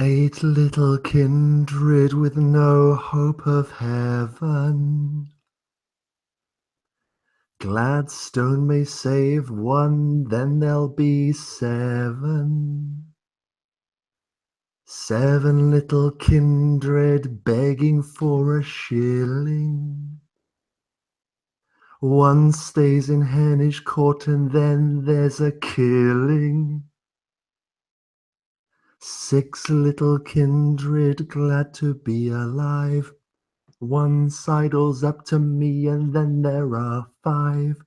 8 little kindred with no hope of heaven. Gladstone may save one, then there'll be 7. 7 little kindred begging for a shilling. One stays in Heneage Court and then there's a killing. 6 little kindred glad to be alive. One sidles up to me and then there are 5.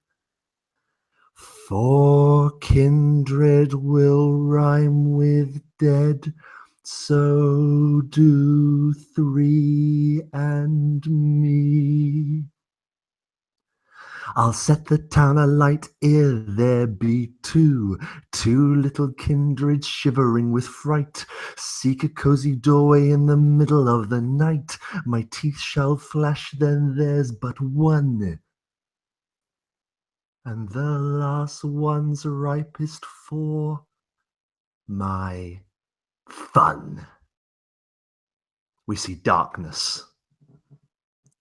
4 kindred will rhyme with dead. So do 3 and me. I'll set the town alight ere there be 2. 2 little kindred shivering with fright. Seek a cozy doorway in the middle of the night. My teeth shall flash, then there's but 1. And the last one's ripest for my fun. We see darkness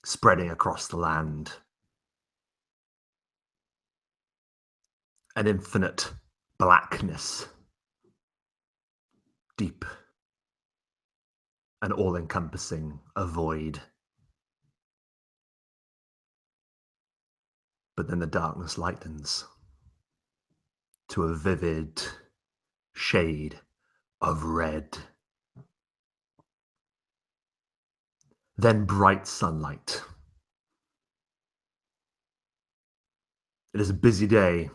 spreading across the land. An infinite blackness, deep and all-encompassing, a void. But then the darkness lightens to a vivid shade of red. Then bright sunlight. It is a busy day.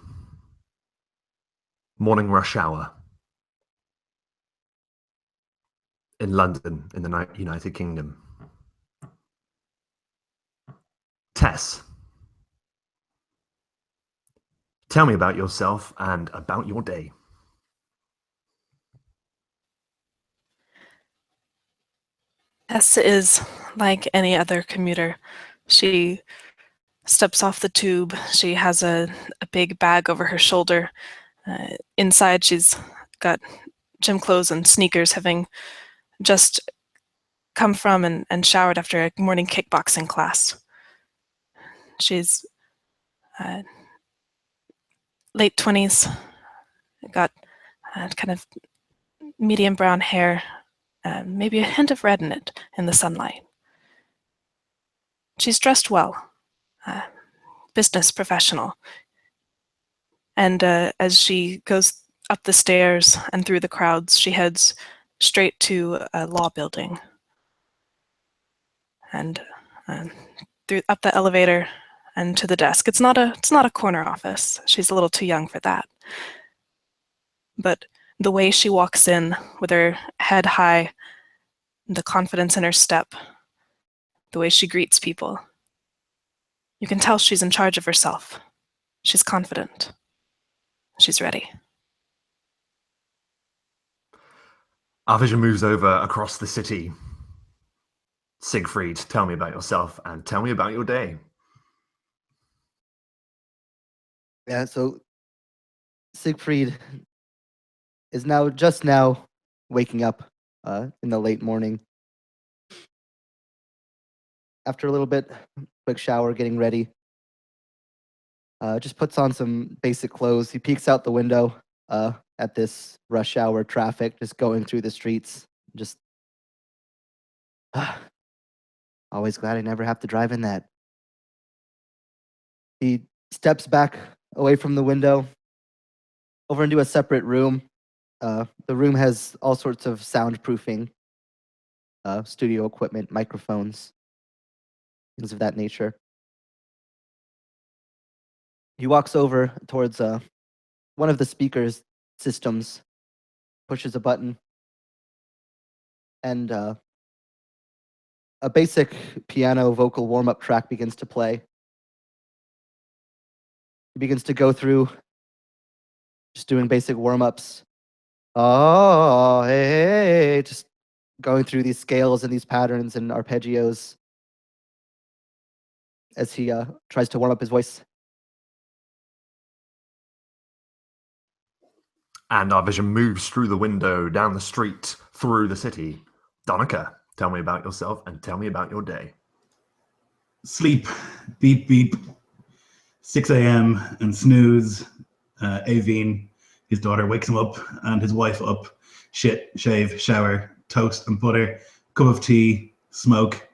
Morning rush hour. In London, in the United Kingdom. Tess, tell me about yourself and about your day. Tess is like any other commuter. She steps off the tube. She has a big bag over her shoulder. Inside, she's got gym clothes and sneakers, having just come from and showered after a morning kickboxing class. She's late 20s, got kind of medium brown hair, maybe a hint of red in it in the sunlight. She's dressed well, business professional. And as she goes up the stairs and through the crowds, she heads straight to a law building. And up the elevator and to the desk. It's not a corner office. She's a little too young for that. But the way she walks in with her head high, the confidence in her step, the way she greets people, you can tell she's in charge of herself. She's confident. She's ready. Our vision moves over across the city. Siegfried, tell me about yourself and tell me about your day. Yeah, so Siegfried is just now waking up in the late morning. After a little bit, quick shower, getting ready. Just puts on some basic clothes. He peeks out the window at this rush hour traffic, just going through the streets. Just always glad I never have to drive in that. He steps back away from the window, over into a separate room. The room has all sorts of soundproofing, studio equipment, microphones, things of that nature. He walks over towards one of the speakers systems, pushes a button, and a basic piano vocal warm-up track begins to play. He begins to go through just doing basic warm-ups. Oh, hey, just going through these scales and these patterns and arpeggios as he tries to warm up his voice. And our vision moves through the window, down the street, through the city. Donica, tell me about yourself and tell me about your day. Sleep, beep, beep, 6 a.m. and snooze. Avine, his daughter, wakes him up and his wife up. Shit, shave, shower, toast and butter, cup of tea, smoke.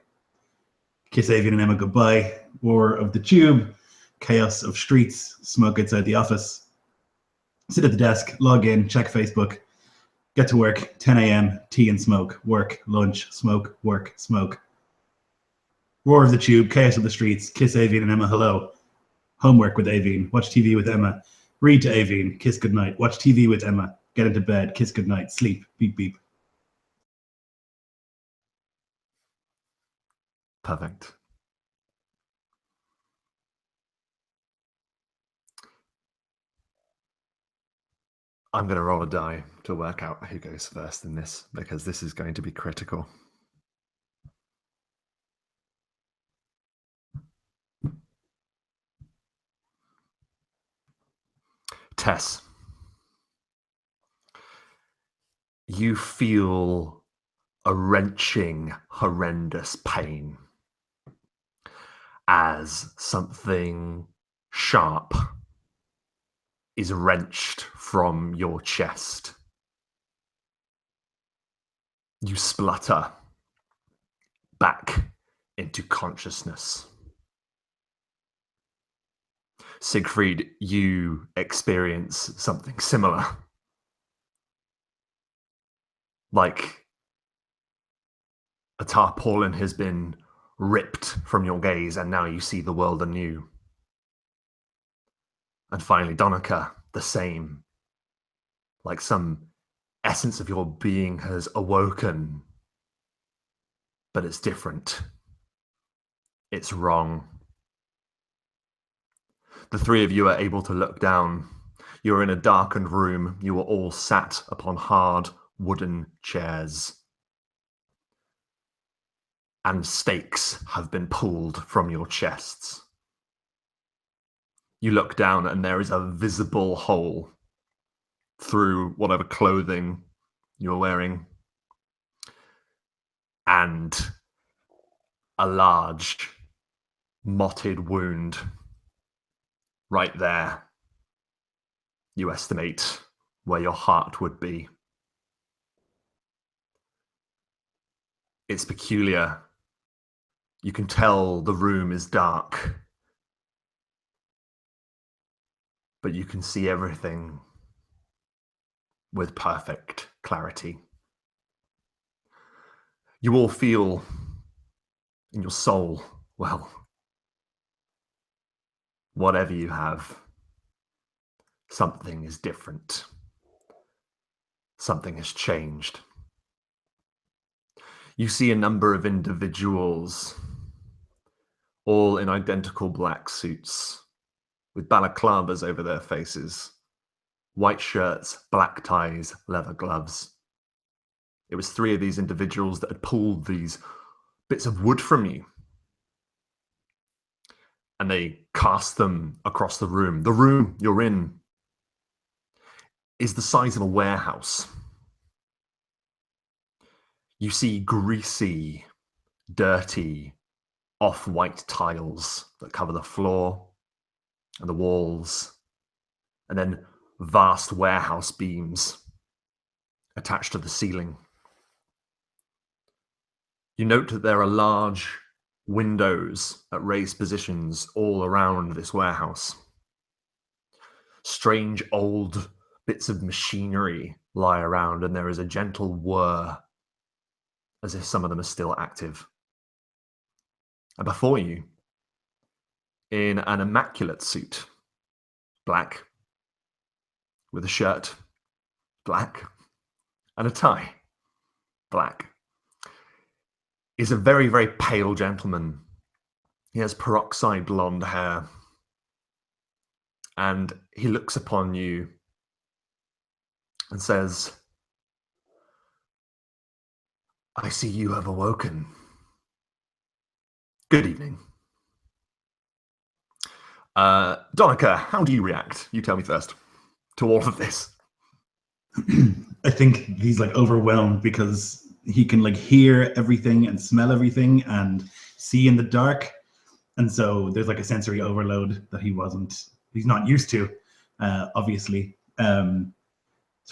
Kiss Avine and Emma goodbye. War of the tube, chaos of streets, smoke outside the office. Sit at the desk, log in, check Facebook. Get to work, 10 a.m., tea and smoke, work, lunch, smoke, work, smoke. Roar of the tube, chaos of the streets, kiss Avine and Emma hello. Homework with Avine, watch TV with Emma. Read to Avine, kiss goodnight, watch TV with Emma. Get into bed, kiss goodnight, sleep, beep beep. Perfect. I'm going to roll a die to work out who goes first in this, because this is going to be critical. Tess, you feel a wrenching, horrendous pain as something sharp is wrenched from your chest. You splutter back into consciousness. Siegfried, you experience something similar. Like a tarpaulin has been ripped from your gaze and now you see the world anew. And finally, Donica, the same. Like some essence of your being has awoken, but it's different. It's wrong. The three of you are able to look down. You're in a darkened room. You are all sat upon hard wooden chairs. And stakes have been pulled from your chests. You look down and there is a visible hole through whatever clothing you're wearing. And a large motted wound right there. You estimate where your heart would be. It's peculiar. You can tell the room is dark, but you can see everything with perfect clarity. You all feel in your soul, well, whatever you have, something is different. Something has changed. You see a number of individuals, all in identical black suits, with balaclavas over their faces, white shirts, black ties, leather gloves. It was three of these individuals that had pulled these bits of wood from you. And they cast them across the room. The room you're in is the size of a warehouse. You see greasy, dirty, off-white tiles that cover the floor and the walls, and then vast warehouse beams attached to the ceiling. You note that there are large windows at raised positions all around this warehouse. Strange old bits of machinery lie around, and there is a gentle whir as if some of them are still active. And before you, in an immaculate suit, black, with a shirt, black, and a tie, black, is a very, very pale gentleman. He has peroxide blonde hair, and he looks upon you and says, "I see you have awoken. Good evening." Donica, how do you react? You tell me first to all of this. I think he's like overwhelmed because he can like hear everything and smell everything and see in the dark, and so there's like a sensory overload that he's not used to, obviously. So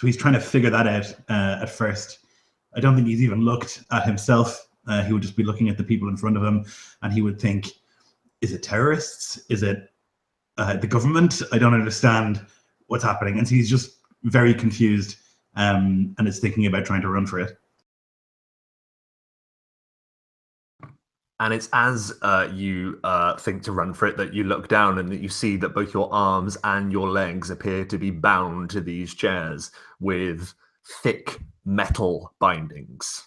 he's trying to figure that out at first. I don't think he's even looked at himself. He would just be looking at the people in front of him, and he would think, "Is it terrorists? Is it the government? I don't understand what's happening." And so he's just very confused, and is thinking about trying to run for it. And it's as you think to run for it that you look down and that you see that both your arms and your legs appear to be bound to these chairs with thick metal bindings.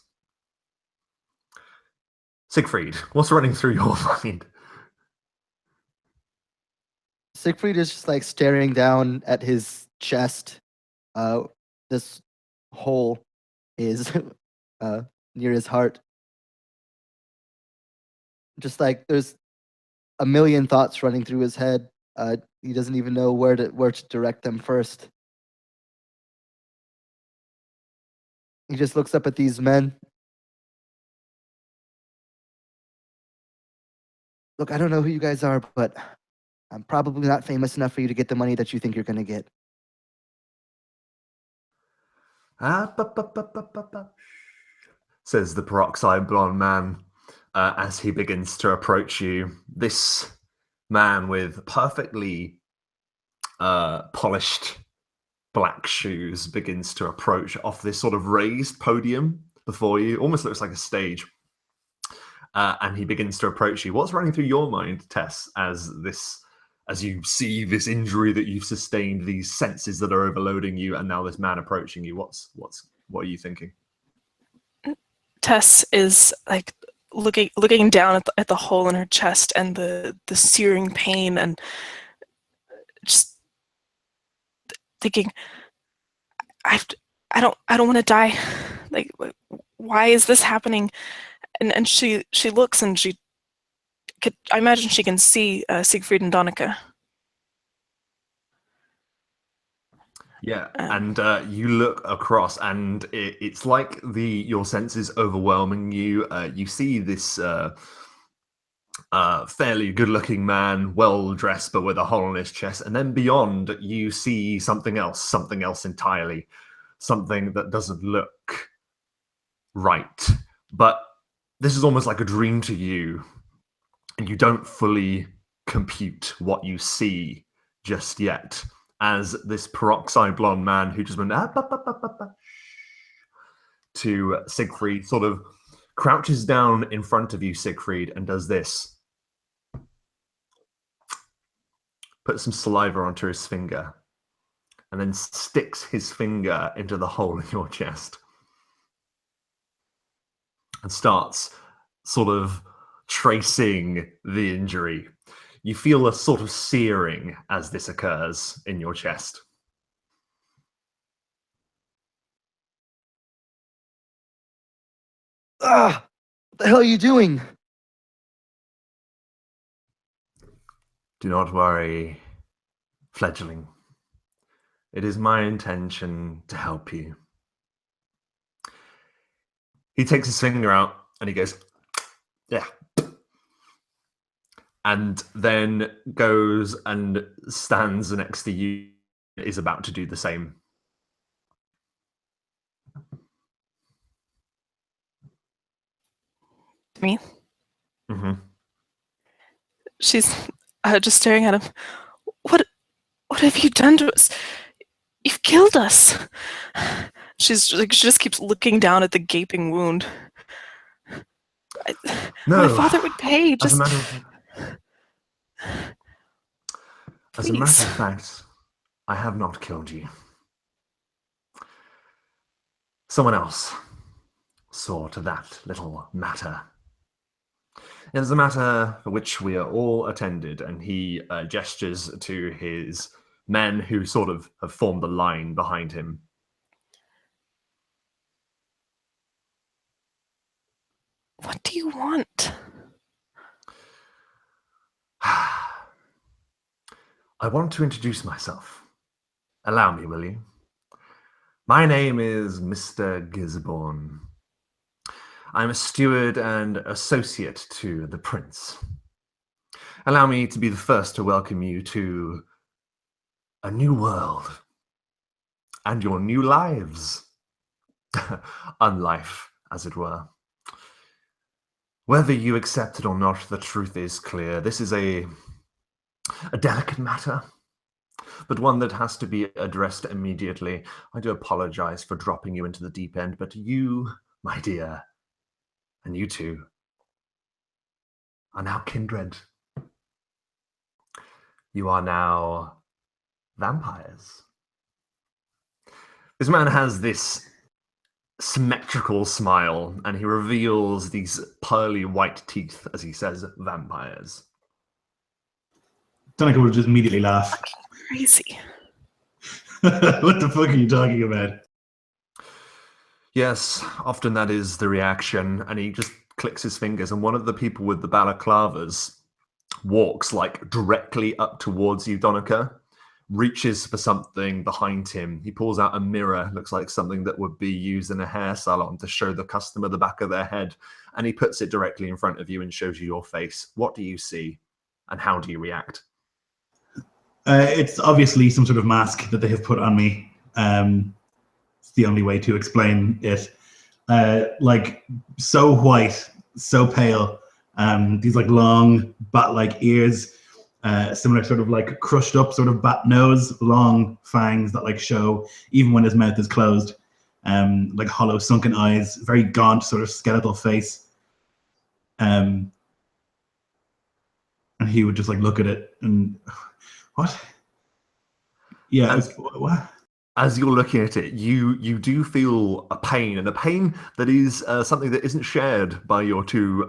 Siegfried, what's running through your mind? Siegfried is just like staring down at his chest. This hole is near his heart. Just like there's a million thoughts running through his head. He doesn't even know where to direct them first. He just looks up at these men. Look, I don't know who you guys are, but I'm probably not famous enough for you to get the money that you think you're going to get. Says the peroxide blonde man as he begins to approach you. This man with perfectly polished black shoes begins to approach off this sort of raised podium before you. Almost looks like a stage. And he begins to approach you. What's running through your mind, Tess, as you see this injury that you've sustained, these senses that are overloading you, and now this man approaching you? What are you thinking? Tess is like looking down at the hole in her chest and the searing pain, and just thinking, I don't want to die. Like, why is this happening? And she looks, and I imagine she can see Siegfried and Donica. Yeah, and you look across, and it's like your senses overwhelming you. You see this fairly good-looking man, well-dressed, but with a hole in his chest. And then beyond, you see something else entirely. Something that doesn't look right. But this is almost like a dream to you, and you don't fully compute what you see just yet. As this peroxide blonde man who just went to Siegfried sort of crouches down in front of you, Siegfried, and does this. Puts some saliva onto his finger and then sticks his finger into the hole in your chest and starts sort of tracing the injury. You feel a sort of searing as this occurs in your chest. What the hell are you doing? Do not worry, fledgling. It is my intention to help you. He takes his finger out and he goes, yeah. And then goes and stands next to you, is about to do the same. Me? Mm-hmm. She's just staring at him. What have you done to us? You've killed us. She just keeps looking down at the gaping wound. No, my father would pay. As a matter of fact, I have not killed you. Someone else saw to that little matter. It is a matter for which we are all attended, and he gestures to his men who sort of have formed the line behind him. What do you want? I want to introduce myself. Allow me, will you? My name is Mr. Gisborne. I'm a steward and associate to the prince. Allow me to be the first to welcome you to a new world and your new lives. Unlife, as it were. Whether you accept it or not, the truth is clear. This is a delicate matter, but one that has to be addressed immediately. I do apologize for dropping you into the deep end, but you, my dear, and you too, are now kindred. You are now vampires. This man has this symmetrical smile, and he reveals these pearly white teeth as he says vampires. Danica would just immediately laugh. Crazy. What the fuck are you talking about? Yes, often that is the reaction, and he just clicks his fingers, and one of the people with the balaclavas walks like directly up towards you, Donica, reaches for something behind him. He pulls out a mirror, looks like something that would be used in a hair salon to show the customer the back of their head, and he puts it directly in front of you and shows you your face. What do you see, and how do you react? It's obviously some sort of mask that they have put on me. It's the only way to explain it. Like so white, so pale. These like long bat-like ears, similar sort of like crushed up sort of bat nose, long fangs that like show even when his mouth is closed. Like hollow sunken eyes, very gaunt sort of skeletal face. And he would just like look at it and what? Yeah, what? As you're looking at it, you do feel a pain, and a pain that is something that isn't shared by your two,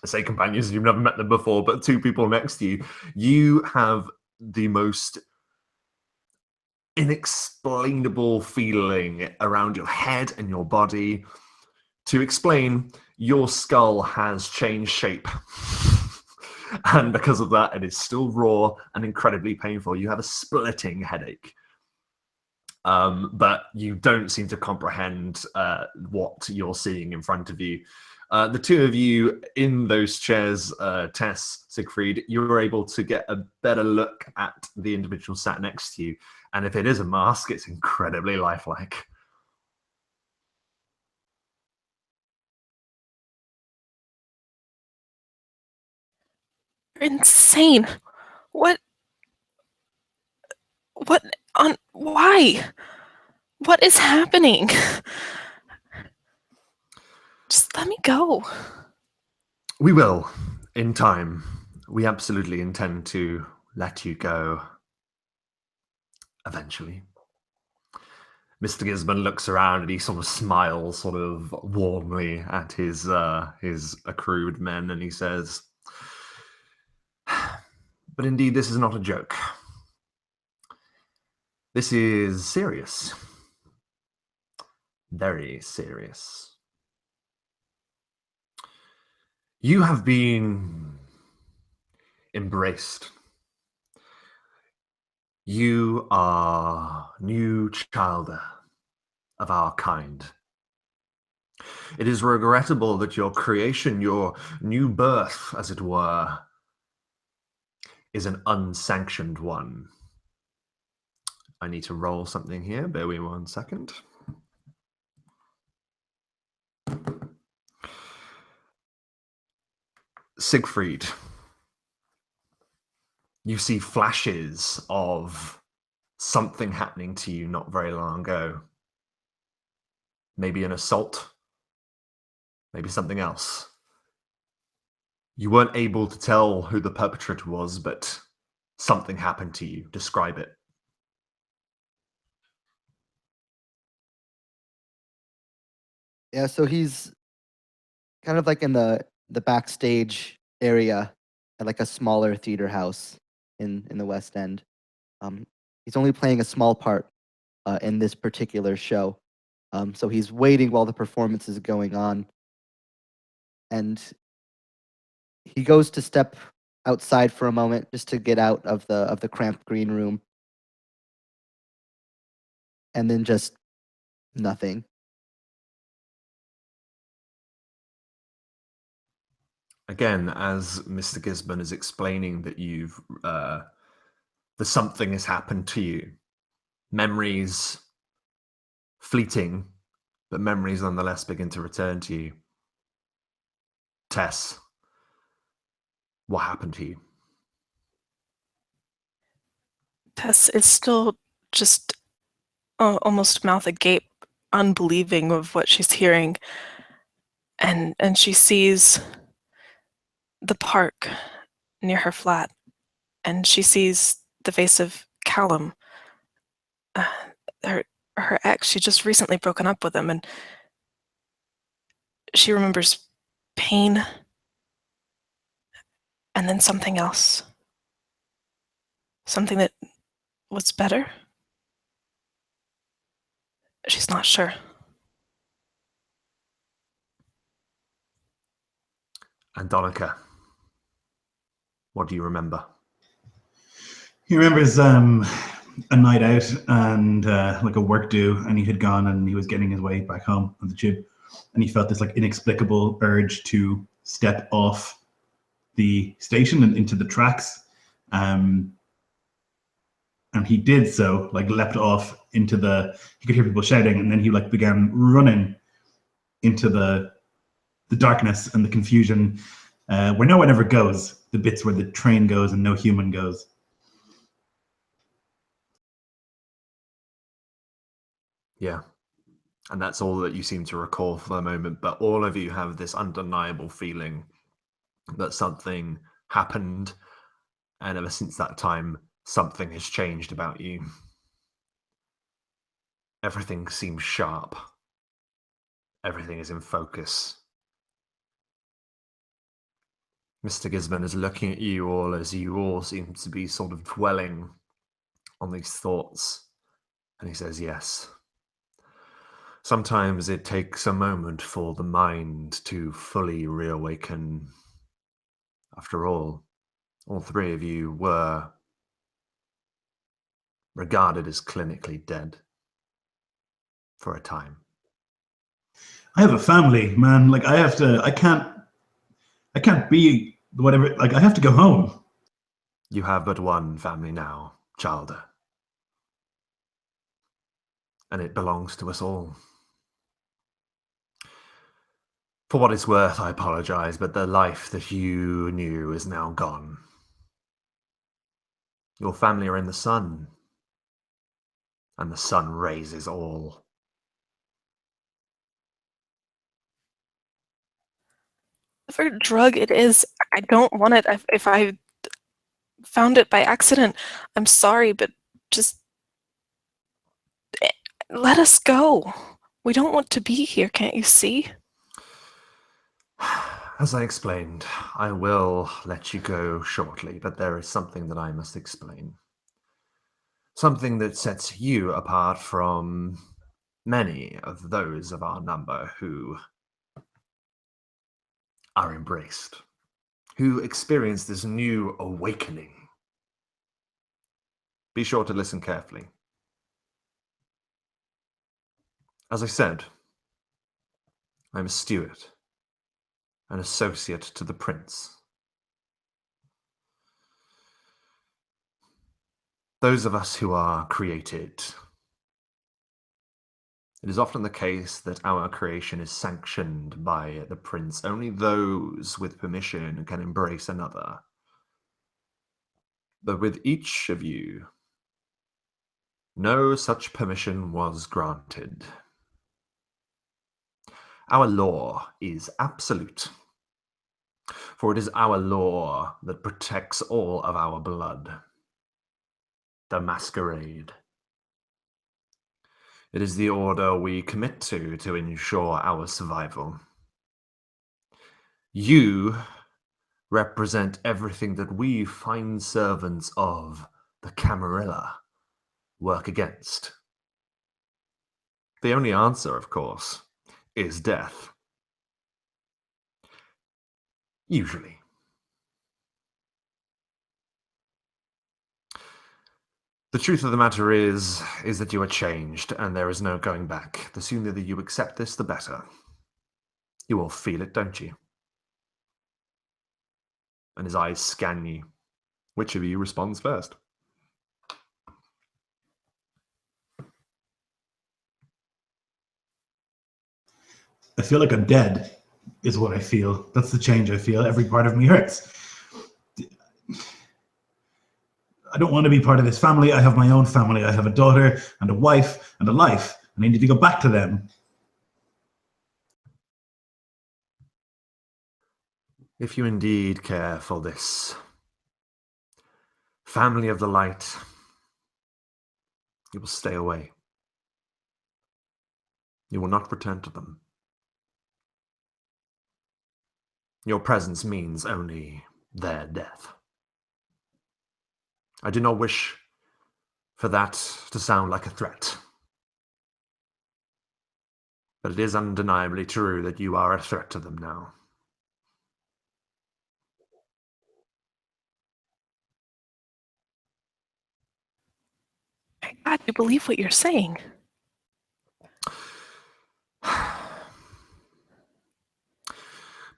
say, companions. You've never met them before, but two people next to you. You have the most inexplainable feeling around your head and your body. To explain, your skull has changed shape. And because of that, it is still raw and incredibly painful. You have a splitting headache. But you don't seem to comprehend what you're seeing in front of you. The two of you in those chairs, Tess, Siegfried, you're able to get a better look at the individual sat next to you. And if it is a mask, it's incredibly lifelike. You're insane. What on why? What is happening? Just let me go. We will, in time. We absolutely intend to let you go. Eventually. Mr. Gisborne looks around and he sort of smiles sort of warmly at his accrued men, and he says, but indeed, this is not a joke. This is serious. Very serious. You have been embraced. You are new childer of our kind. It is regrettable that your creation, your new birth, as it were, is an unsanctioned one. I need to roll something here. Bear with me 1 second. Siegfried, you see flashes of something happening to you not very long ago. Maybe an assault, maybe something else. You weren't able to tell who the perpetrator was, but something happened to you. Describe it. Yeah, so he's kind of like in the backstage area at like a smaller theater house in the West End. He's only playing a small part in this particular show. So he's waiting while the performance is going on. And he goes to step outside for a moment just to get out of the cramped green room. And then just Nothing. Again, as Mr. Gisborne is explaining that you've that something has happened to you, memories fleeting, but memories nonetheless begin to return to you. Tess, what happened to you? Tess is still just almost mouth agape, unbelieving of what she's hearing. And she sees the park near her flat, and she sees the face of Callum, her ex. She just recently broken up with him, and she remembers pain and then something else. Something that was better? She's not sure. And Donica, what do you remember? He remembers a night out and like a work do, and he had gone and he was getting his way back home on the tube, and he felt this like inexplicable urge to step off the station and into the tracks. And he did so, like leapt off into he could hear people shouting, and then he like began running into the darkness and the confusion where no one ever goes, the bits where the train goes and no human goes. Yeah. And that's all that you seem to recall for the moment, but all of you have this undeniable feeling that something happened, and ever since that time, something has changed about you. Everything seems sharp. Everything is in focus. Mr. Gisborne is looking at you all as you all seem to be sort of dwelling on these thoughts, and he says, yes. Sometimes it takes a moment for the mind to fully reawaken. After all three of you were regarded as clinically dead for a time. I have a family, man. Like I can't be whatever. Like I have to go home. You have but one family now, Childer. And it belongs to us all. For what it's worth, I apologize, but the life that you knew is now gone. Your family are in the sun, and the sun raises all. Whatever drug it is, I don't want it. If I found it by accident, I'm sorry, but just let us go. We don't want to be here, can't you see? As I explained, I will let you go shortly, but there is something that I must explain. Something that sets you apart from many of those of our number who are embraced, who experience this new awakening. Be sure to listen carefully. As I said, I'm a steward, an associate to the prince. Those of us who are created, it is often the case that our creation is sanctioned by the prince. Only those with permission can embrace another. But with each of you, no such permission was granted. Our law is absolute, for it is our law that protects all of our blood. The masquerade. It is the order we commit to ensure our survival. You represent everything that we fine servants of the Camarilla work against. The only answer, of course, is death. Usually. The truth of the matter is that you are changed, and there is no going back. The sooner that you accept this, the better. You all feel it, don't you? And his eyes scan you. Which of you responds first? I feel like I'm dead, is what I feel. That's the change I feel. Every part of me hurts. I don't want to be part of this family. I have my own family. I have a daughter and a wife and a life, and I need to go back to them. If you indeed care for this family of the light, you will stay away. You will not return to them. Your presence means only their death. I do not wish for that to sound like a threat. But it is undeniably true that you are a threat to them now. My God, you believe what you're saying?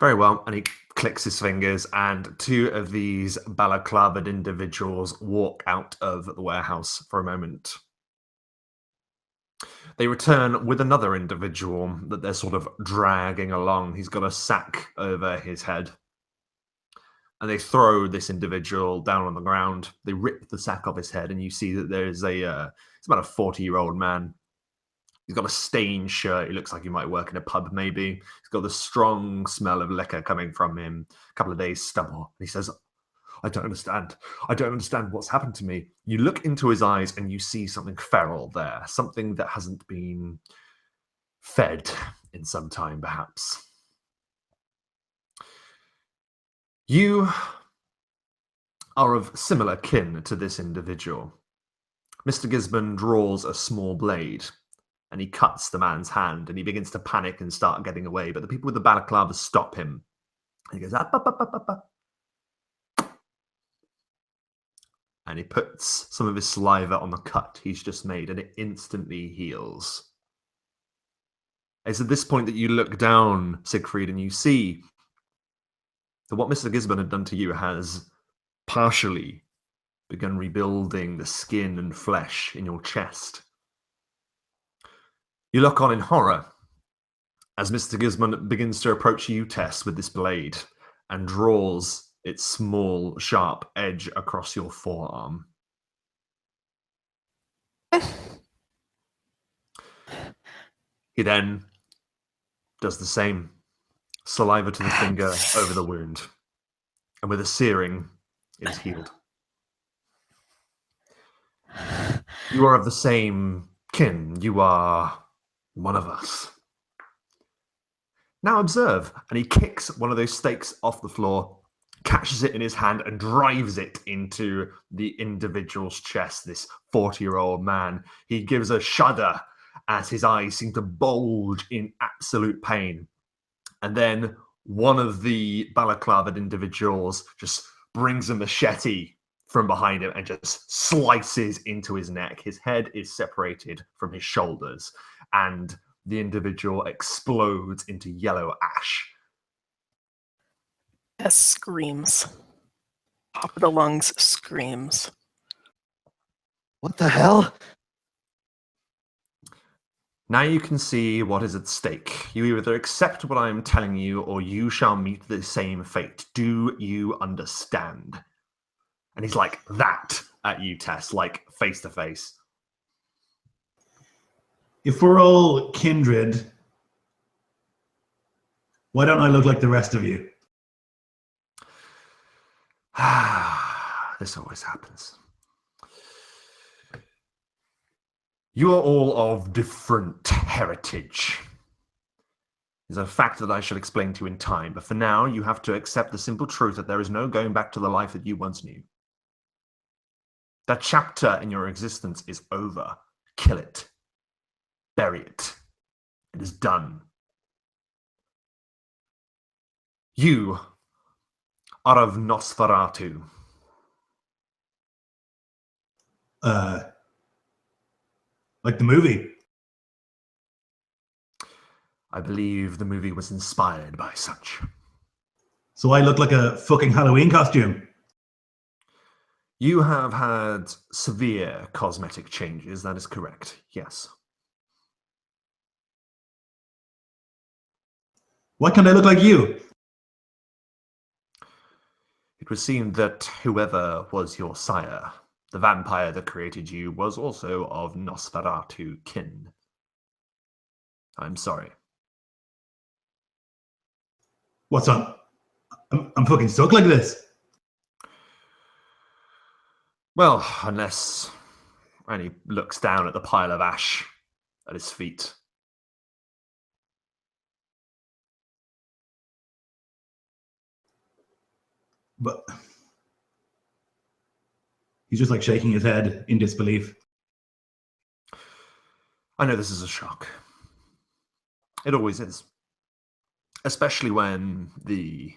Very well, and he clicks his fingers, and two of these balaclavaed individuals walk out of the warehouse for a moment. They return with another individual that they're sort of dragging along. He's got a sack over his head. And they throw this individual down on the ground. They rip the sack off his head, and you see that there's it's about a 40-year-old man. He's got a stained shirt. He looks like he might work in a pub, maybe. He's got the strong smell of liquor coming from him. A couple of days stubble. He says, I don't understand. I don't understand what's happened to me. You look into his eyes and you see something feral there. Something that hasn't been fed in some time, perhaps. You are of similar kin to this individual. Mr. Gisborne draws a small blade, and he cuts the man's hand, and he begins to panic and start getting away, but the people with the balaclavas stop him. And he goes, up, up, up, up, up, up. And he puts some of his saliva on the cut he's just made, and it instantly heals. It's at this point that you look down, Siegfried, and you see that what Mr. Gisborne had done to you has partially begun rebuilding the skin and flesh in your chest. You look on in horror as Mr. Gisborne begins to approach you, Tess, with this blade and draws its small, sharp edge across your forearm. He then does the same. Saliva to the finger over the wound. And with a searing, it is healed. You are of the same kin. You are one of us. Now observe. And he kicks one of those stakes off the floor, catches it in his hand, and drives it into the individual's chest, this 40-year-old man. He gives a shudder as his eyes seem to bulge in absolute pain. And then one of the balaclavaed individuals just brings a machete from behind him and just slices into his neck. His head is separated from his shoulders, and the individual explodes into yellow ash. Tess screams. Top of the lungs screams. What the hell? Now you can see what is at stake. You either accept what I am telling you, or you shall meet the same fate. Do you understand? And he's like that at you, Tess, like face to face. If we're all kindred, why don't I look like the rest of you? This always happens. You are all of different heritage. It's a fact that I shall explain to you in time, but for now, you have to accept the simple truth that there is no going back to the life that you once knew. That chapter in your existence is over. Kill it. Bury it. It is done. You are of Nosferatu. Like the movie. I believe the movie was inspired by such. So I look like a fucking Halloween costume. You have had severe cosmetic changes, that is correct, yes. Why can't I look like you? It was seen that whoever was your sire, the vampire that created you, was also of Nosferatu kin. I'm sorry. What's up? I'm fucking stuck like this. Well, unless... And he looks down at the pile of ash at his feet. But he's just like shaking his head in disbelief. I know this is a shock. It always is. Especially when the,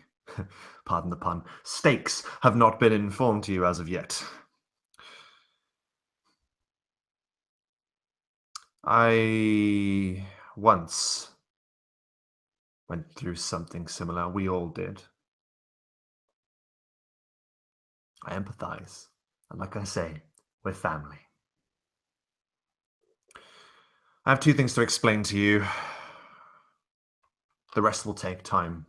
pardon the pun, stakes have not been informed to you as of yet. I once went through something similar. We all did. I empathize. And like I say, we're family. I have two things to explain to you. The rest will take time.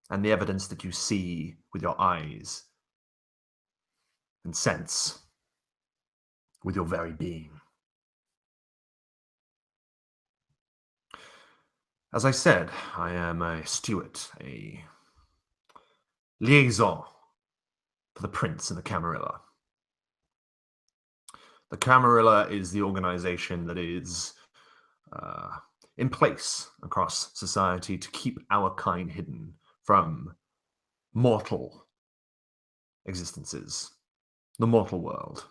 And the evidence that you see with your eyes and sense with your very being. As I said, I am a steward, a liaison for the Prince and the Camarilla. The Camarilla is the organization that is in place across society to keep our kind hidden from mortal existences, the mortal world.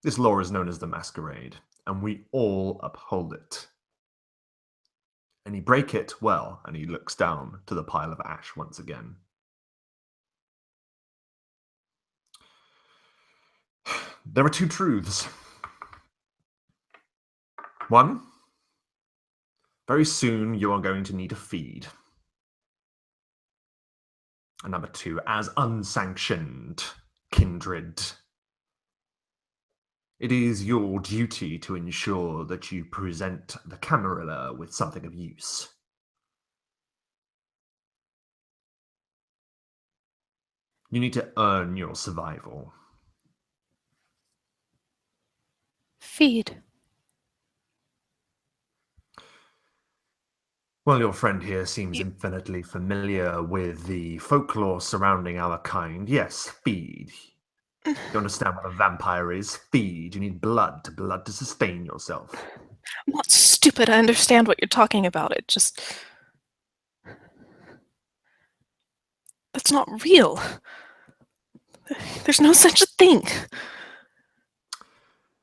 This law is known as the Masquerade, and we all uphold it. Any break it, well, and he looks down to the pile of ash once again. There are two truths. One, very soon you are going to need a feed. And number two, as unsanctioned kindred, it is your duty to ensure that you present the Camarilla with something of use. You need to earn your survival. Feed. Well, your friend here seems infinitely familiar with the folklore surrounding our kind. Yes, feed. You understand what a vampire is? Feed. You need blood to sustain yourself. I'm not stupid. I understand what you're talking about. It just... That's not real. There's no such a thing.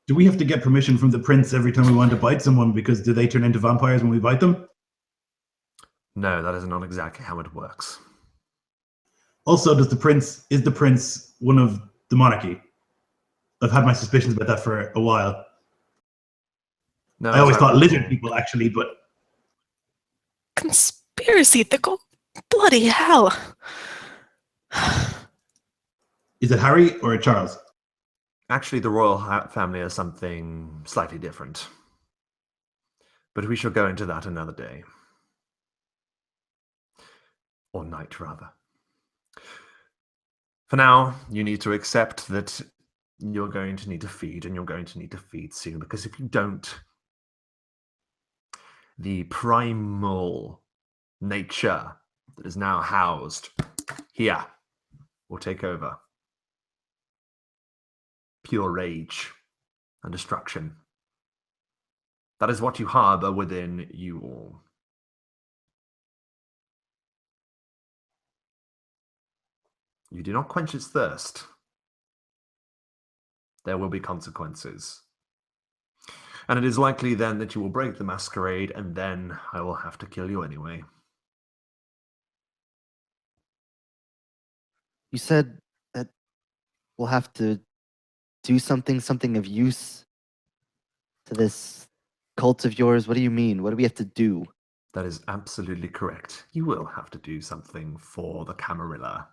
Do we have to get permission from the prince every time we want to bite someone? Because do they turn into vampires when we bite them? No, that is not exactly how it works. Also, is the prince one of the monarchy? I've had my suspicions about that for a while. No, I always thought lizard people, actually, but... Conspiracy, Thickle. Bloody hell. Is it Harry or Charles? Actually, the royal family is something slightly different. But we shall go into that another day. Or night, rather. For now, you need to accept that you're going to need to feed, and you're going to need to feed soon, because if you don't, the primal nature that is now housed here will take over. Pure rage and destruction. That is what you harbor within you all. You do not quench its thirst. There will be consequences. And it is likely then that you will break the masquerade, and then I will have to kill you anyway. You said that we'll have to do something of use to this cult of yours? What do you mean? What do we have to do? That is absolutely correct. You will have to do something for the Camarilla.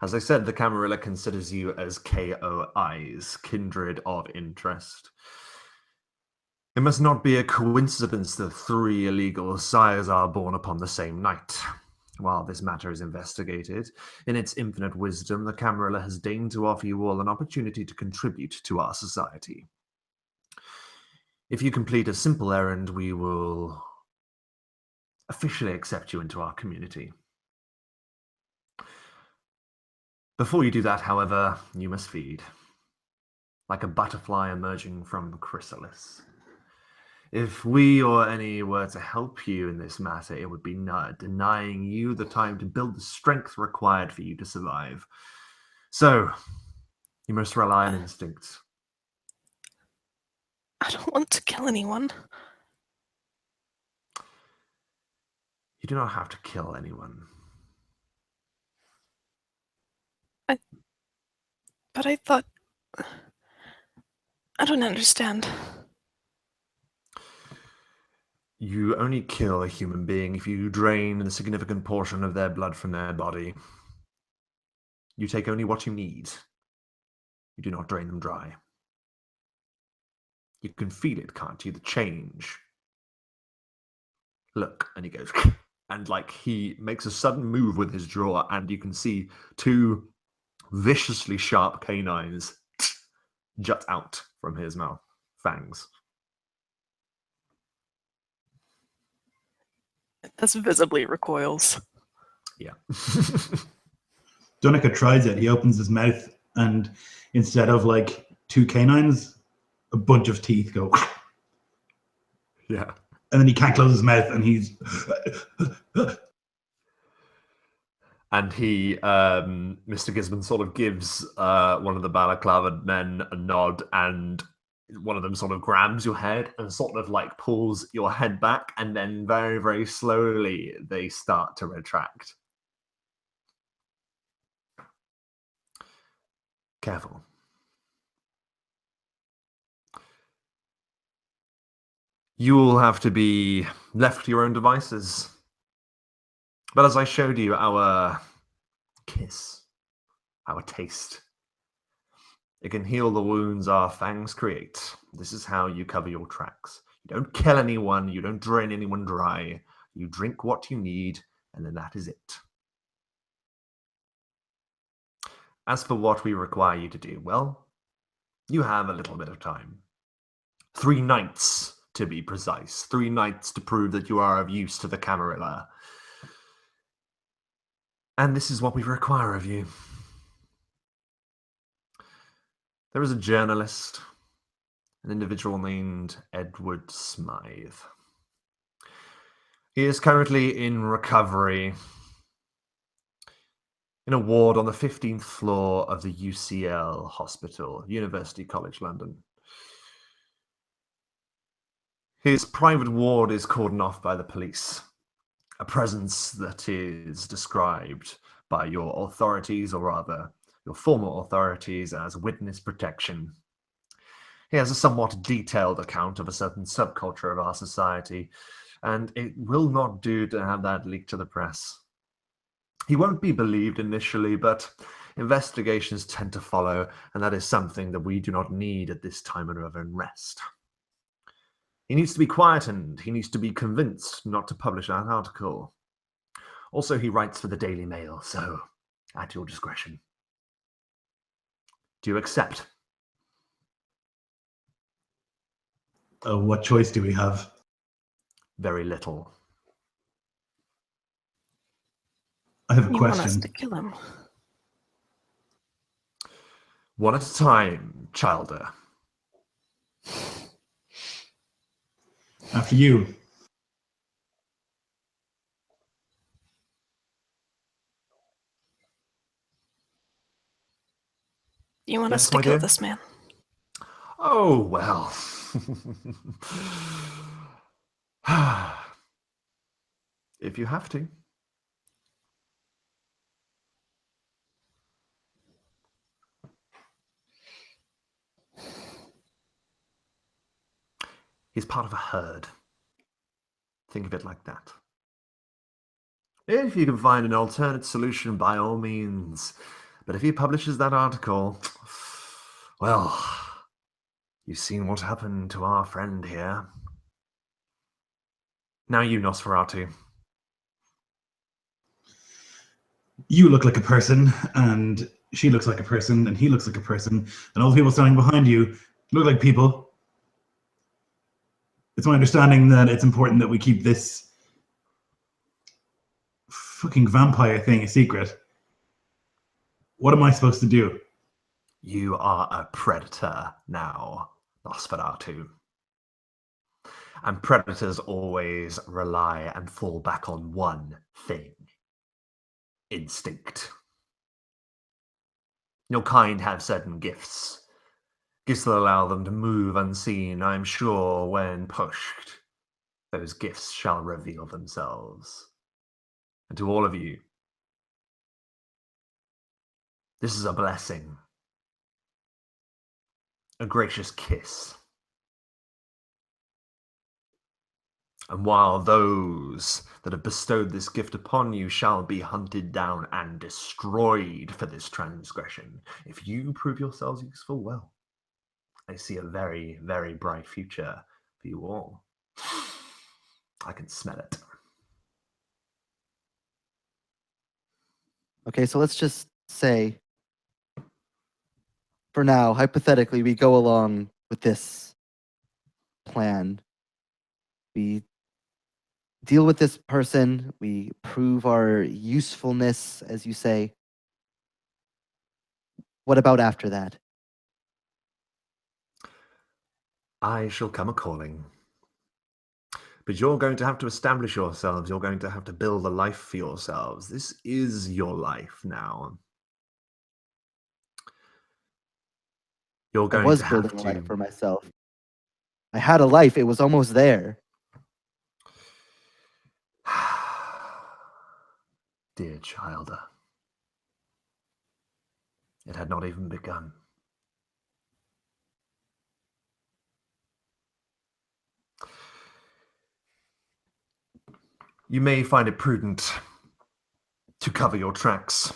As I said, the Camarilla considers you as KOIs, kindred of interest. It must not be a coincidence that 3 illegal sires are born upon the same night. While this matter is investigated, in its infinite wisdom, the Camarilla has deigned to offer you all an opportunity to contribute to our society. If you complete a simple errand, we will officially accept you into our community. Before you do that, however, you must feed, like a butterfly emerging from the chrysalis. If we or any were to help you in this matter, it would be denying you the time to build the strength required for you to survive. So, you must rely on instinct. I don't want to kill anyone. You do not have to kill anyone. But I thought... I don't understand. You only kill a human being if you drain a significant portion of their blood from their body. You take only what you need. You do not drain them dry. You can feel it, can't you? The change. Look, and he goes, and like he makes a sudden move with his jaw, and you can see 2 viciously sharp canines jut out from his mouth. Fangs. This visibly recoils. Yeah. Donica tries it. He opens his mouth, and instead of like 2 canines, a bunch of teeth go. Yeah. And then he can't close his mouth, and he's. And he, Mr. Gisborne, sort of gives one of the balaclavaed men a nod, and one of them sort of grabs your head and sort of like pulls your head back, and then very, very slowly they start to retract. Careful. You will have to be left to your own devices. But as I showed you, our kiss, our taste, it can heal the wounds our fangs create. This is how you cover your tracks. You don't kill anyone, you don't drain anyone dry. You drink what you need, and then that is it. As for what we require you to do, well, you have a little bit of time. 3 nights, to be precise. 3 nights to prove that you are of use to the Camarilla. And this is what we require of you. There is a journalist, an individual named Edward Smythe. He is currently in recovery in a ward on the 15th floor of the UCL Hospital, University College London. His private ward is cordoned off by the police, a presence that is described by your authorities, or rather, your former authorities, as witness protection. He has a somewhat detailed account of a certain subculture of our society, and it will not do to have that leaked to the press. He won't be believed initially, but investigations tend to follow, and that is something that we do not need at this time of unrest. He needs to be quietened. He needs to be convinced not to publish that article. Also, he writes for the Daily Mail, so at your discretion. Do you accept? What choice do we have? Very little. I have a You want us question. to kill him? One at a time, Childer. After you. You want Yes, us to my kill dear? this man? Oh, well. If you have to. He's part of a herd. Think of it like that. If you can find an alternate solution, by all means. But if he publishes that article, well, you've seen what happened to our friend here. Now you, Nosferatu. You look like a person, and she looks like a person, and he looks like a person, and all the people standing behind you look like people. It's my understanding that it's important that we keep this fucking vampire thing a secret. What am I supposed to do? You are a predator now, Nosferatu. And predators always rely and fall back on one thing: instinct. Your kind have certain gifts. Gifts that allow them to move unseen. I'm sure when pushed, those gifts shall reveal themselves. And to all of you, this is a blessing. A gracious kiss. And while those that have bestowed this gift upon you shall be hunted down and destroyed for this transgression, if you prove yourselves useful, well, I see a very, very bright future for you all. I can smell it. Okay, so let's just say, for now, hypothetically, we go along with this plan. We deal with this person, we prove our usefulness, as you say. What about after that? I shall come a-calling. But you're going to have to establish yourselves. You're going to have to build a life for yourselves. This is your life now. You're I going was to have building a life to... for myself. I had a life, it was almost there. Dear child, it had not even begun. You may find it prudent to cover your tracks.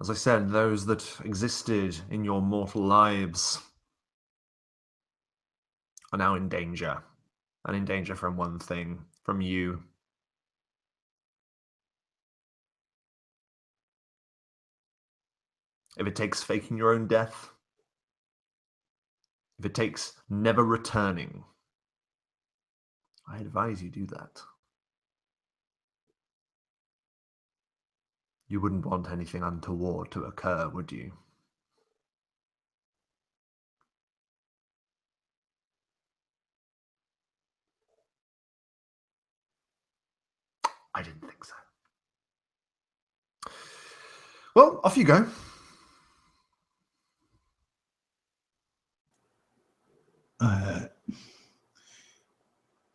As I said, those that existed in your mortal lives are now in danger. And in danger from one thing, from you. If it takes faking your own death, if it takes never returning, I advise you do that. You wouldn't want anything untoward to occur, would you? I didn't think so. Well, off you go.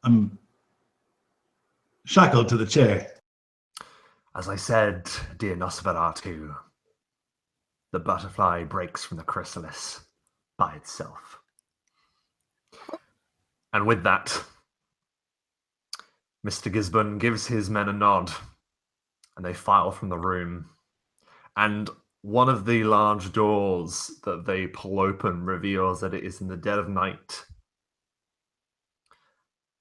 I'm shackled to the chair. As I said, dear Nosferatu, the butterfly breaks from the chrysalis by itself. And with that, Mr. Gisborne gives his men a nod, and they file from the room. And one of the large doors that they pull open reveals that it is in the dead of night.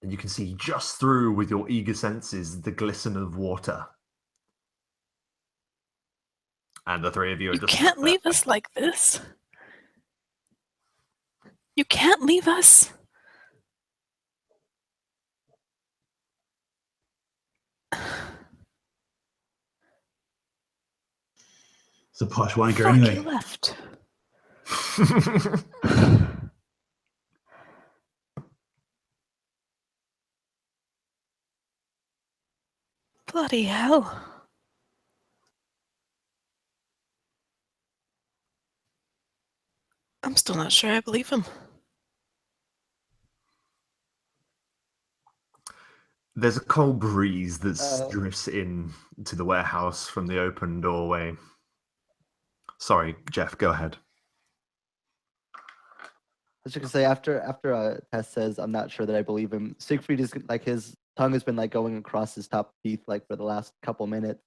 And you can see just through with your eager senses the glisten of water. And the three of you are You just... can't leave us like this. You can't leave us. It's a posh wanker Fuck, anyway. you left. Bloody hell. I'm still not sure I believe him. There's a cold breeze that Uh-oh. drifts in to the warehouse from the open doorway. Sorry, Jeff, go ahead. was just gonna say after Tess says I'm not sure that I believe him. Siegfried is like his tongue has been like going across his top teeth like for the last couple minutes.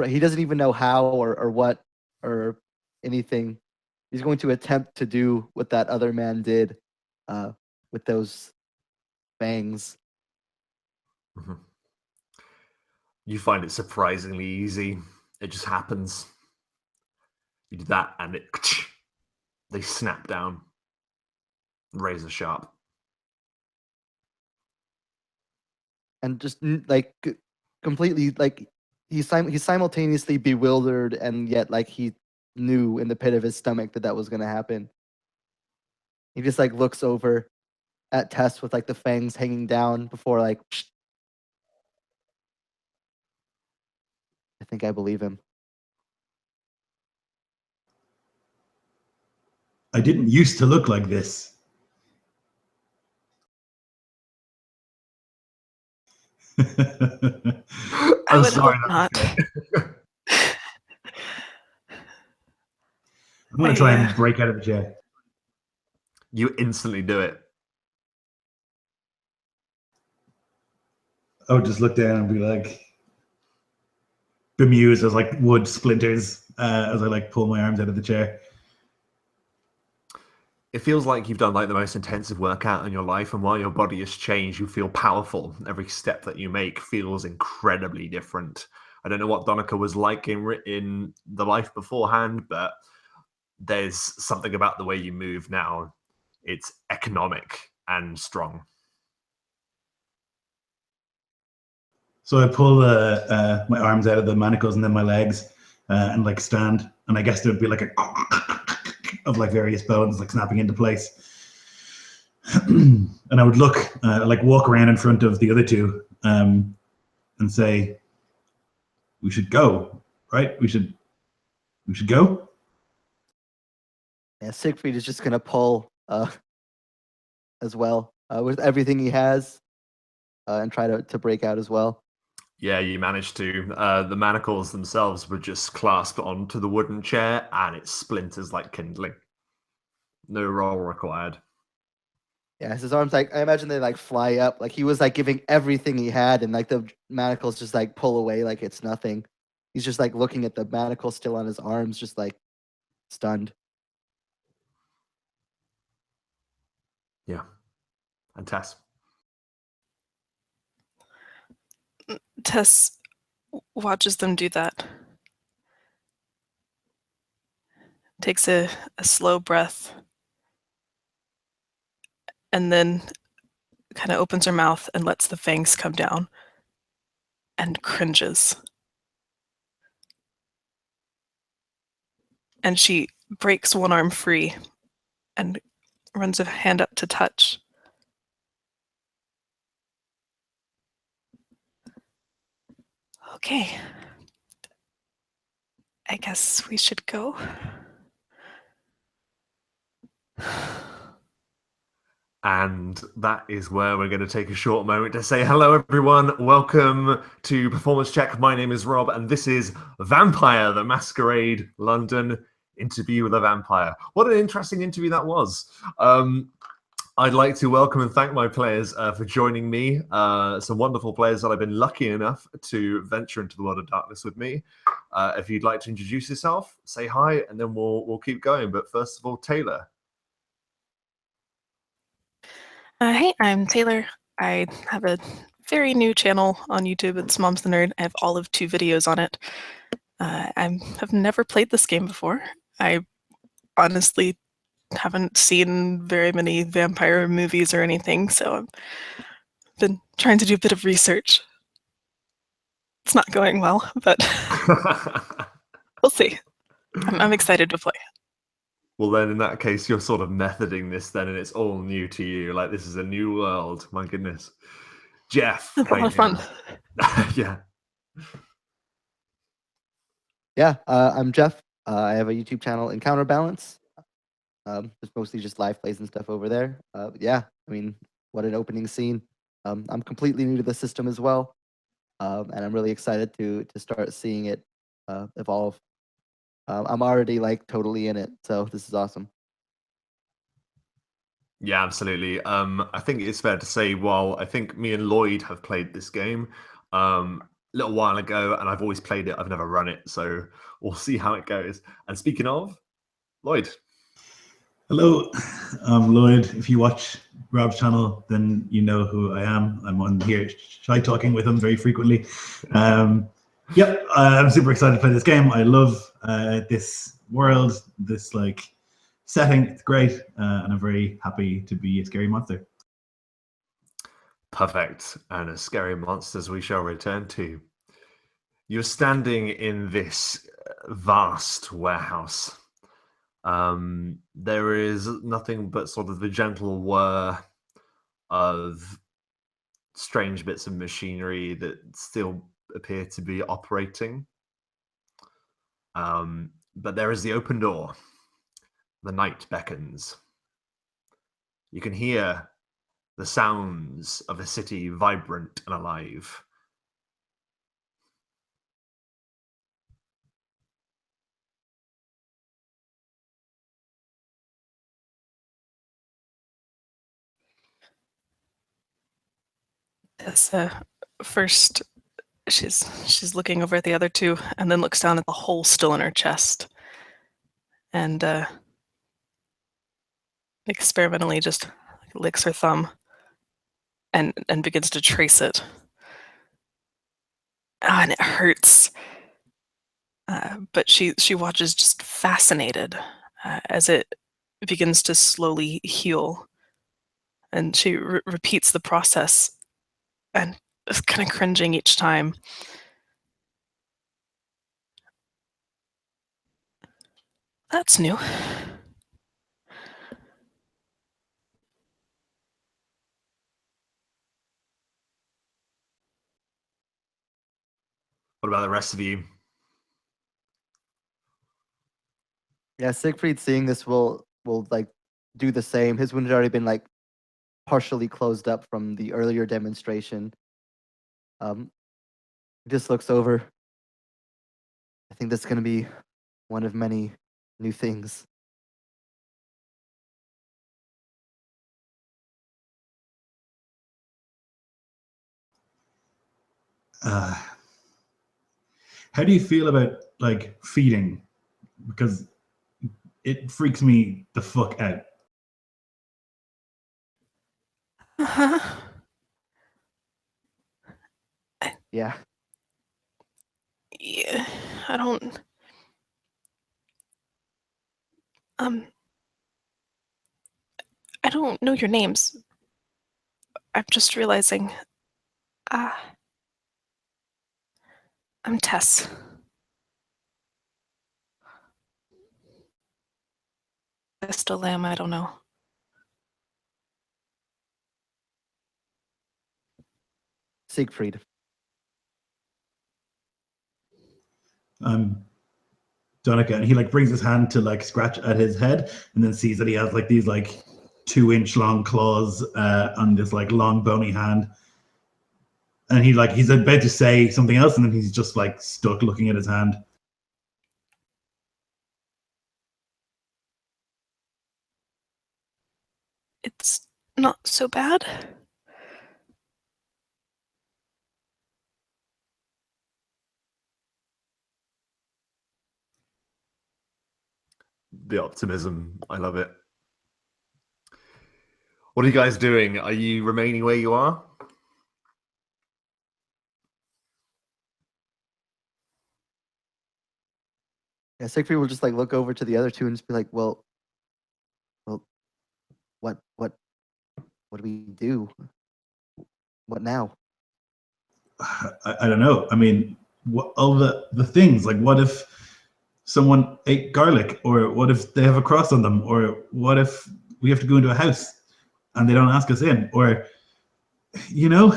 He doesn't even know how or what or anything. He's going to attempt to do what that other man did with those fangs. Mhm. You find it surprisingly easy. It just happens. You do that, and they snap down, razor sharp. And just like completely like he's simultaneously bewildered and yet like he knew in the pit of his stomach that was going to happen. He just like looks over at Tess with like the fangs hanging down before like I think I believe him. I didn't used to look like this. I I'm would sorry. hope not. I'm going to try and break out of the chair. You instantly do it. I would just look down and be like bemused as like wood splinters as I like pull my arms out of the chair. It feels like you've done like the most intensive workout in your life, and while your body has changed, you feel powerful. Every step that you make feels incredibly different. I don't know what Donica was like in the life beforehand, but there's something about the way you move now. It's economic and strong. So I pull my arms out of the manacles and then my legs and like stand, and I guess there'd be like a of like various bones like snapping into place. And I would look, like walk around in front of the other two and say, "We should go, right? We should go." Yeah, Siegfried is just gonna pull as well with everything he has and try to break out as well. Yeah, you managed to. The manacles themselves were just clasped onto the wooden chair, and it splinters like kindling. No roll required. Yeah, his arms like I imagine they like fly up. Like he was like giving everything he had, and like the manacles just like pull away like it's nothing. He's just like looking at the manacles still on his arms, just like stunned. Yeah. And Tess. Tess watches them do that. Takes a slow breath. And then kind of opens her mouth and lets the fangs come down. And cringes. And she breaks one arm free and runs a hand up to touch. Okay. I guess we should go. And that is where we're going to take a short moment to say hello, everyone. Welcome to Performance Check. My name is Rob, and this is Vampire: The Masquerade London Interview with a Vampire. What an interesting interview that was. I'd like to welcome and thank my players for joining me. Some wonderful players that I've been lucky enough to venture into the world of darkness with me. If you'd like to introduce yourself, say hi, and then we'll keep going. But first of all, Taylor. Hey, I'm Taylor. I have a very new channel on YouTube. It's Mom's the Nerd. I have all of 2 videos on it. I have never played this game before. I honestly haven't seen very many vampire movies or anything, so I've been trying to do a bit of research. It's not going well, but we'll see. I'm excited to play. Well, then in that case, you're sort of methoding this then, and it's all new to you. Like, this is a new world. My goodness. Jeff. It's a lot of fun. Yeah. Yeah, I'm Jeff. I have a YouTube channel, Encounterbalance. It's mostly just live plays and stuff over there. Yeah, I mean, what an opening scene. I'm completely new to the system as well, and I'm really excited to start seeing it evolve. I'm already like totally in it, so this is awesome. Yeah, absolutely. I think it's fair to say, while I think me and Lloyd have played this game a little while ago, and I've always played it, I've never run it, so we'll see how it goes. And speaking of, Lloyd. Hello, I'm Lloyd. If you watch Rob's channel, then you know who I am. I'm on here shy talking with him very frequently. Yep, I'm super excited to play this game. I love this world, this like setting. It's great, and I'm very happy to be a scary monster. Perfect. And as scary monsters we shall return to. You're standing in this vast warehouse. There is nothing but sort of the gentle whir of strange bits of machinery that still appear to be operating. But there is the open door. The night beckons. You can hear the sounds of a city vibrant and alive. As first, she's looking over at the other two, and then looks down at the hole still in her chest, and experimentally just licks her thumb, and begins to trace it. And it hurts. But she watches just fascinated as it begins to slowly heal, and she repeats the process, and is kind of cringing each time. That's new. What about the rest of you? Yeah, Siegfried seeing this will like do the same. His wound had already been like partially closed up from the earlier demonstration. He just looks over. I think that's gonna be one of many new things. How do you feel about like feeding? Because it freaks me the fuck out. Uh-huh. Yeah. Yeah, I don't. I don't know your names. I'm just realizing. I'm Tess. I still am, I don't know. Siegfried. Donica, and he like brings his hand to like scratch at his head, and then sees that he has like these like 2-inch long claws on this like long bony hand, and he's about to say something else, and then he's just like stuck looking at his hand. It's not so bad. The optimism. I love it. What are you guys doing? Are you remaining where you are? Yeah, Siegfried will just like look over to the other two and just be like, well, what do we do? What now? I don't know. I mean, what, all the things, like what if someone ate garlic, or what if they have a cross on them, or what if we have to go into a house and they don't ask us in, or you know?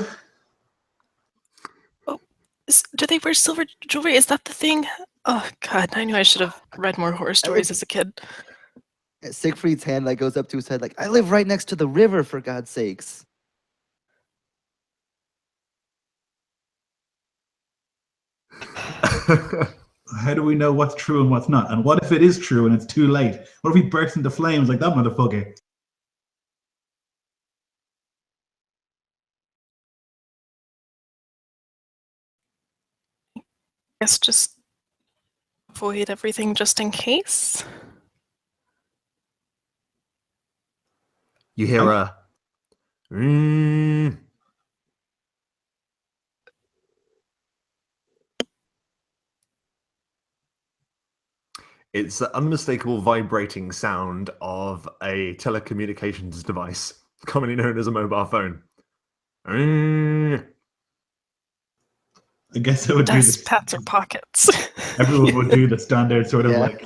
Oh, do they wear silver jewelry? Is that the thing? Oh God, I knew I should have read more horror stories as a kid. Siegfried's hand like goes up to his head, like, I live right next to the river, for God's sakes. How do we know what's true and what's not? And what if it is true and it's too late? What if we burst into flames like that motherfucker? guess just avoid everything just in case. You hear a. It's the unmistakable vibrating sound of a telecommunications device, commonly known as a mobile phone. I guess I would do Does this. pat her pockets. Everyone would do the standard sort of Yeah. like.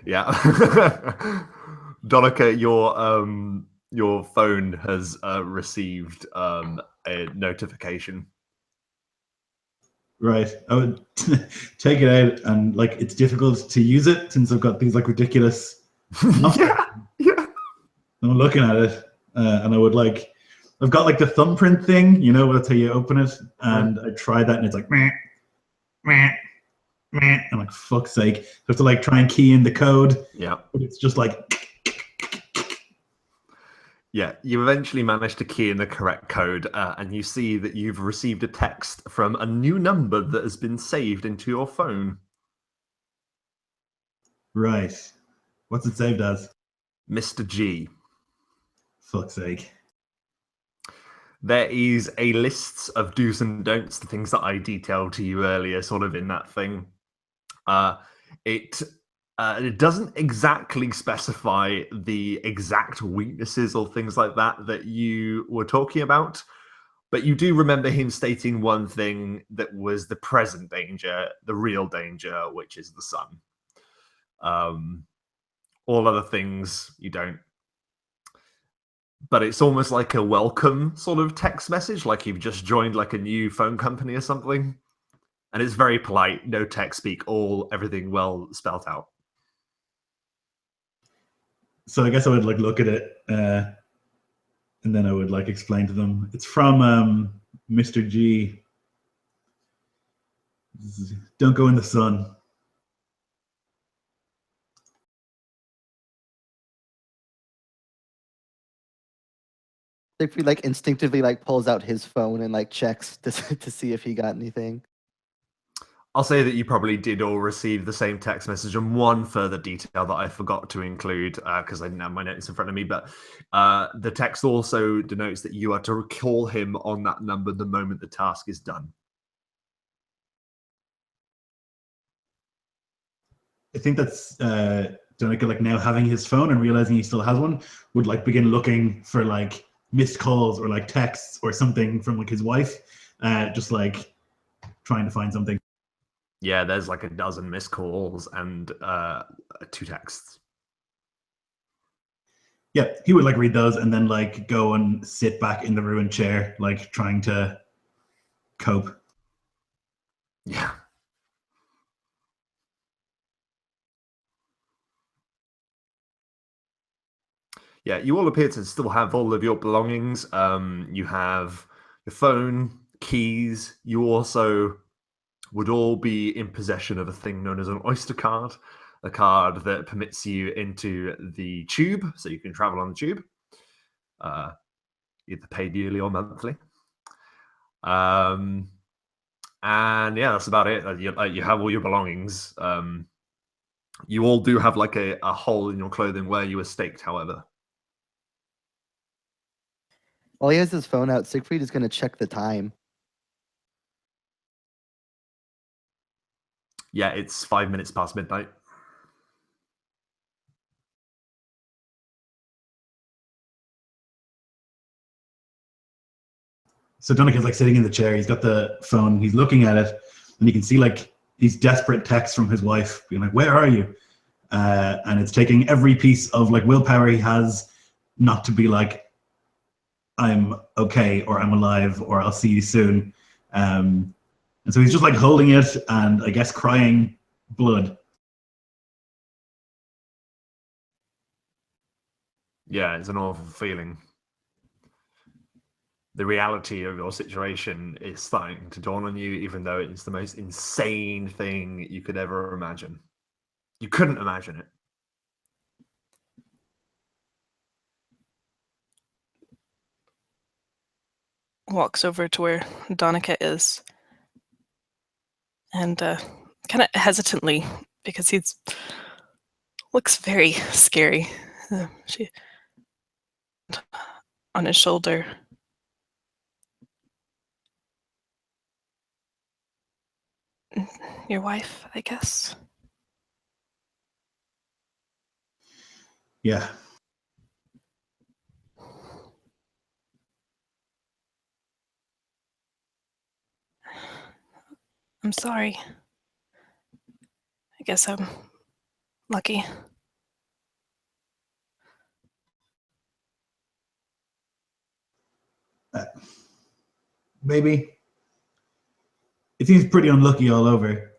Yeah. Donica, your phone has received a notification. Right. I would take it out and like it's difficult to use it since I've got these like ridiculous. Yeah. I'm looking at it and I would like, I've got like the thumbprint thing, you know, that's how you open it. And I tried that and it's like, meh, meh, meh. I'm like, fuck's sake. I have to like try and key in the code. Yeah. But it's just like, Yeah, you eventually manage to key in the correct code, and you see that you've received a text from a new number that has been saved into your phone. right. What's it saved as? Mr. G. Fuck's sake. There is a list of do's and don'ts, the things that I detailed to you earlier, sort of in that thing. It doesn't exactly specify the exact weaknesses or things like that you were talking about, but you do remember him stating one thing that was the present danger, the real danger, which is the sun. All other things you don't. But it's almost like a welcome sort of text message, like you've just joined like a new phone company or something. And it's very polite, no text speak, everything well spelt out. So I guess I would like look at it and then I would like explain to them. It's from Mr. G. Don't go in the sun. Siegfried like instinctively like pulls out his phone and like checks to see if he got anything. I'll say that you probably did all receive the same text message, and one further detail that I forgot to include because I didn't have my notes in front of me, but the text also denotes that you are to call him on that number the moment the task is done. I think that's Donica like now having his phone and realizing he still has one would like begin looking for like missed calls or like texts or something from like his wife, just like trying to find something. Yeah, there's like a dozen missed calls and 2 texts. Yeah, he would like read those and then like go and sit back in the ruined chair, like trying to cope. Yeah. Yeah, you all appear to still have all of your belongings. You have your phone, keys. You also would all be in possession of a thing known as an Oyster card, a card that permits you into the tube, so you can travel on the tube, either paid yearly or monthly. And yeah, that's about it. You have all your belongings. You all do have like a hole in your clothing where you were staked, however. While he has his phone out, Siegfried is going to check the time. Yeah, it's 5 minutes past midnight. So Donica's like sitting in the chair. He's got the phone. He's looking at it, and you can see like these desperate texts from his wife being like, "Where are you?" And it's taking every piece of like willpower he has not to be like, "I'm okay" or "I'm alive" or "I'll see you soon." And so he's just like holding it and I guess crying blood. Yeah, it's an awful feeling. The reality of your situation is starting to dawn on you, even though it's the most insane thing you could ever imagine. You couldn't imagine it. Walks over to where Donica is and kind of hesitantly, because he looks very scary. She on his shoulder. Your wife, I guess. Yeah. I'm sorry. I guess I'm lucky. Maybe. It seems pretty unlucky all over.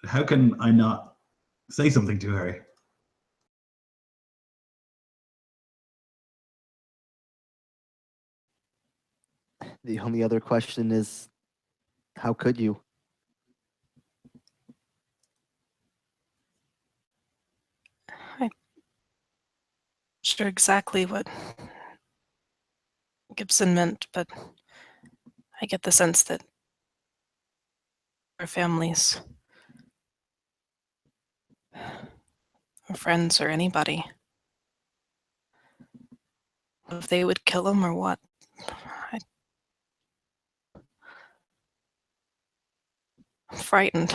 How can I not say something to her? The only other question is, how could you? I'm sure exactly what Gibson meant, but I get the sense that our families, or friends, or anybody, if they would kill him or what. I'm frightened.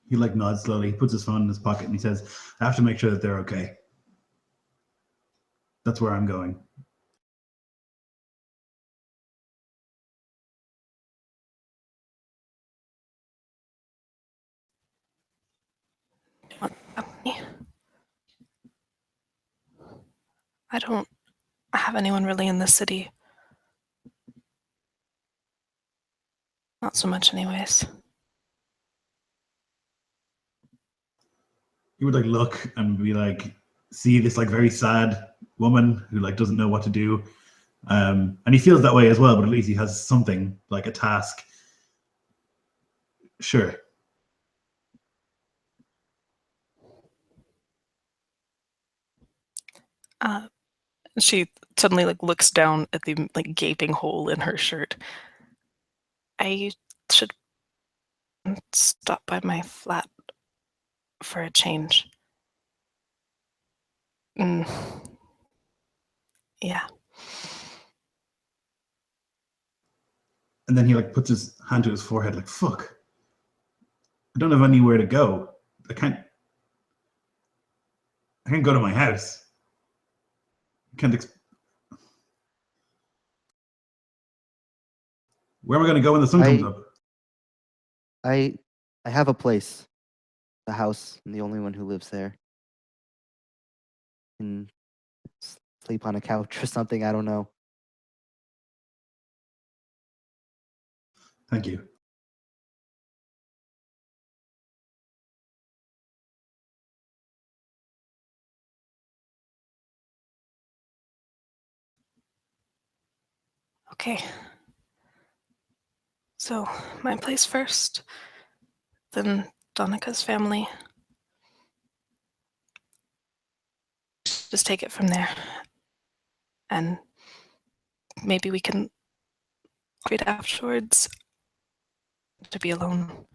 He like nods slowly, puts his phone in his pocket, and he says, "I have to make sure that they're okay. That's where I'm going." What about me? I don't have anyone really in the city. Not so much anyways. He would like look and be like, see this like very sad woman who like doesn't know what to do, and he feels that way as well. But at least he has something like a task. Sure. She suddenly like looks down at the like gaping hole in her shirt. I should stop by my flat for a change. Mm. Yeah. And then he like puts his hand to his forehead, like, "Fuck! I don't have anywhere to go. I can't. I can't go to my house. I can't. Where am I going to go when the sun comes I up?" I I have a place, the house. I'm the only one who lives there. And sleep on a couch or something. I don't know. Thank you. Okay. So, my place first, then Donica's family. Just take it from there. And maybe we can read afterwards to be alone.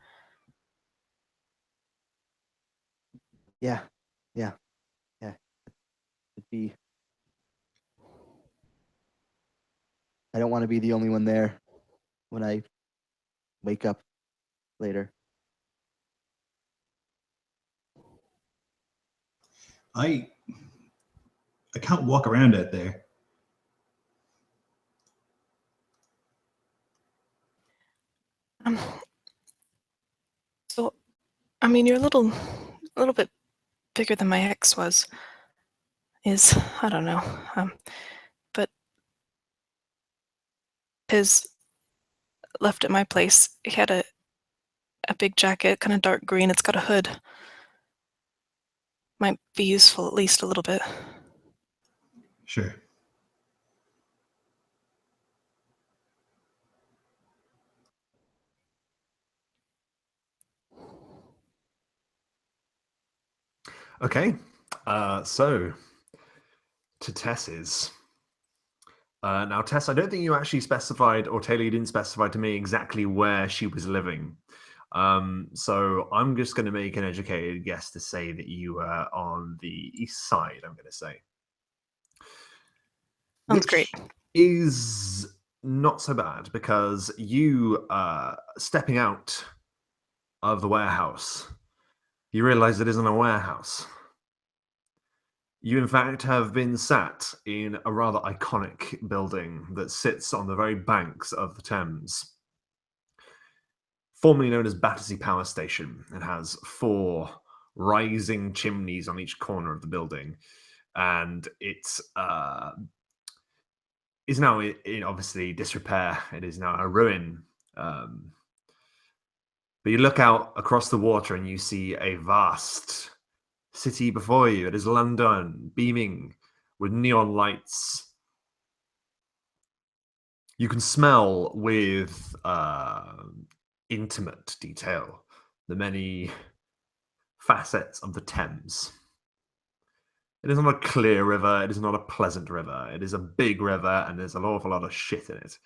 Yeah, yeah, yeah. It'd be. I don't want to be the only one there when I wake up later. I can't walk around out there. Um, so, I mean, you're a little bit bigger than my ex was. I don't know. But his left at my place. He had a big jacket, kind of dark green. It's got a hood. Might be useful at least a little bit. Sure. Okay, so to Tess's. Now, Tess, I don't think you actually specified, or Taylor, you didn't specify to me exactly where she was living. So I'm just going to make an educated guess to say that you were on the east side, I'm going to say. Sounds great. Is not so bad, because you, stepping out of the warehouse, you realize it isn't a warehouse. You, in fact, have been sat in a rather iconic building that sits on the very banks of the Thames. Formerly known as Battersea Power Station, it has 4 rising chimneys on each corner of the building, and it is now in obviously disrepair. It is now a ruin. But you look out across the water and you see a vast city before you. It is London, beaming with neon lights. You can smell with intimate detail the many facets of the Thames. It is not a clear river. It is not a pleasant river. It is a big river, and there's an awful lot of shit in it.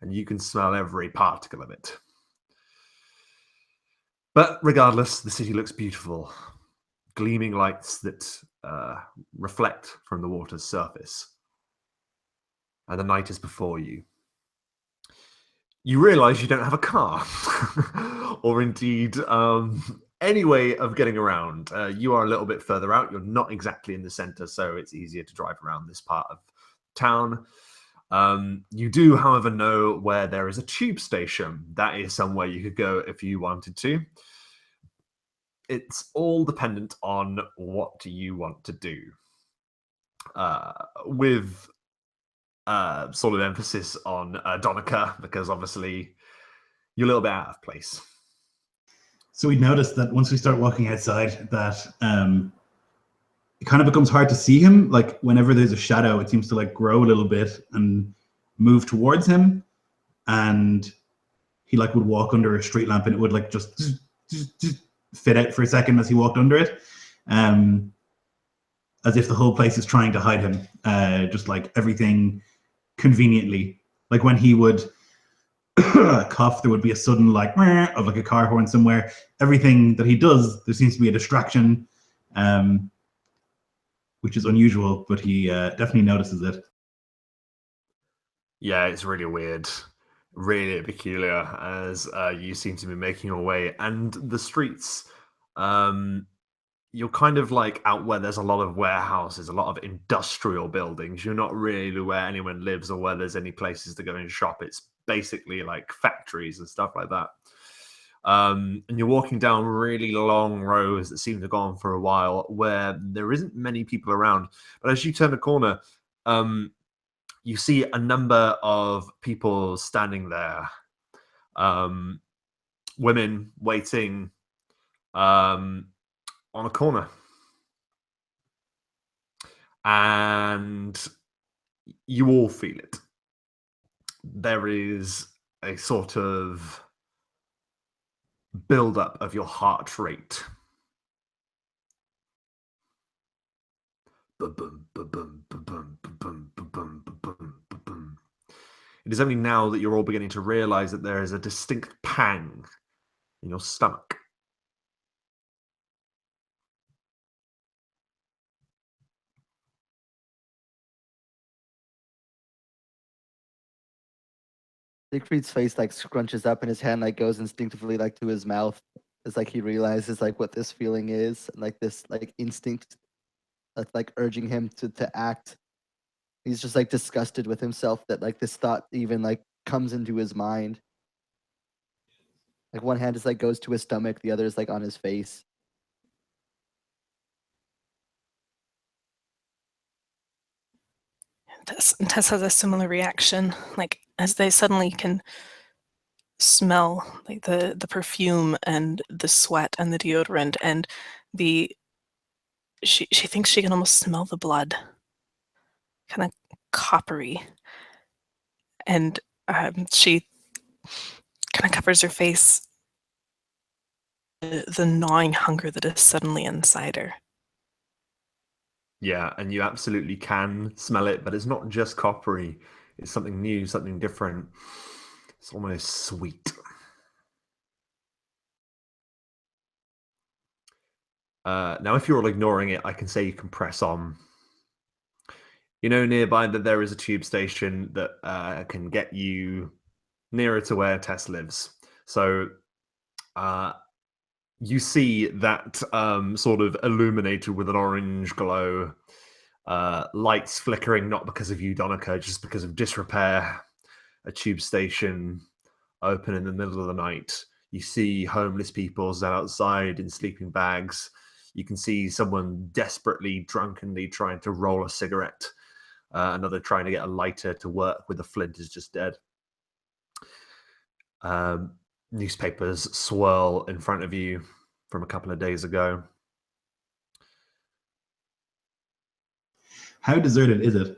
And you can smell every particle of it. But regardless, the city looks beautiful. Gleaming lights that reflect from the water's surface. And the night is before you. You realize you don't have a car. Or indeed, any way of getting around. You are a little bit further out. You're not exactly in the center, so it's easier to drive around this part of town. You do, however, know where there is a tube station. That is somewhere you could go if you wanted to. It's all dependent on what you want to do. With sort of emphasis on Donica, because obviously you're a little bit out of place. So we noticed that once we start walking outside, that it kind of becomes hard to see him. Like whenever there's a shadow, it seems to like grow a little bit and move towards him. And he like would walk under a street lamp, and it would like just fit out for a second as he walked under it, as if the whole place is trying to hide him. Just like everything conveniently. Like when he would cough, there would be a sudden like of like a car horn somewhere. Everything that he does, there seems to be a distraction, which is unusual, but he definitely notices it. Yeah, it's really weird, really peculiar, as you seem to be making your way. And the streets, you're kind of like out where there's a lot of warehouses, a lot of industrial buildings. You're not really where anyone lives or where there's any places to go and shop. It's basically like factories and stuff like that. And you're walking down really long rows that seem to go on for a while, where there isn't many people around. But as you turn the corner, you see a number of people standing there, women waiting on a corner. And you all feel it. There is a sort of build-up of your heart rate. It is only now that you're all beginning to realize that there is a distinct pang in your stomach. Siegfried's face like scrunches up and his hand like goes instinctively like to his mouth. It's like he realizes like what this feeling is, and like this like instinct that's like urging him to act. He's just like disgusted with himself that like this thought even like comes into his mind. Like one hand is like goes to his stomach, the other is like on his face. Tess has a similar reaction, like as they suddenly can smell like the perfume and the sweat and the deodorant, and she thinks she can almost smell the blood, kind of coppery, and she kind of covers her face. The gnawing hunger that is suddenly inside her. Yeah, and you absolutely can smell it, but it's not just coppery. It's something new, something different. It's almost sweet. Now, if you're all ignoring it, I can say you can press on. You know nearby that there is a tube station that can get you nearer to where Tess lives. So you see that sort of illuminated with an orange glow, lights flickering, not because of you, Donica, just because of disrepair. A tube station open in the middle of the night. You see homeless people outside in sleeping bags. You can see someone desperately, drunkenly trying to roll a cigarette. Another trying to get a lighter to work with a flint is just dead. Newspapers swirl in front of you from a couple of days ago. How deserted is it?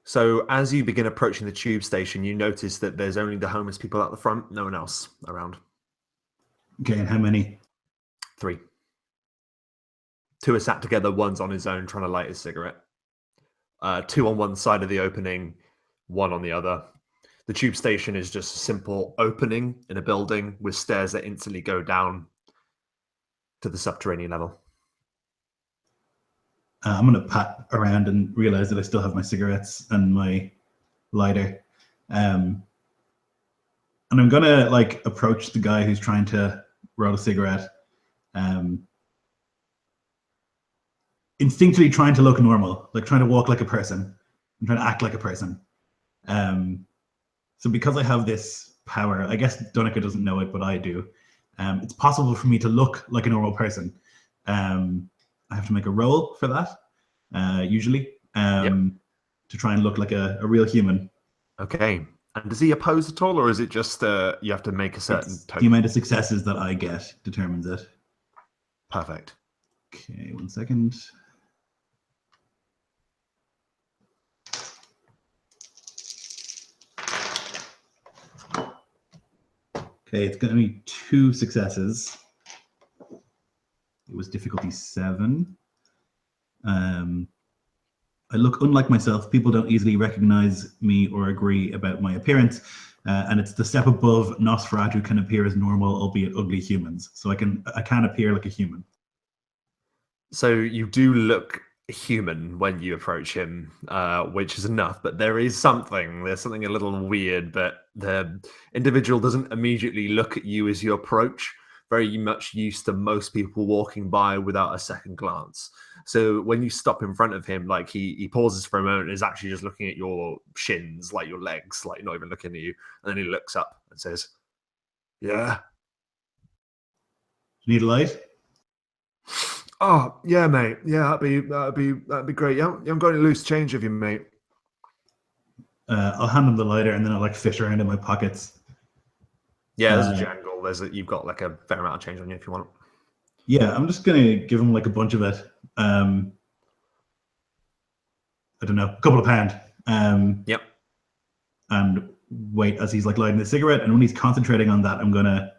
So as you begin approaching the tube station, you notice that there's only the homeless people at the front, no one else around. Okay, and how many? 3. 2 are sat together, one's on his own trying to light his cigarette. 2 on one side of the opening, 1 on the other. The tube station is just a simple opening in a building with stairs that instantly go down to the subterranean level. I'm going to pat around and realize that I still have my cigarettes and my lighter. And I'm going to like approach the guy who's trying to roll a cigarette. Instinctively trying to look normal, like trying to walk like a person. I'm trying to act like a person. So because I have this power, I guess Donica doesn't know it, but I do. It's possible for me to look like a normal person. I have to make a roll for that, usually, to try and look like a real human. Okay. And does he oppose at all, or is it just you have to make a certain The amount of successes that I get determines it. Perfect. Okay, 1 second. Okay, it's going to be 2 successes. It was difficulty 7. I look unlike myself. People don't easily recognize me or agree about my appearance. And it's the step above Nosferatu can appear as normal, albeit ugly humans. So I can appear like a human. So you do look human when you approach him, which is enough, but there's something a little weird, but the individual doesn't immediately look at you as you approach, very much used to most people walking by without a second glance. So when you stop in front of him, like he pauses for a moment and is actually just looking at your shins, like your legs, like not even looking at you, and then he looks up and says, "Yeah? Do you need a light? Oh, yeah, mate. Yeah, that'd be great. You haven't got any loose change of you, mate." I'll hand him the lighter and then I'll like fish around in my pockets. Yeah, there's a jangle. You've got like a fair amount of change on you if you want. Yeah, I'm just gonna give him like a bunch of it. I don't know, a couple of pound. Yep. And wait as he's like lighting the cigarette, and when he's concentrating on that, I'm gonna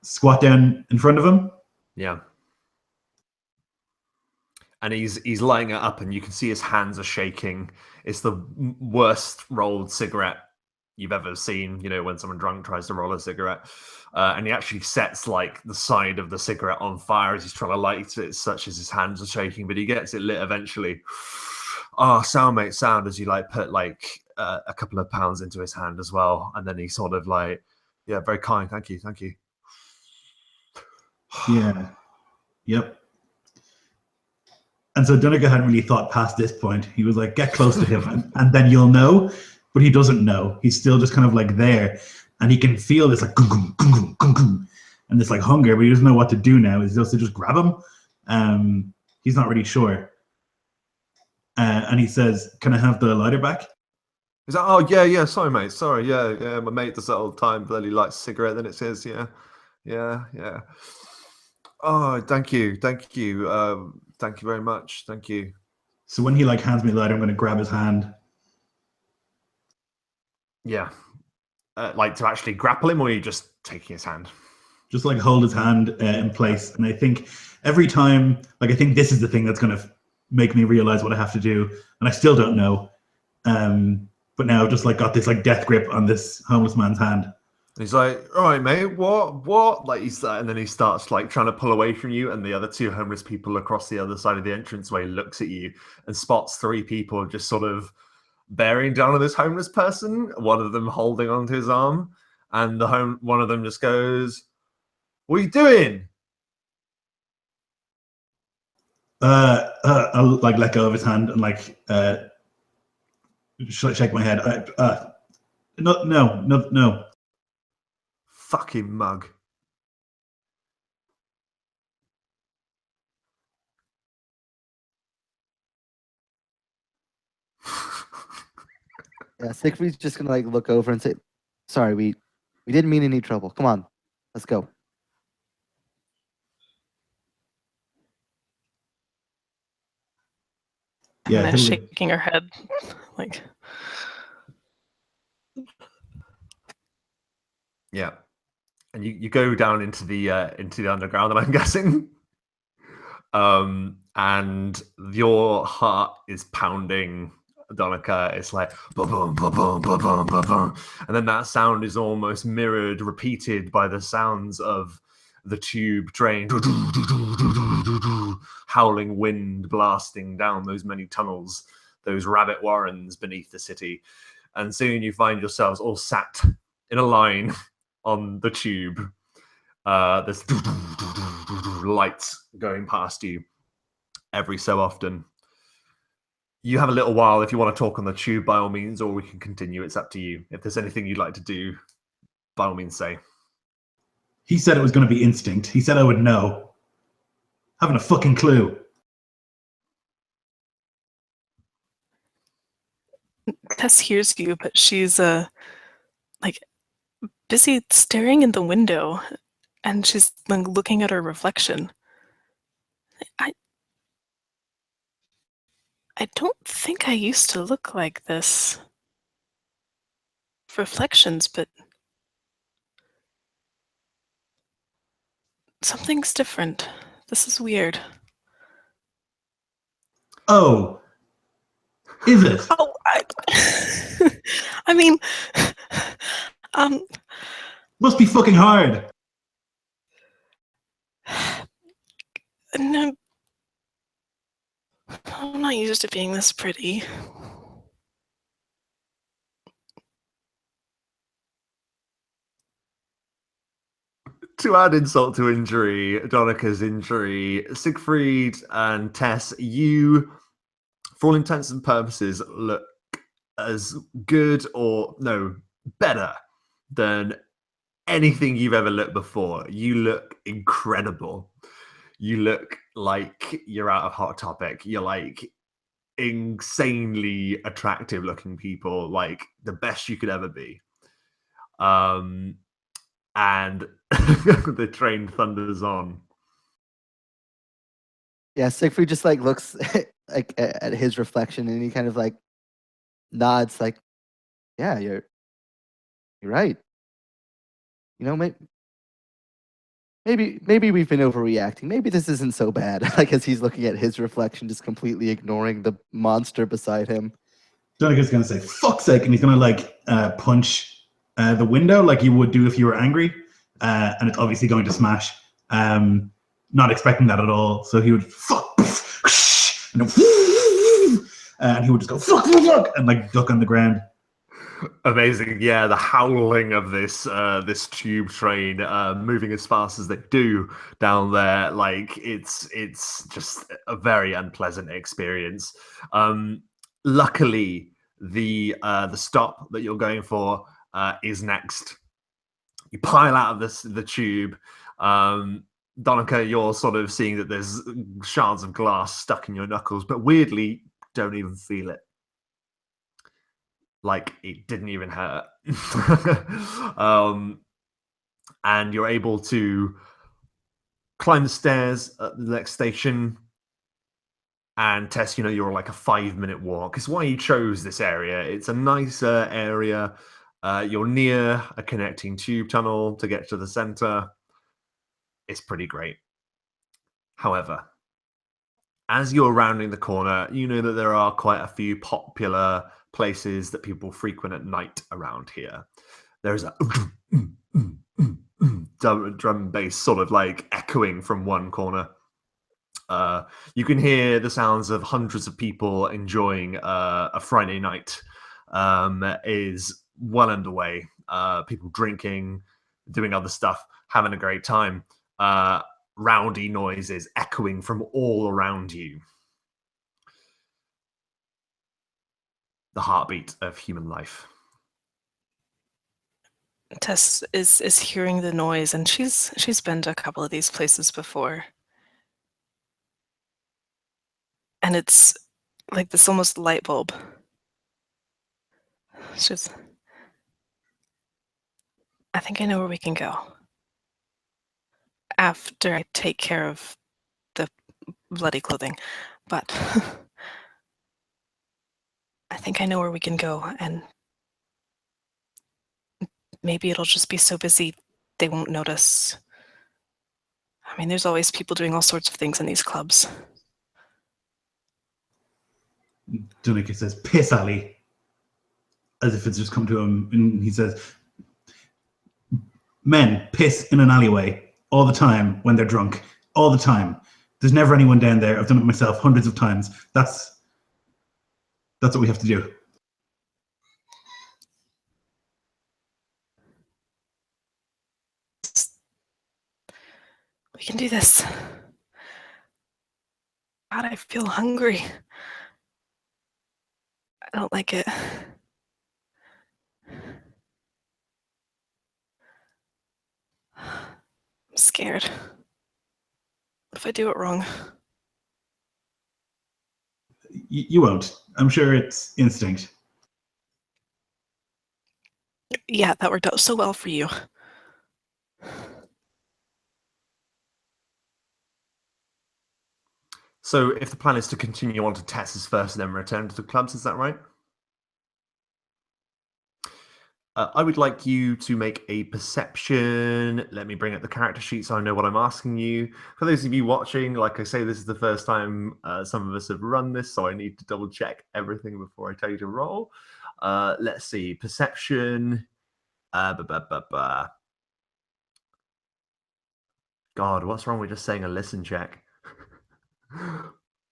squat down in front of him. Yeah. And he's lighting it up, and you can see his hands are shaking. It's the worst rolled cigarette you've ever seen. You know, when someone drunk tries to roll a cigarette, and he actually sets like the side of the cigarette on fire as he's trying to light it, such as his hands are shaking. But he gets it lit eventually. Oh, sound, mate, sound! As you like put like a couple of pounds into his hand as well, and then he sort of like, yeah, very kind, thank you. Yeah. Yep. And so Donica hadn't really thought past this point. He was like, get close to him and then you'll know. But he doesn't know. He's still just kind of like there. And he can feel this like, gung, gung, gung, gung, gung, and this like hunger, but he doesn't know what to do now. Is he supposed to just grab him? He's not really sure. And he says, can I have the lighter back? He's like, oh, yeah, sorry, mate. Sorry, yeah. My mate does that all the time, bloody lights a cigarette, then it says, yeah. Oh, thank you. Thank you very much. Thank you. So when he like hands me the lighter, I'm going to grab his hand. Yeah. Like to actually grapple him, or are you just taking his hand? just like hold his hand in place. And I think every time, like I think this is the thing that's going to make me realize what I have to do, and I still don't know. But now I've just like got this like death grip on this homeless man's hand. He's like, all right, mate, what? Like and then he starts like trying to pull away from you, and the other two homeless people across the other side of the entranceway looks at you and spots three people just sort of bearing down on this homeless person, one of them holding onto his arm, and one of them just goes, "What are you doing?" I'll like let go of his hand and like shake my head. No. Fucking mug. Yeah, Siegfried's just gonna like look over and say, "Sorry, we didn't mean any trouble. Come on, let's go." Yeah, and shaking her head, like. Yeah, and you go down into the underground, and I'm guessing, and your heart is pounding. Donica, it's like ba-boom, ba-boom, ba-boom, ba-boom. And then that sound is almost mirrored, repeated by the sounds of the tube train, howling wind blasting down those many tunnels, those rabbit warrens beneath the city. And soon you find yourselves all sat in a line on the tube. There's lights going past you every so often. You have a little while if you want to talk on the tube, by all means, or we can continue. It's up to you. If there's anything you'd like to do, by all means, say. He said it was going to be instinct. He said I would know. Having a fucking clue. Tess hears you, but she's like busy staring in the window, and she's like looking at her reflection. I don't think I used to look like this. Reflections, but something's different. This is weird. Oh, is it? Oh, I mean, must be fucking hard. No, I'm not used to being this pretty. To add insult to injury, Donica's injury, Siegfried and Tess, you, for all intents and purposes, look as good or no, better than anything you've ever looked before. You look incredible. You look like you're out of Hot Topic. You're like insanely attractive looking people, like the best you could ever be. And the train thunders on. Yeah, Siegfried just like looks like at his reflection, and he kind of like nods, like, "Yeah, you're right. You know, maybe we've been overreacting. Maybe this isn't so bad." Like as he's looking at his reflection, just completely ignoring the monster beside him. Donica's gonna say "fuck's sake," and he's gonna like punch the window like you would do if you were angry, and it's obviously going to smash. Not expecting that at all, so he would fuck, and he would just go fuck, and like duck on the ground. Amazing, yeah. The howling of this this tube train moving as fast as they do down there, like it's just a very unpleasant experience. Luckily, the stop that you're going for is next. You pile out of the tube. Donica, you're sort of seeing that there's shards of glass stuck in your knuckles, but weirdly, don't even feel it. Like it didn't even hurt. And you're able to climb the stairs at the next station. And Tess, you know, you're like a 5-minute walk. It's why you chose this area. It's a nicer area. You're near a connecting tube tunnel to get to the center. It's pretty great. However, as you're rounding the corner, you know that there are quite a few popular places that people frequent at night around here. There's a drum bass sort of like echoing from one corner. You can hear the sounds of hundreds of people enjoying a Friday night is well underway. People drinking, doing other stuff, having a great time. Rowdy noises echoing from all around you. The heartbeat of human life. Tess is hearing the noise, and she's been to a couple of these places before. And it's like this almost light bulb. She's, I think I know where we can go. After I take care of the bloody clothing. But I think I know where we can go, and maybe it'll just be so busy they won't notice. I mean, there's always people doing all sorts of things in these clubs. Dunica says, "Piss alley," as if it's just come to him, and he says, "Men piss in an alleyway all the time when they're drunk, all the time. There's never anyone down there. I've done it myself hundreds of times. That's what we have to do." We can do this. God, I feel hungry. I don't like it. I'm scared. What if I do it wrong? You won't. I'm sure it's instinct. Yeah, that worked out so well for you. So if the plan is to continue on to Tess's first and then return to the clubs, is that right? I would like you to make a perception. Let me bring up the character sheet so I know what I'm asking you. For those of you watching, like I say, this is the first time some of us have run this, so I need to double check everything before I tell you to roll. Let's see. Perception. God, what's wrong with just saying a listen check?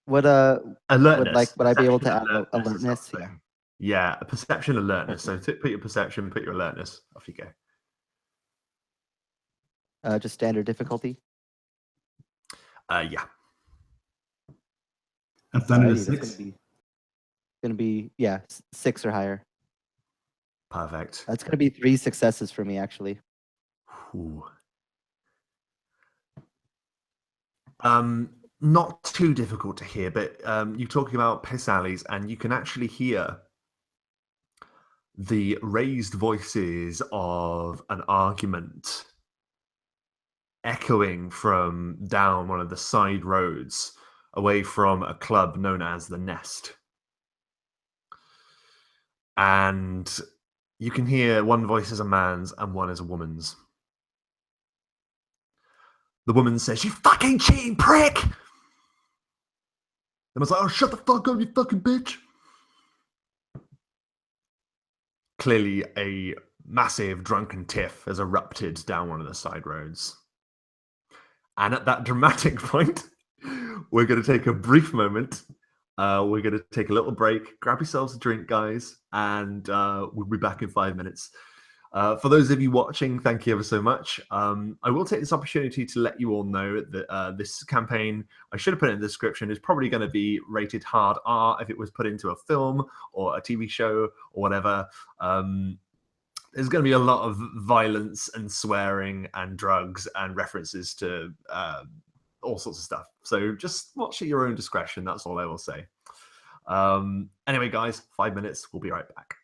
Would Alertness. would I be able to add Perception, alertness? Yeah. Yeah, perception alertness. So put your perception, put your alertness. Off you go. Just standard difficulty. Yeah. And standard Alrighty, is that's 6. gonna be 6 or higher. Perfect. That's gonna be 3 successes for me, actually. Ooh. Not too difficult to hear, but you're talking about piss alleys, and you can actually hear the raised voices of an argument echoing from down one of the side roads away from a club known as the Nest. And you can hear one voice as a man's and one as a woman's. The woman says, "You fucking cheating prick!" The man's like, "Oh, shut the fuck up, you fucking bitch!" Clearly, a massive drunken tiff has erupted down one of the side roads. And at that dramatic point, we're going to take a brief moment. We're going to take a little break. Grab yourselves a drink, guys, and we'll be back in 5 minutes. For those of you watching, thank you ever so much. I will take this opportunity to let you all know that this campaign, I should have put it in the description, is probably going to be rated hard R if it was put into a film or a TV show or whatever. There's going to be a lot of violence and swearing and drugs and references to all sorts of stuff. So just watch at your own discretion. That's all I will say. Anyway, guys, 5 minutes. We'll be right back.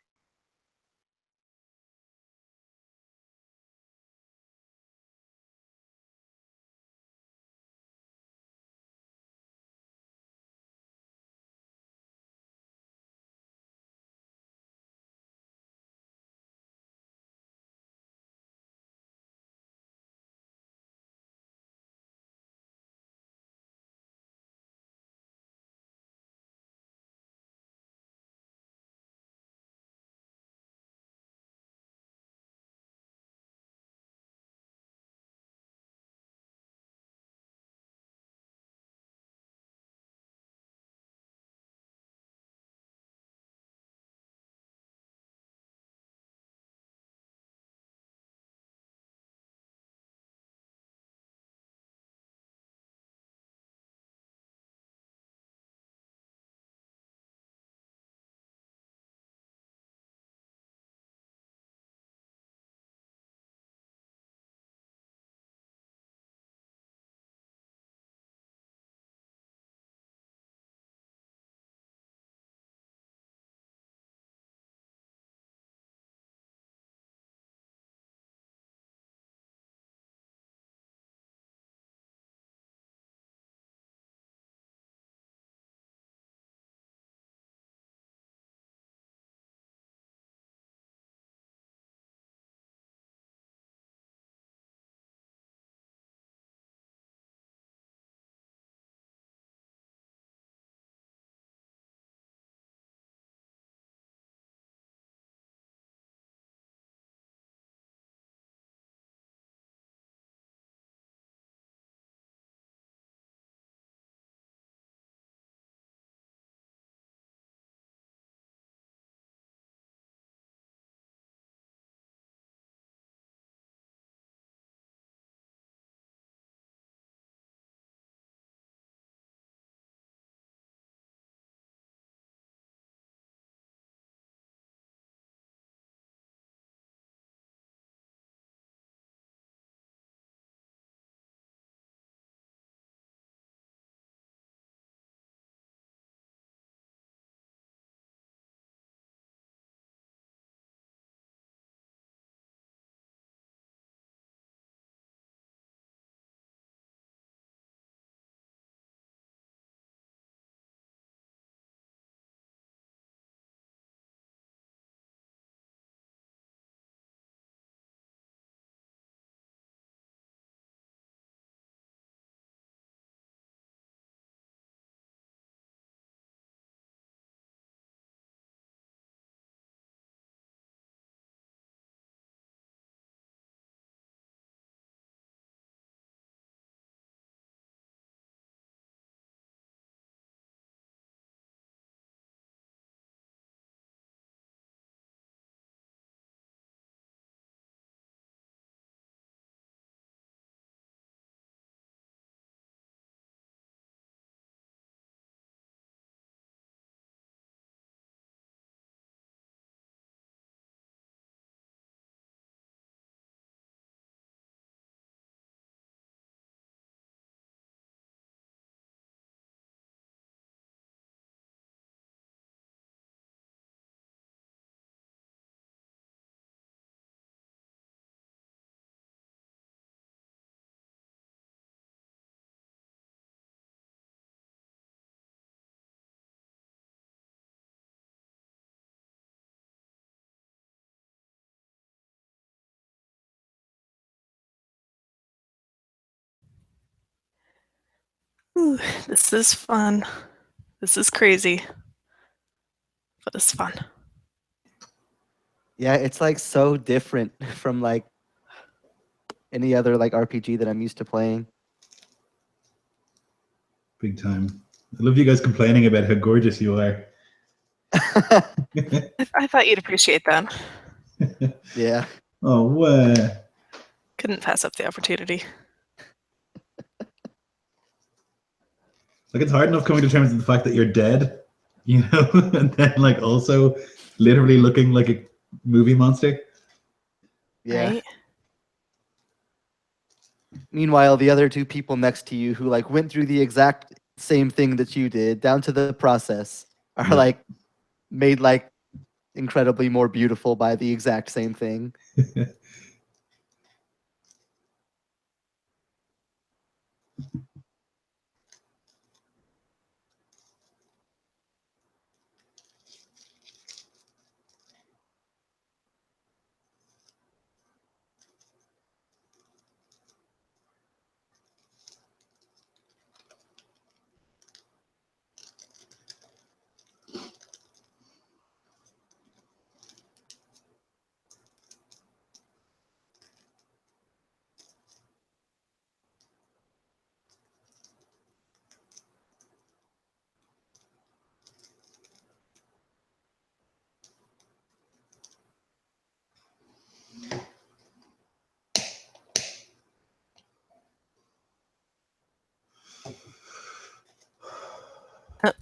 Ooh, this is fun. This is crazy. But it's fun. Yeah, it's like so different from like any other like RPG that I'm used to playing. Big time. I love you guys complaining about how gorgeous you are. I thought you'd appreciate that. Yeah. Oh, wow. Couldn't pass up the opportunity. Like, it's hard enough coming to terms with the fact that you're dead, you know, and then like also literally looking like a movie monster. Yeah. Right? Meanwhile, the other two people next to you who like went through the exact same thing that you did, down to the process, are Yeah. like made like incredibly more beautiful by the exact same thing.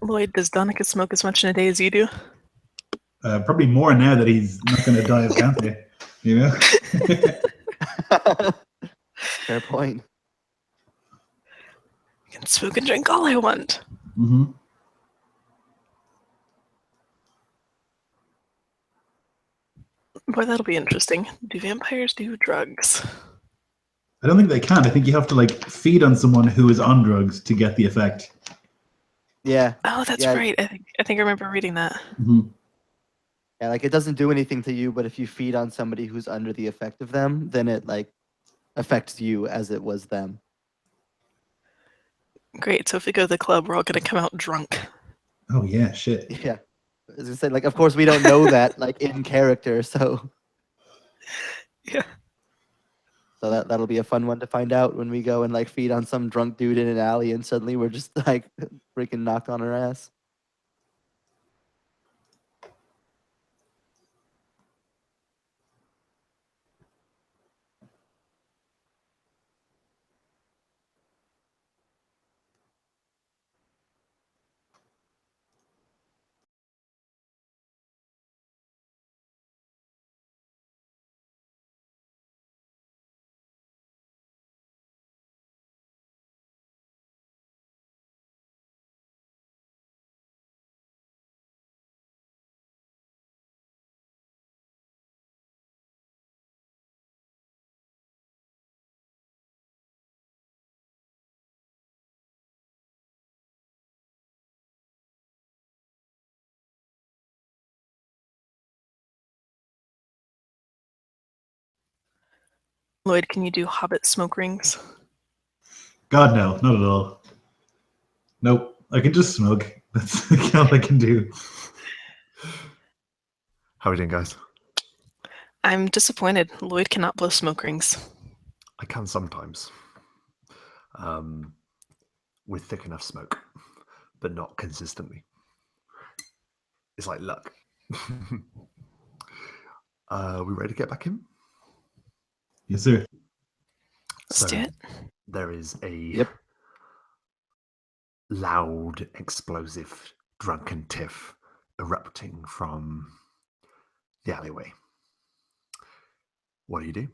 Lloyd, does Donica smoke as much in a day as you do? Probably more now that he's not going to die of cancer, you know? Fair point. I can smoke and drink all I want. Mm-hmm. Boy, that'll be interesting. Do vampires do drugs? I don't think they can. I think you have to like feed on someone who is on drugs to get the effect. Yeah. Oh, that's Yeah. right. I think I remember reading that. Mm-hmm. Yeah, like it doesn't do anything to you, but if you feed on somebody who's under the effect of them, then it like affects you as it was them. Great. So if we go to the club, we're all gonna come out drunk. Oh yeah, shit. Yeah. As I said, like of course we don't know that like in character, so Yeah. so that'll be a fun one to find out when we go and like feed on some drunk dude in an alley and suddenly we're just like freaking knocked on our ass. Lloyd, can you do hobbit smoke rings? God no, not at all. Nope. I can just smoke. That's all I can do. How are we doing, guys? I'm disappointed. Lloyd cannot blow smoke rings. I can sometimes. With thick enough smoke, but not consistently. It's like luck. We ready to get back in? Yes, sir. Let's do it. There is a Yep. loud, explosive, drunken tiff erupting from the alleyway. What do you do?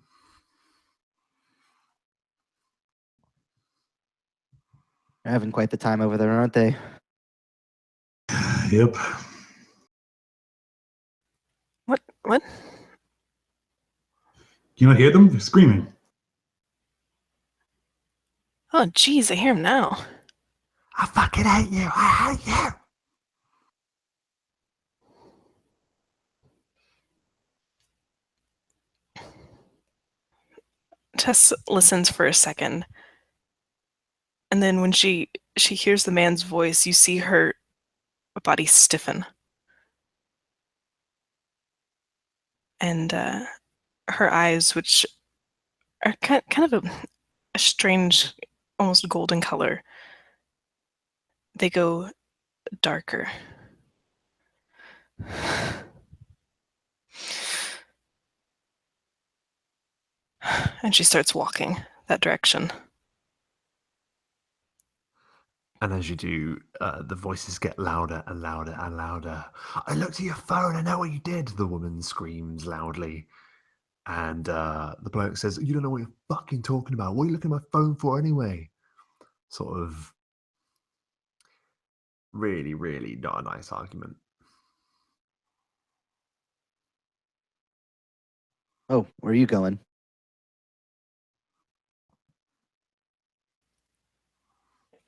They're having quite the time over there, aren't they? Yep. What? Do you not hear them? They're screaming. Oh, geez, I hear him now. I fucking hate you. I hate you. Tess listens for a second. And then when she she hears the man's voice, you see her body stiffen. And her eyes, which are kind of a strange, almost golden color, they go darker. And she starts walking that direction. And as you do, the voices get louder and louder and louder. I looked at your phone, I know what you did, the woman screams loudly. And the bloke says, you don't know what you're fucking talking about. What are you looking at my phone for anyway? Sort of really, really not a nice argument. Oh, where are you going?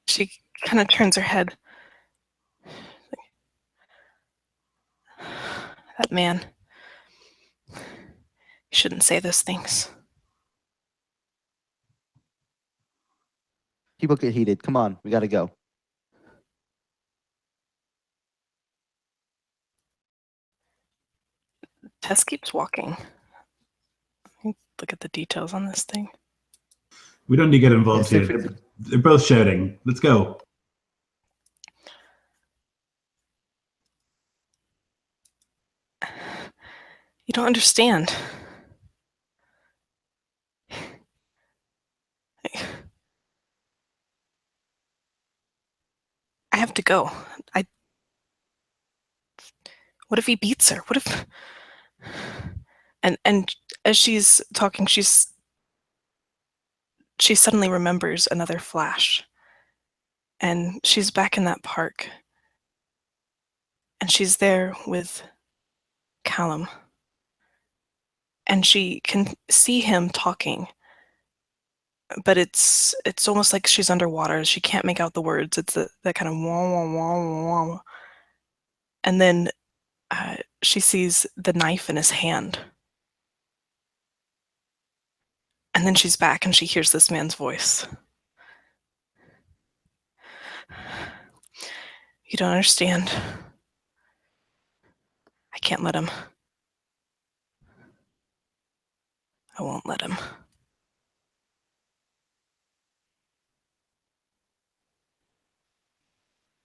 She kind of turns her head. That man. You shouldn't say those things. People get heated. Come on, we gotta go. Tess keeps walking. Look at the details on this thing. We don't need to get involved Yeah, here. They're both shouting. Let's go. You don't understand. I have to go. What if he beats her? What if... And as she's talking, she suddenly remembers another flash. And she's back in that park. And she's there with Callum. And she can see him talking. But it's almost like she's underwater. She can't make out the words. It's that kind of wah, wah, wah, wah. And then she sees the knife in his hand. And then she's back and she hears this man's voice. You don't understand. I can't let him. I won't let him.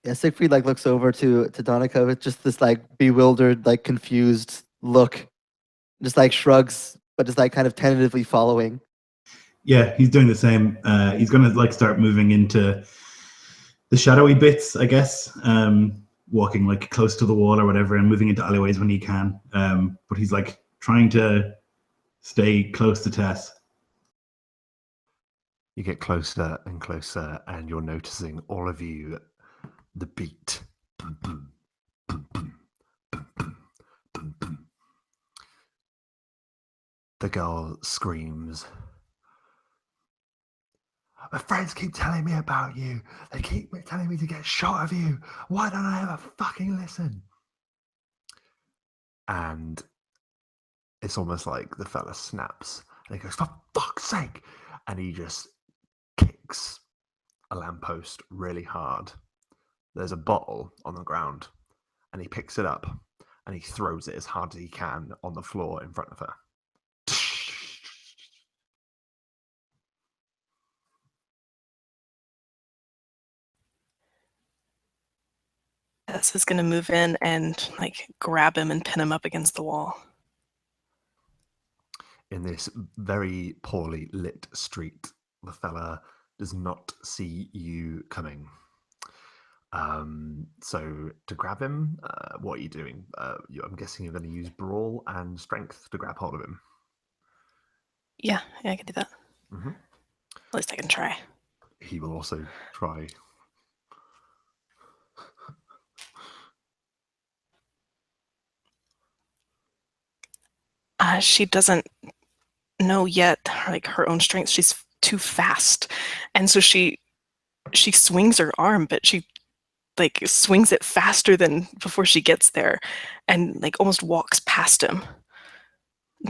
Yeah, Siegfried looks over to Donica with just this bewildered, confused look. Just shrugs, but just kind of tentatively following. Yeah, he's doing the same. He's gonna start moving into the shadowy bits, I guess. Walking close to the wall or whatever, and moving into alleyways when he can. But he's trying to stay close to Tess. You get closer and closer, and you're noticing, all of you, the beat. Boom, boom, boom, boom, boom, boom, boom, boom. The girl screams. My friends keep telling me about you. They keep telling me to get shot of you. Why don't I ever fucking listen? And it's almost like the fella snaps and he goes, for fuck's sake. And he just kicks a lamppost really hard. There's a bottle on the ground and he picks it up and he throws it as hard as he can on the floor in front of her. Tess is gonna move in and grab him and pin him up against the wall. In this very poorly lit street, the fella does not see you coming. So to grab him, what are you doing? I'm guessing you're going to use brawl and strength to grab hold of him. Yeah, I can do that. Mm-hmm. At least I can try. He will also try. She doesn't know yet her own strength. She's too fast, and so she swings her arm, but she swings it faster than before she gets there, and almost walks past him,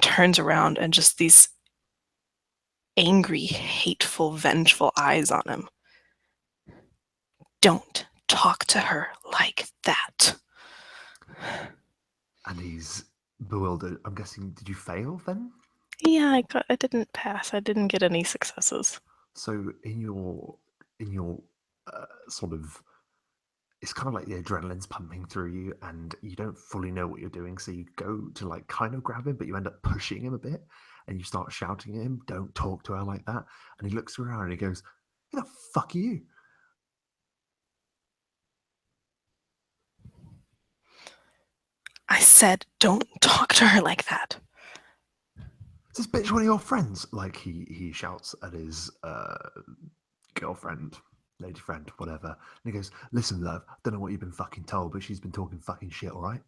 turns around, and just these angry, hateful, vengeful eyes on him. don't talk to her like that. And he's bewildered. I'm guessing, did you fail then? Yeah, I didn't pass. I didn't get any successes. So in your sort of, it's kind of like the adrenaline's pumping through you, and you don't fully know what you're doing. So you go to like kind of grab him, but you end up pushing him a bit, and you start shouting at him, "Don't talk to her like that!" And he looks around and he goes, "Who the fuck are you?" I said, don't talk to her like that. Is this bitch one of your friends? Like he shouts at his girlfriend, lady friend, whatever. And he goes, "Listen, love, I don't know what you've been fucking told, but she's been talking fucking shit, all right?"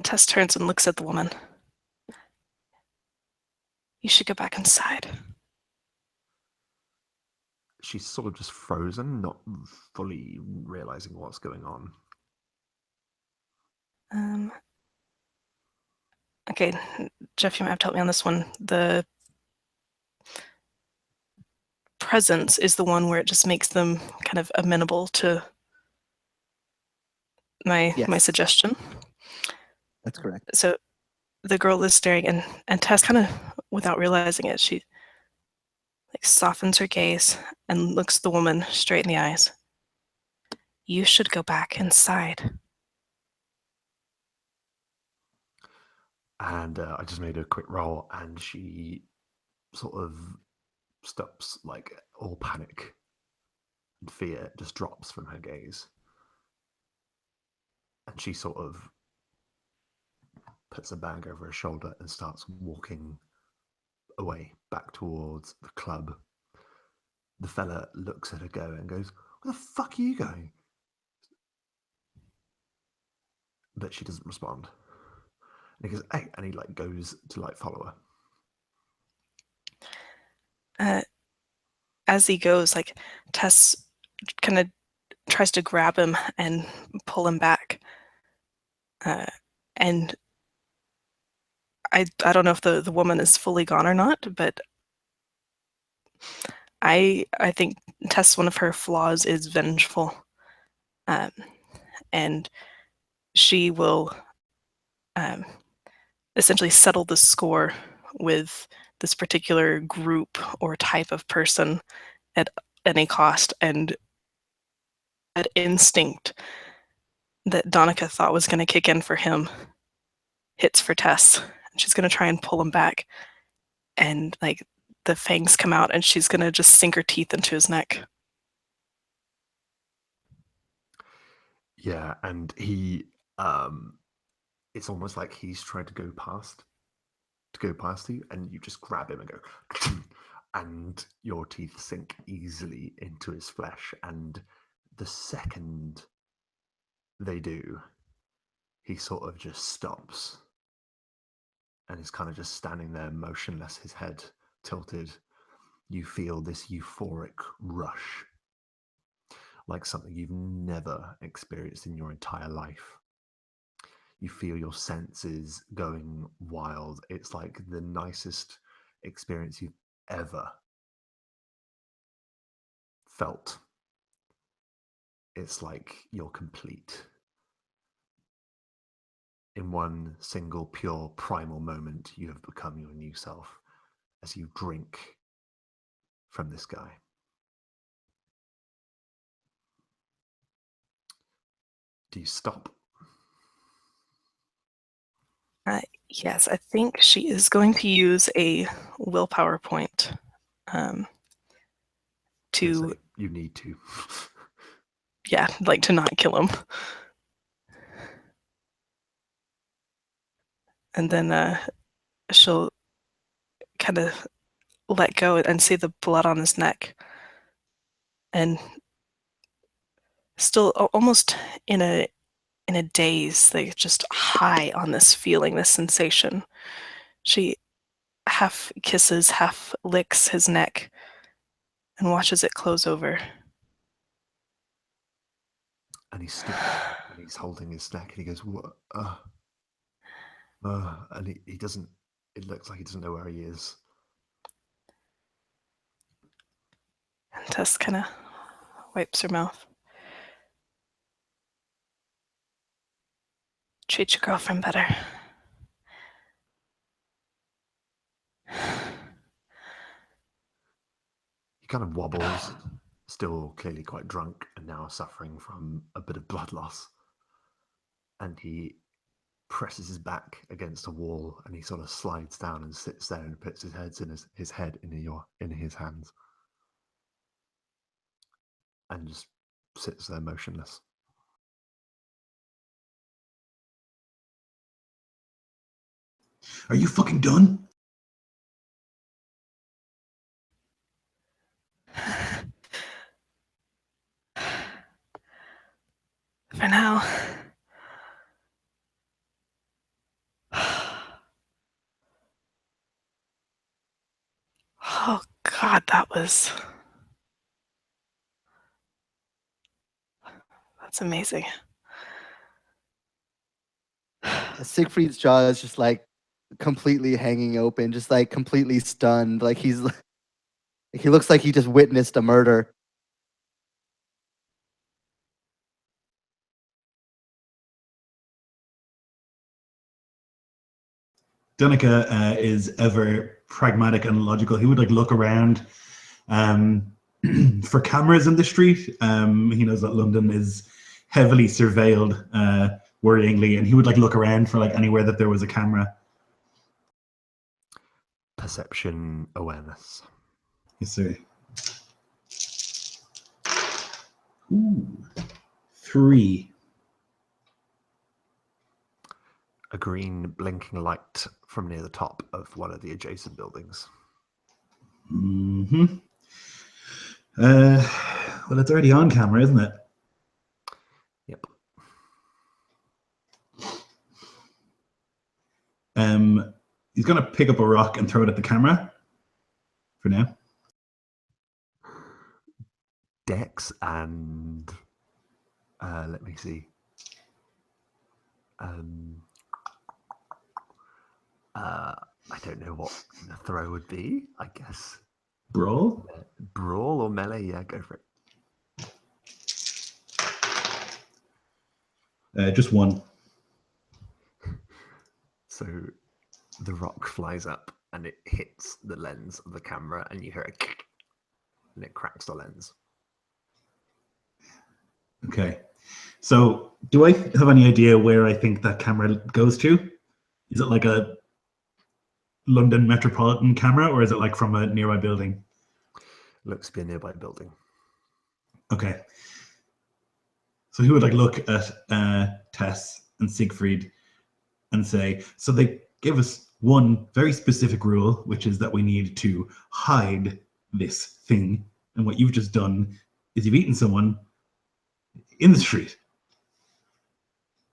Tess turns and looks at the woman. You should go back inside. She's sort of just frozen, not fully realizing what's going on. Okay, Jeff, you might have to help me on this one. The presence is the one where it just makes them kind of amenable to my Yes. suggestion. That's correct. So the girl is staring, and Tess, kind of without realizing it, she like softens her gaze and looks the woman straight in the eyes. You should go back inside. And I just made a quick roll, and she sort of stops, like all panic and fear just drops from her gaze. And she sort of puts a bag over her shoulder and starts walking away back towards the club. The fella looks at her go and goes, "Where the fuck are you going?" But she doesn't respond. And he goes, "Hey," and he like goes to like follow her. As he goes, like Tess kind of tries to grab him and pull him back. And I don't know if the woman is fully gone or not, but I think Tess, one of her flaws is vengeful. And she will essentially settle the score with this particular group or type of person at any cost. And that instinct that Donica thought was going to kick in for him hits for Tess. She's going to try and pull him back. And like the fangs come out and she's going to just sink her teeth into his neck. Yeah, and he it's almost like he's trying to go past you, and you just grab him and go and your teeth sink easily into his flesh, and the second they do, he sort of just stops and is kind of just standing there motionless, his head tilted. You feel this euphoric rush, like something you've never experienced in your entire life. You feel your senses going wild. It's like the nicest experience you've ever felt. It's like you're complete. In one single, pure, primal moment, you have become your new self as you drink from this guy. Do you stop? Yes, I think she is going to use a willpower point to, you need to. yeah, like to not kill him. And then she'll kind of let go and see the blood on his neck. And still almost in a daze, like just high on this feeling, this sensation. She half kisses, half licks his neck and watches it close over. And he's stood and he's holding his neck and he goes, "What?" And he doesn't, it looks like he doesn't know where he is. And Tess kind of wipes her mouth. Treat your girlfriend better. He kind of wobbles, still clearly quite drunk and now suffering from a bit of blood loss. And he presses his back against a wall and he sort of slides down and sits there and puts his head in his hands and just sits there motionless. Are you fucking done? For now. Oh, God, that's amazing. Siegfried's jaw is just like completely hanging open, just like completely stunned. Like he looks like he just witnessed a murder. Donica is ever pragmatic and logical. He would like look around for cameras in the street. He knows that London is heavily surveilled, worryingly, and he would like look around for like anywhere that there was a camera. Perception awareness. Yes, sir. Ooh, 3. A green blinking light from near the top of one of the adjacent buildings. Mm-hmm. Well, it's already on camera, isn't it? Yep. He's gonna pick up a rock and throw it at the camera. For now. Dex and let me see. I don't know what the throw would be. I guess Brawl? brawl or melee. Yeah, go for it. Just 1. So the rock flies up and it hits the lens of the camera, and you hear a kick, and it cracks the lens. Okay. So, do I have any idea where I think that camera goes to? Is it like a London Metropolitan camera, or is it like from a nearby building? Looks to be a nearby building. Okay. So he would like look at Tess and Siegfried and say, so they gave us one very specific rule, which is that we need to hide this thing. And what you've just done is you've eaten someone in the street.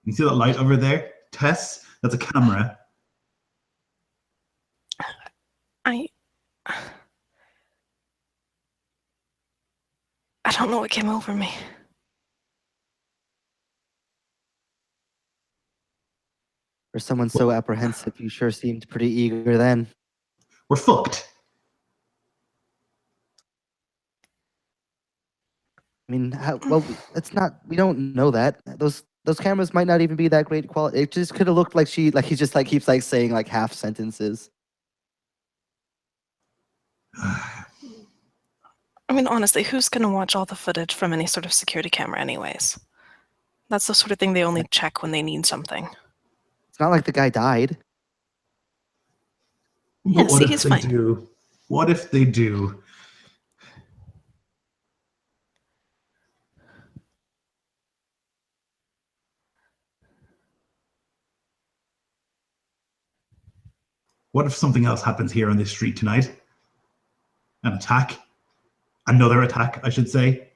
You see that light over there? Tess, that's a camera. I don't know what came over me. For someone so apprehensive, you sure seemed pretty eager then. We're fucked. I mean, well, it's not. We don't know that. Those cameras might not even be that great quality. It just could have looked like he just like keeps like saying like half sentences. I mean, honestly, who's going to watch all the footage from any sort of security camera anyways? That's the sort of thing they only check when they need something. It's not like the guy died. Yeah, What see, if he's they fine. do? What if they do? What if something else happens here on this street tonight? An attack? Another attack, I should say.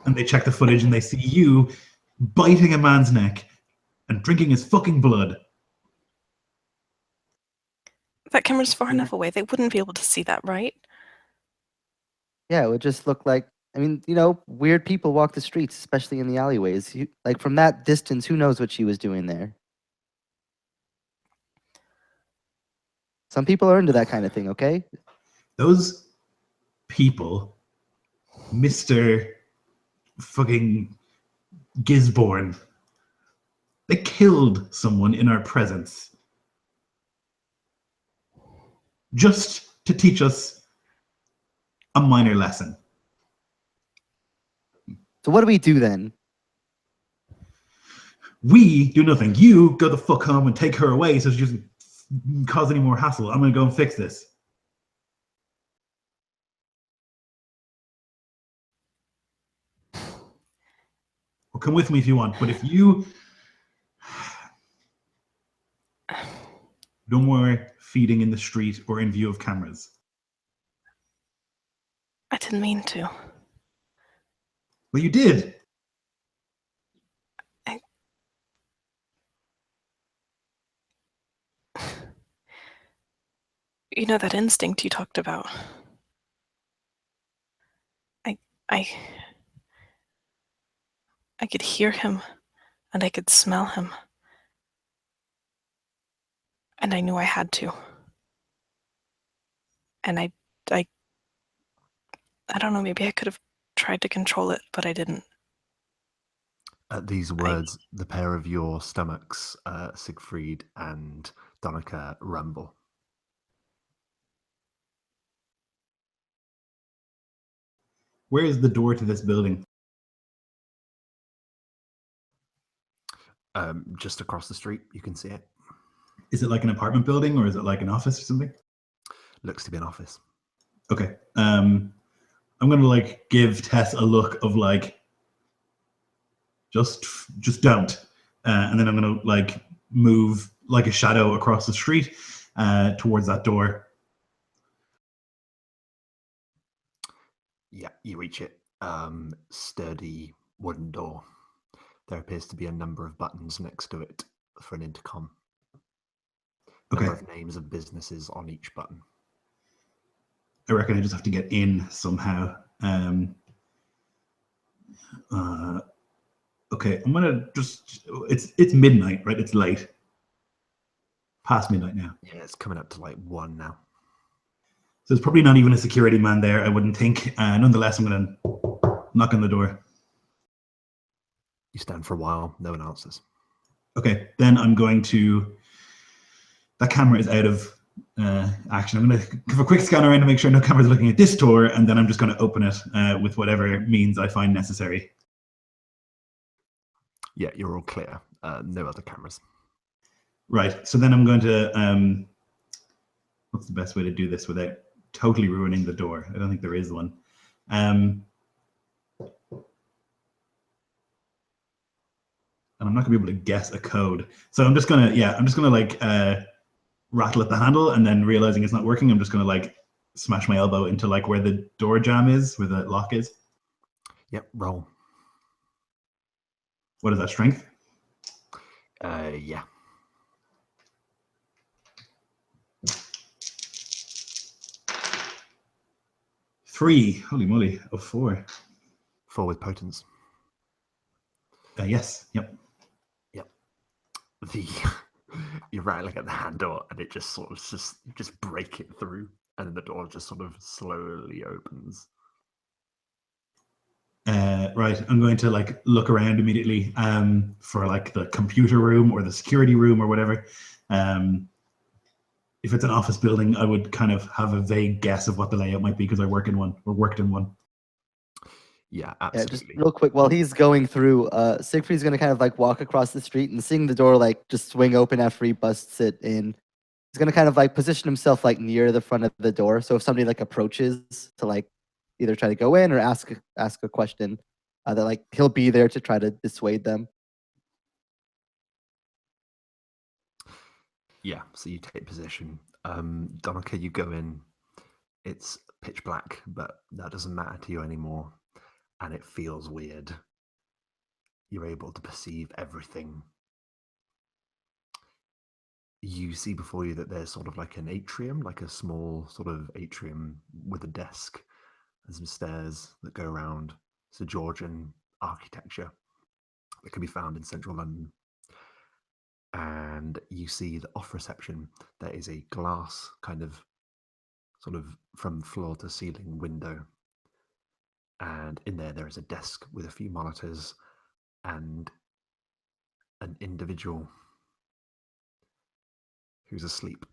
And they check the footage and they see you biting a man's neck and drinking his fucking blood. That camera's far enough away, they wouldn't be able to see that, right? Yeah, it would just look like. I mean, you know, weird people walk the streets, especially in the alleyways. Like from that distance, who knows what she was doing there? Some people are into that kind of thing. Okay. Those people, Mr. fucking Gisborne, they killed someone in our presence. Just to teach us a minor lesson. So what do we do then? We do nothing. You go the fuck home and take her away so she doesn't cause any more hassle. I'm going to go and fix this. Or come with me if you want. But if you... No more feeding in the street or in view of cameras. I didn't mean to. Well, you did. You know that instinct you talked about? I could hear him, and I could smell him. And I knew I had to. And I don't know, maybe I could have tried to control it, but I didn't. At these words, the pair of your stomachs, Siegfried and Donica, rumble. Where is the door to this building? Just across the street, you can see it. Is it like an apartment building or is it like an office or something? Looks to be an office. Okay. I'm gonna like give Tess a look of like just don't. And then I'm gonna like move like a shadow across the street towards that door. Yeah, you reach it. Sturdy wooden door. There appears to be a number of buttons next to it for an intercom. Okay. Number of names of businesses on each button. I reckon I just have to get in somehow. Okay, I'm gonna just. It's midnight, right? It's late. Past midnight now. Yeah, it's coming up to like 1 now. So there's probably not even a security man there, I wouldn't think. Nonetheless, I'm gonna knock on the door. You stand for a while, no one answers. Okay, then I'm going to. That camera is out of action. I'm going to give a quick scan around to make sure no cameras are looking at this door, and then I'm just going to open it with whatever means I find necessary. Yeah, you're all clear. No other cameras. Right. So then I'm going to. What's the best way to do this without totally ruining the door? I don't think there is one. And I'm not gonna be able to guess a code. So I'm just gonna like rattle at the handle, and then realizing it's not working, I'm just gonna like smash my elbow into like where the door jamb is, where the lock is. Yep, roll. What is that, strength? Yeah. Three. Holy moly! Of 4. 4 with potence. Yes. Yep. You're rattling at the handle, and it just sort of just break it through, and then the door just sort of slowly opens. Right. I'm going to like look around immediately for like the computer room or the security room or whatever. If it's an office building, I would kind of have a vague guess of what the layout might be because I work in one or worked in one. Yeah, Yeah, absolutely. just real quick, while he's going through, Siegfried's gonna kind of like walk across the street and seeing the door like just swing open after he busts it in. He's gonna kind of like position himself like near the front of the door. So if somebody like approaches to like either try to go in or ask a question, that like he'll be there to try to dissuade them. Yeah, so you take position. Donica, you go in. It's pitch black, but that doesn't matter to you anymore. And it feels weird. You're able to perceive everything. You see before you that there's sort of like an atrium, like a small sort of atrium with a desk and some stairs that go around. It's a Georgian architecture that can be found in central London. And you see that off reception, there is a glass kind of sort of from floor to ceiling window. And in there is a desk with a few monitors and an individual who's asleep.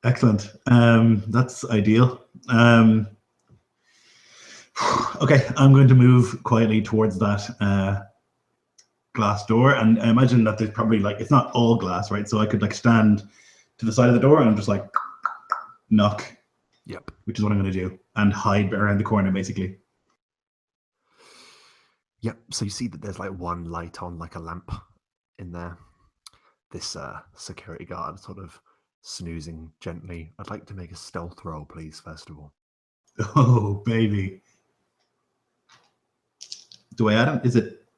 Excellent. That's ideal. Okay, I'm going to move quietly towards that glass door, and I imagine that there's probably like, it's not all glass, right? So I could like stand to the side of the door and just like knock. Yep. Which is what I'm going to do, and hide around the corner basically. Yep. So you see that there's like one light on, like a lamp in there. This security guard sort of snoozing gently. I'd like to make a stealth roll, please, first of all. Oh, baby. Do I add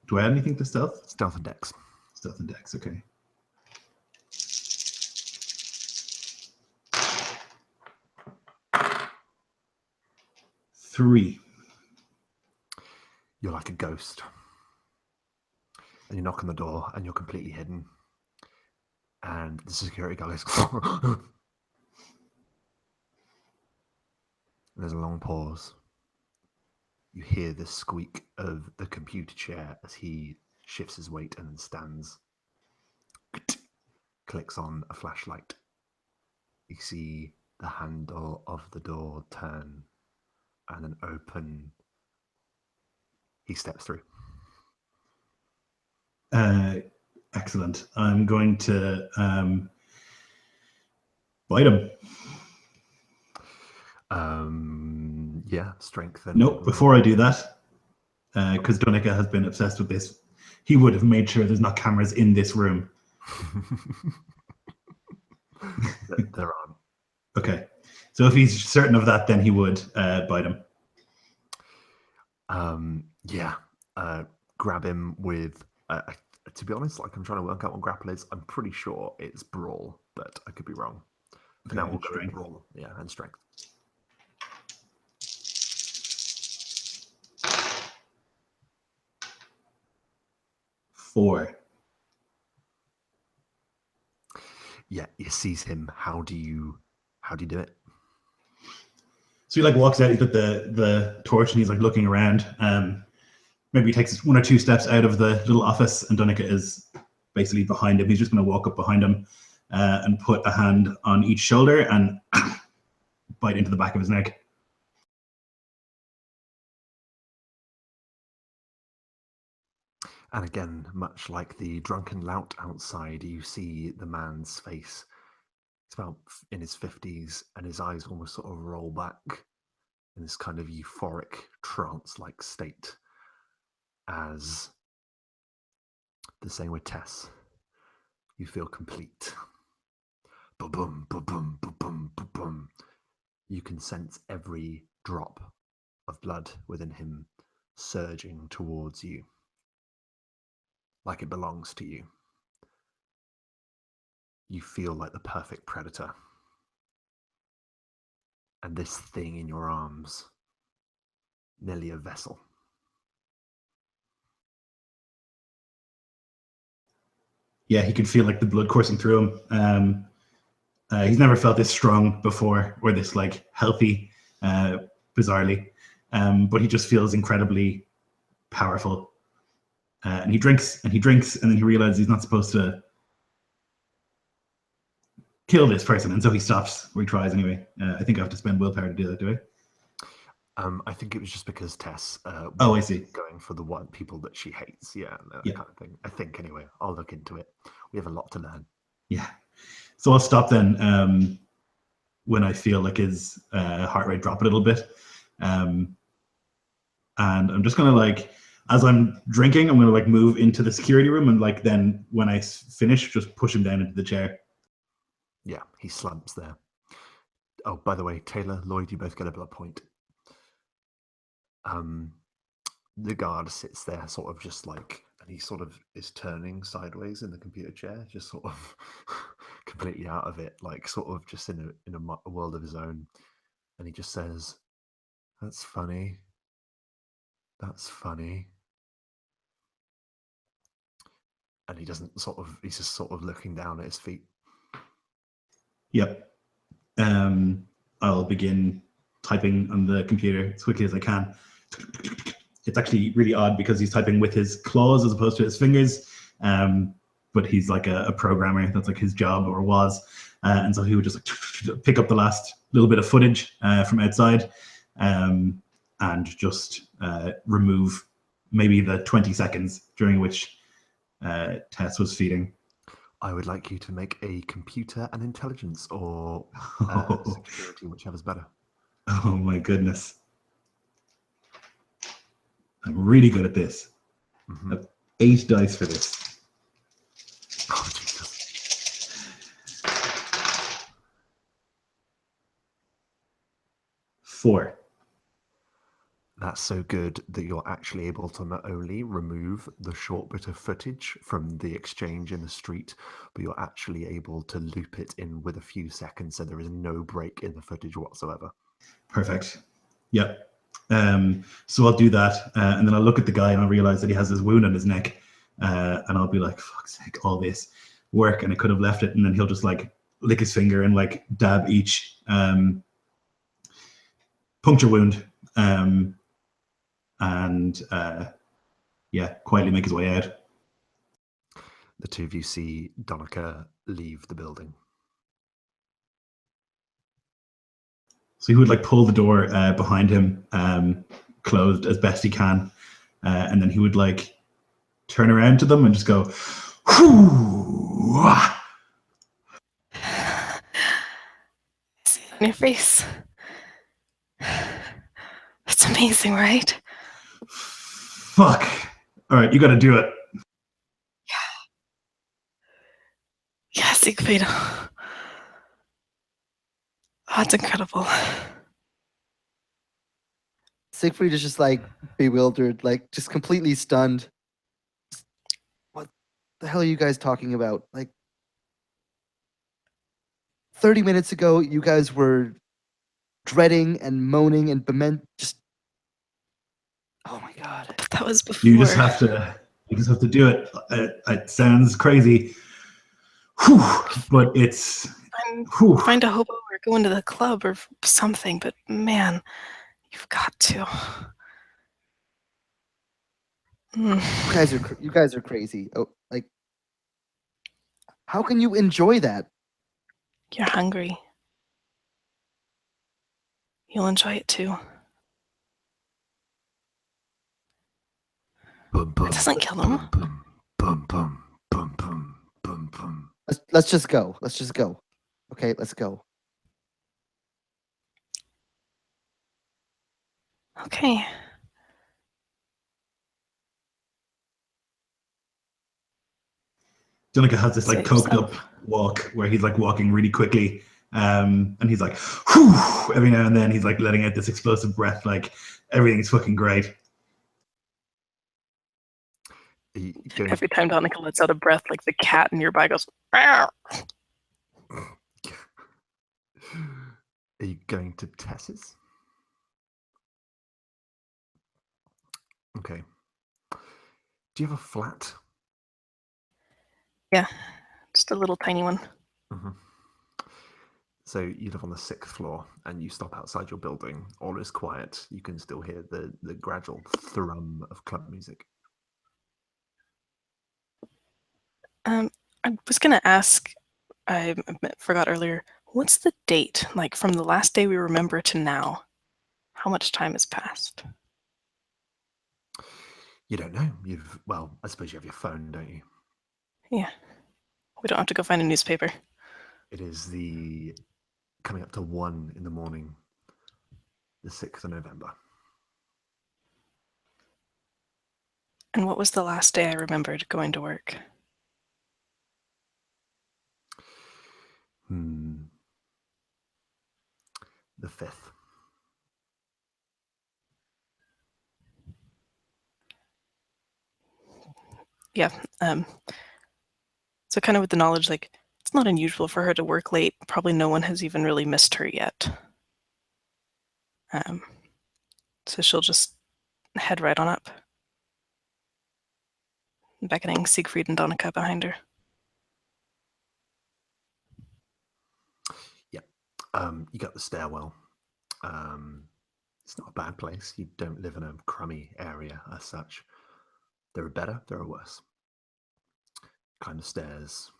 do I add anything to stealth? Stealth and dex. Stealth and dex, okay. Three. You're like a ghost. And you knock on the door and you're completely hidden. And the security guard goes, there's a long pause. You hear the squeak of the computer chair as he shifts his weight and then stands. Clicks on a flashlight. You see the handle of the door turn and then open. He steps through. Excellent. I'm going to bite him. Yeah, strength. Nope, before I do that, because Donica has been obsessed with this, he would have made sure there's not cameras in this room. There aren't. Okay. So if he's certain of that, then he would bite him. Yeah. Grab him with... to be honest, like I'm trying to work out what grapple is. I'm pretty sure it's brawl, but I could be wrong. For now, we'll go with brawl. Yeah, and strength. Four. Yeah, he sees him. How do you do it? So he like walks out, he's got the torch and he's like looking around. Maybe he takes 1 or 2 steps out of the little office and Donica is basically behind him. He's just going to walk up behind him and put a hand on each shoulder and bite into the back of his neck. And again, much like the drunken lout outside, you see the man's face. He's about in his 50s, and his eyes almost sort of roll back in this kind of euphoric trance-like state. As the same with Tess, you feel complete. Ba-boom, ba-boom, ba-boom, ba-boom. You can sense every drop of blood within him surging towards you, like it belongs to you. You feel like the perfect predator. And this thing in your arms, nearly a vessel. Yeah, he could feel like the blood coursing through him. He's never felt this strong before, or this like healthy, bizarrely. But he just feels incredibly powerful. And he drinks and he drinks, and then he realizes he's not supposed to kill this person, and so he stops, or he tries anyway. I think I have to spend willpower to do that, do I? I think it was just because Tess I see. Going for the one people that she hates. Yeah, that Yeah. kind of thing. I think anyway. I'll look into it. We have a lot to learn. Yeah. So I'll stop then when I feel like his heart rate drop a little bit. And I'm just going to like, as I'm drinking, I'm going to like move into the security room and like then when I finish, just push him down into the chair. Yeah, he slumps there. Oh, by the way, Taylor, Lloyd, you both get a blood point. The guard sits there sort of just like, and he sort of is turning sideways in the computer chair, just sort of completely out of it, like sort of just in a world of his own. And he just says, "That's funny. That's funny." And he doesn't he's just sort of looking down at his feet. Yep. I'll begin typing on the computer as quickly as I can. It's actually really odd because he's typing with his claws as opposed to his fingers. But he's like a programmer. That's like his job, or was. And so he would just like pick up the last little bit of footage from outside and just remove maybe the 20 seconds during which Tess was feeding. I would like you to make a computer and intelligence or security, whichever's better. Oh my goodness. I'm really good at this. Mm-hmm. I have 8 dice for this. Oh, Jesus. 4. That's so good that you're actually able to not only remove the short bit of footage from the exchange in the street, but you're actually able to loop it in with a few seconds so there is no break in the footage whatsoever. Perfect. Yep. So I'll do that, and then I'll look at the guy and I'll realize that he has this wound on his neck, and I'll be like, fuck's sake, all this work, and I could have left it. And then he'll just like lick his finger and like dab each puncture wound, and quietly make his way out. The two of you see Donica leave the building. So he would like pull the door behind him closed as best he can, and then he would like turn around to them and just go, "Whew!" See it on your face. That's amazing, right? Fuck. All right, you got to do it. Yeah, Siegfried. Oh, it's incredible. Siegfried is just like bewildered, like just completely stunned. What the hell are you guys talking about? Like 30 minutes ago, you guys were dreading and moaning and just. Oh my God. But that was before. You just have to do it. It sounds crazy. Whew, but it's Find a hobo or go into the club or something, but man, you've got to. You guys are crazy. Oh, like, how can you enjoy that? You're hungry. You'll enjoy it too. Boom, boom, It doesn't kill them. boom, boom, boom, boom, boom, boom, boom. Let's just go. Let's just go. Okay, let's go. Okay. Donica has this like Save coked yourself. up walk where he's like walking really quickly, and he's like, whew, every now and then he's like letting out this explosive breath, like everything's fucking great. Every time Donica lets out a breath, like the cat nearby goes, "Meow." Are you going to Tess's? Okay. Do you have a flat? Yeah, just a little tiny one. Mm-hmm. So you live on the 6th floor and you stop outside your building. All is quiet. You can still hear the gradual thrum of club music. I was gonna ask, I forgot earlier, what's the date, like from the last day we remember to now? How much time has passed? You don't know. Well, I suppose you have your phone, don't you? Yeah. We don't have to go find a newspaper. It is coming up to 1 in the morning, the 6th of November. And what was the last day I remembered going to work? The 5th. Yeah. So kind of with the knowledge, like, it's not unusual for her to work late. Probably no one has even really missed her yet. So she'll just head right on up, beckoning Siegfried and Donica behind her. You got the stairwell. It's not a bad place. You don't live in a crummy area as such. There are better, there are worse. Climb the stairs.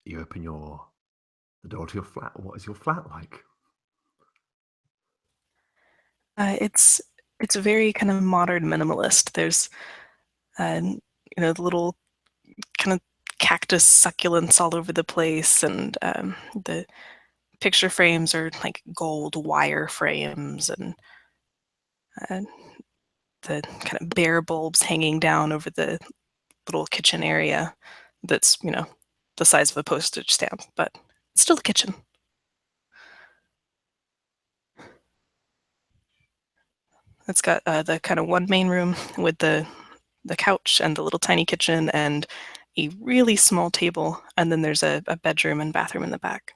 You open the door to your flat. What is your flat like? It's very kind of modern minimalist. There's the little kind of cactus succulents all over the place, and the picture frames are like gold wire frames, and the kind of bare bulbs hanging down over the little kitchen area that's, the size of a postage stamp, but it's still a kitchen. It's got the kind of one main room with the couch and the little tiny kitchen and a really small table, and then there's a bedroom and bathroom in the back.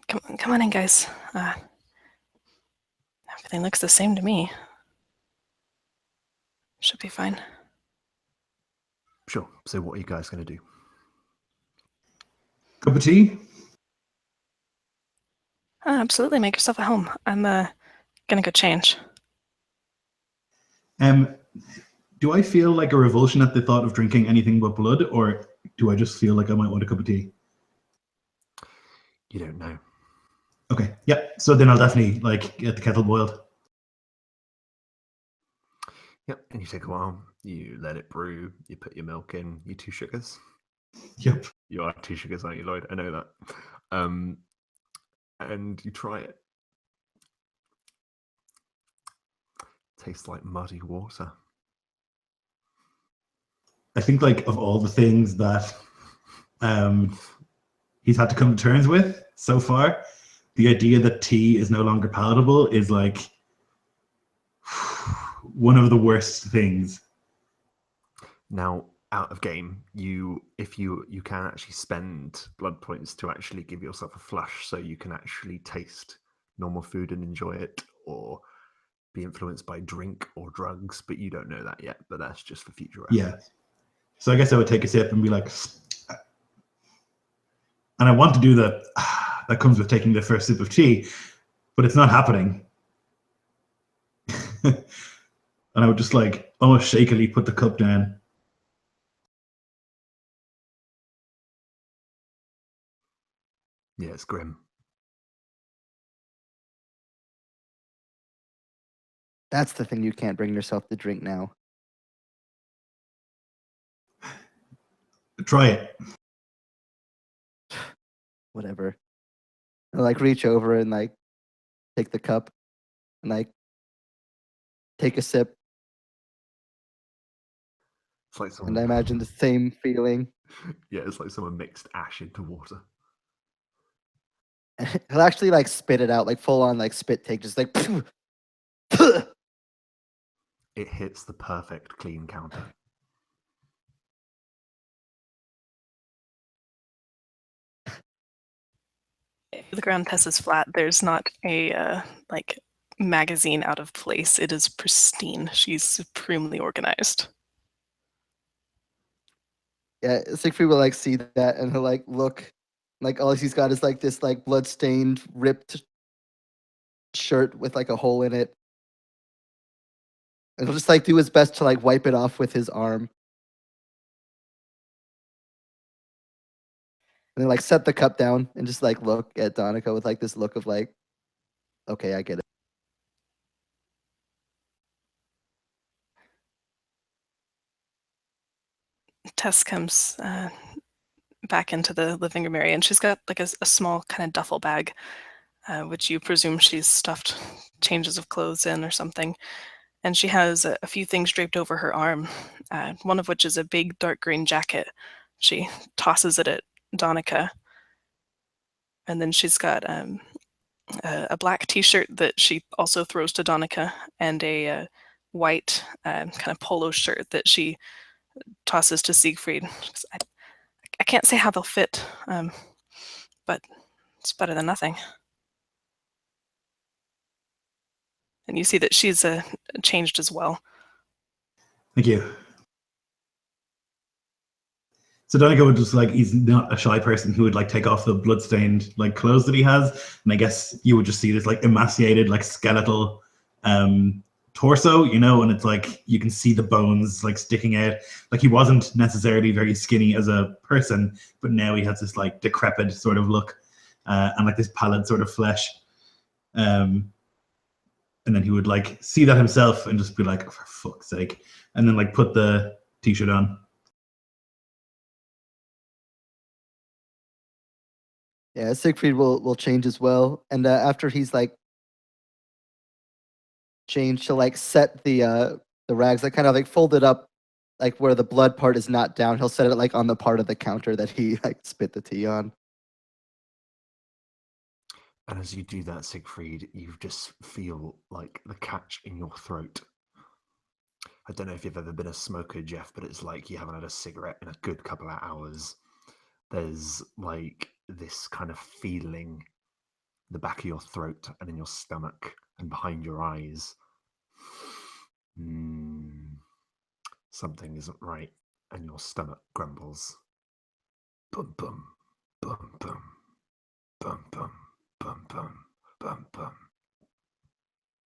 Come on in, guys. Everything looks the same to me. Should be fine. Sure. So what are you guys going to do? Cup of tea? Absolutely, make yourself at home. I'm gonna go change. Do I feel like a revulsion at the thought of drinking anything but blood, or do I just feel like I might want a cup of tea? You don't know. Okay, yeah. So then I'll definitely get the kettle boiled. Yep. And you take a while. You let it brew. You put your milk in. You 2 sugars. Yep. You are 2 sugars, aren't you, Lloyd? I know that. And you try it. Tastes like muddy water. I think of all the things that he's had to come to terms with so far, the idea that tea is no longer palatable is one of the worst things. Now, out of game, you can actually spend blood points to actually give yourself a flush, so you can actually taste normal food and enjoy it, or be influenced by drink or drugs, but you don't know that yet. But that's just for future reference. Yeah. So I guess I would take a sip and be like, and I want to do that comes with taking the first sip of tea, but it's not happening. And I would just almost shakily put the cup down. Yeah, it's grim. That's the thing you can't bring yourself to drink now. Try it. Whatever. I reach over and take the cup and take a sip. It's like someone. And I imagine the same feeling. Yeah, it's like someone mixed ash into water. He'll actually spit it out, full on spit take, just It hits the perfect clean counter. The ground test is flat. There's not a magazine out of place. It is pristine. She's supremely organized. Yeah, Siegfried will see that and he'll look, all he's got is this blood-stained, ripped shirt with a hole in it. And he'll just do his best to wipe it off with his arm. And then set the cup down and just look at Donica with this look of okay, I get it. Tess comes back into the living room area, and she's got a small kind of duffel bag, which you presume she's stuffed changes of clothes in or something. And she has a few things draped over her arm, one of which is a big dark green jacket. She tosses it at Donica. And then she's got a black t-shirt that she also throws to Donica, and a white kind of polo shirt that she tosses to Siegfried. I can't say how they'll fit, but it's better than nothing. And you see that she's changed as well. Thank you. So Donegal would just like, he's not a shy person who would like take off the bloodstained like clothes that he has, and I guess you would just see this like emaciated like skeletal torso, you know, and it's like you can see the bones like sticking out. Like he wasn't necessarily very skinny as a person, but now he has this like decrepit sort of look, and like this pallid sort of flesh. And then he would like see that himself and just be like, for fuck's sake, and then like put the t-shirt on. Yeah, Siegfried will change as well, and after he's like changed, he'll like set the rags like kind of like folded up, like where the blood part is not down. He'll set it like on the part of the counter that he like spit the tea on. And as you do that, Siegfried, you just feel like the catch in your throat. I don't know if you've ever been a smoker, Jeff, but it's like you haven't had a cigarette in a good couple of hours. There's like this kind of feeling in the back of your throat and in your stomach and behind your eyes. Something isn't right, and your stomach grumbles. Bum bum bum bum bum bum bum bum bum bum.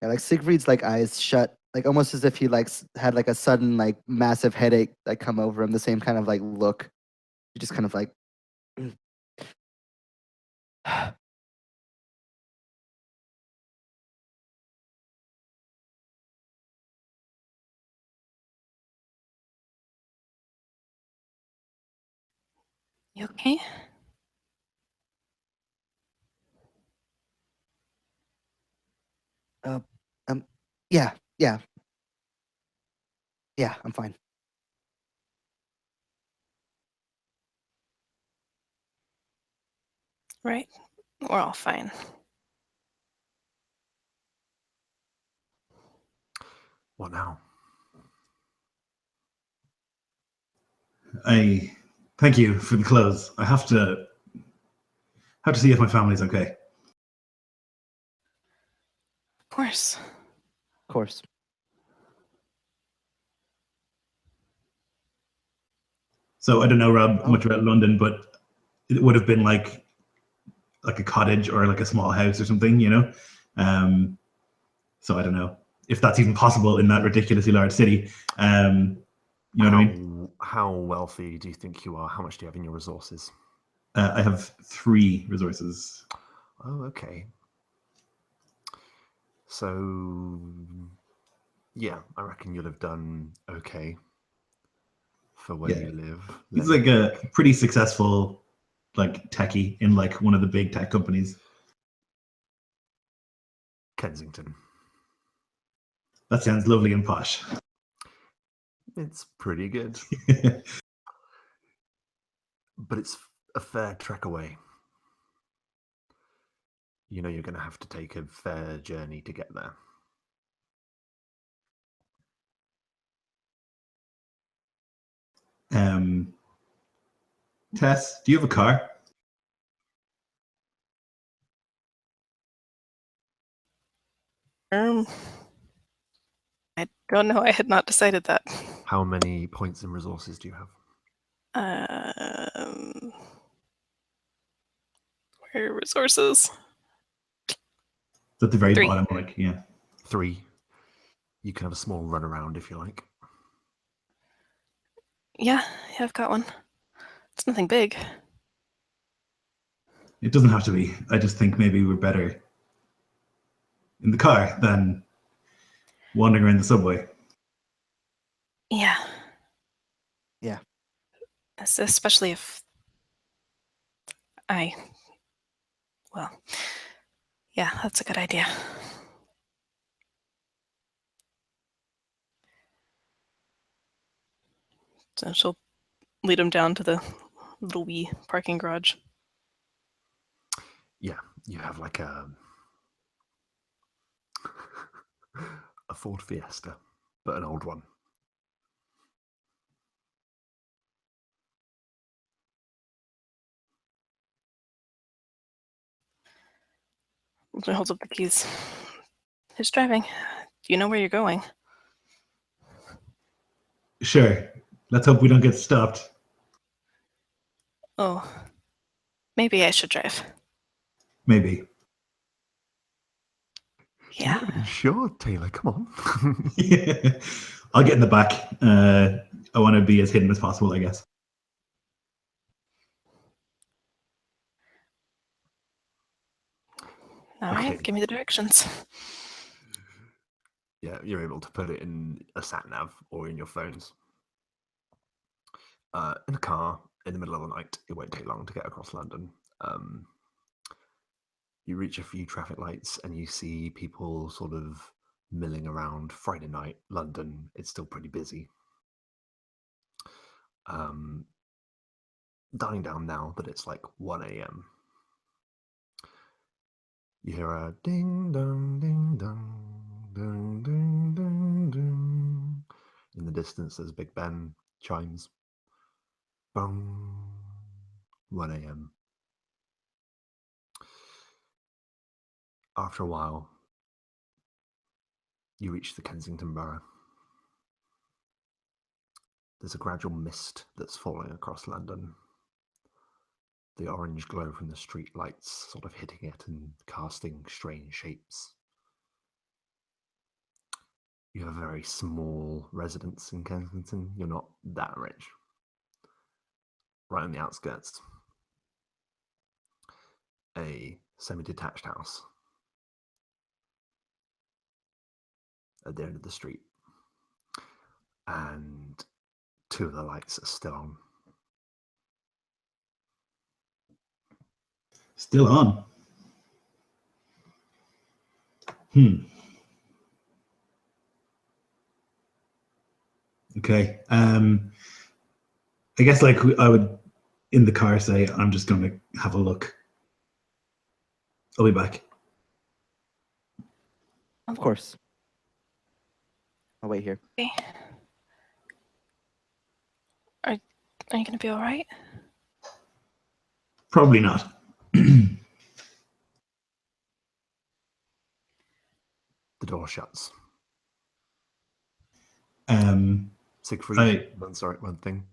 Yeah, like Siegfried's like eyes shut, like almost as if he like had like a sudden like massive headache like come over him. The same kind of like look. He just kind of like. You okay? Yeah, yeah, I'm fine. Right. We're all fine. What now? I thank you for the clothes. I have to see if my family's okay. Of course. Of course. So I don't know, Rob, much about London, but it would have been like a cottage or like a small house or something, you know. So I don't know if that's even possible in that ridiculously large city. You know what I mean? How wealthy do you think you are? How much do you have in your resources? I have 3 resources. Oh, okay. So, yeah, I reckon you'll have done okay for where you live. He's like a pretty successful like techie in like one of the big tech companies. Kensington. That sounds lovely and posh. It's pretty good. But it's a fair trek away. You know you're going to have to take a fair journey to get there. Tess, do you have a car? I don't know. I had not decided that. How many points and resources do you have? Where are resources? It's at the very 3. bottom, like, yeah. 3. You can have a small run around if you like. Yeah, I've got one. It's nothing big. It doesn't have to be. I just think maybe we're better in the car than wandering around the subway. Yeah. Yeah. Especially if well, yeah, that's a good idea. So she'll lead him down to the little wee parking garage. Yeah, you have like a Ford Fiesta, but an old one. She holds up the keys. Who's driving? Do you know where you're going? Sure. Let's hope we don't get stopped. Oh, maybe I should drive. Maybe. Yeah. Sure, Taylor, come on. Yeah. I'll get in the back. I want to be as hidden as possible, I guess. All Okay. right, give me the directions. Yeah, you're able to put it in a sat nav or in your phones. In a car in the middle of the night, it won't take long to get across London. You reach a few traffic lights and you see people sort of milling around. Friday night, London, it's still pretty busy. Dying down now, but it's like 1 a.m. You hear a ding dong, ding dong, ding ding ding ding. In the distance, there's Big Ben chimes. Bong. 1 a.m. After a while, you reach the Kensington Borough. There's a gradual mist that's falling across London. The orange glow from the street lights sort of hitting it and casting strange shapes. You have a very small residence in Kensington. You're not that rich. Right on the outskirts, a semi-detached house at the end of the street. And 2 of the lights are still on. Still on. Okay. I guess like I would in the car say, I'm just going to have a look. I'll be back. Of course. I'll wait here. Okay. Are you gonna be all right? Probably not. The door shuts. Siegfried, one thing.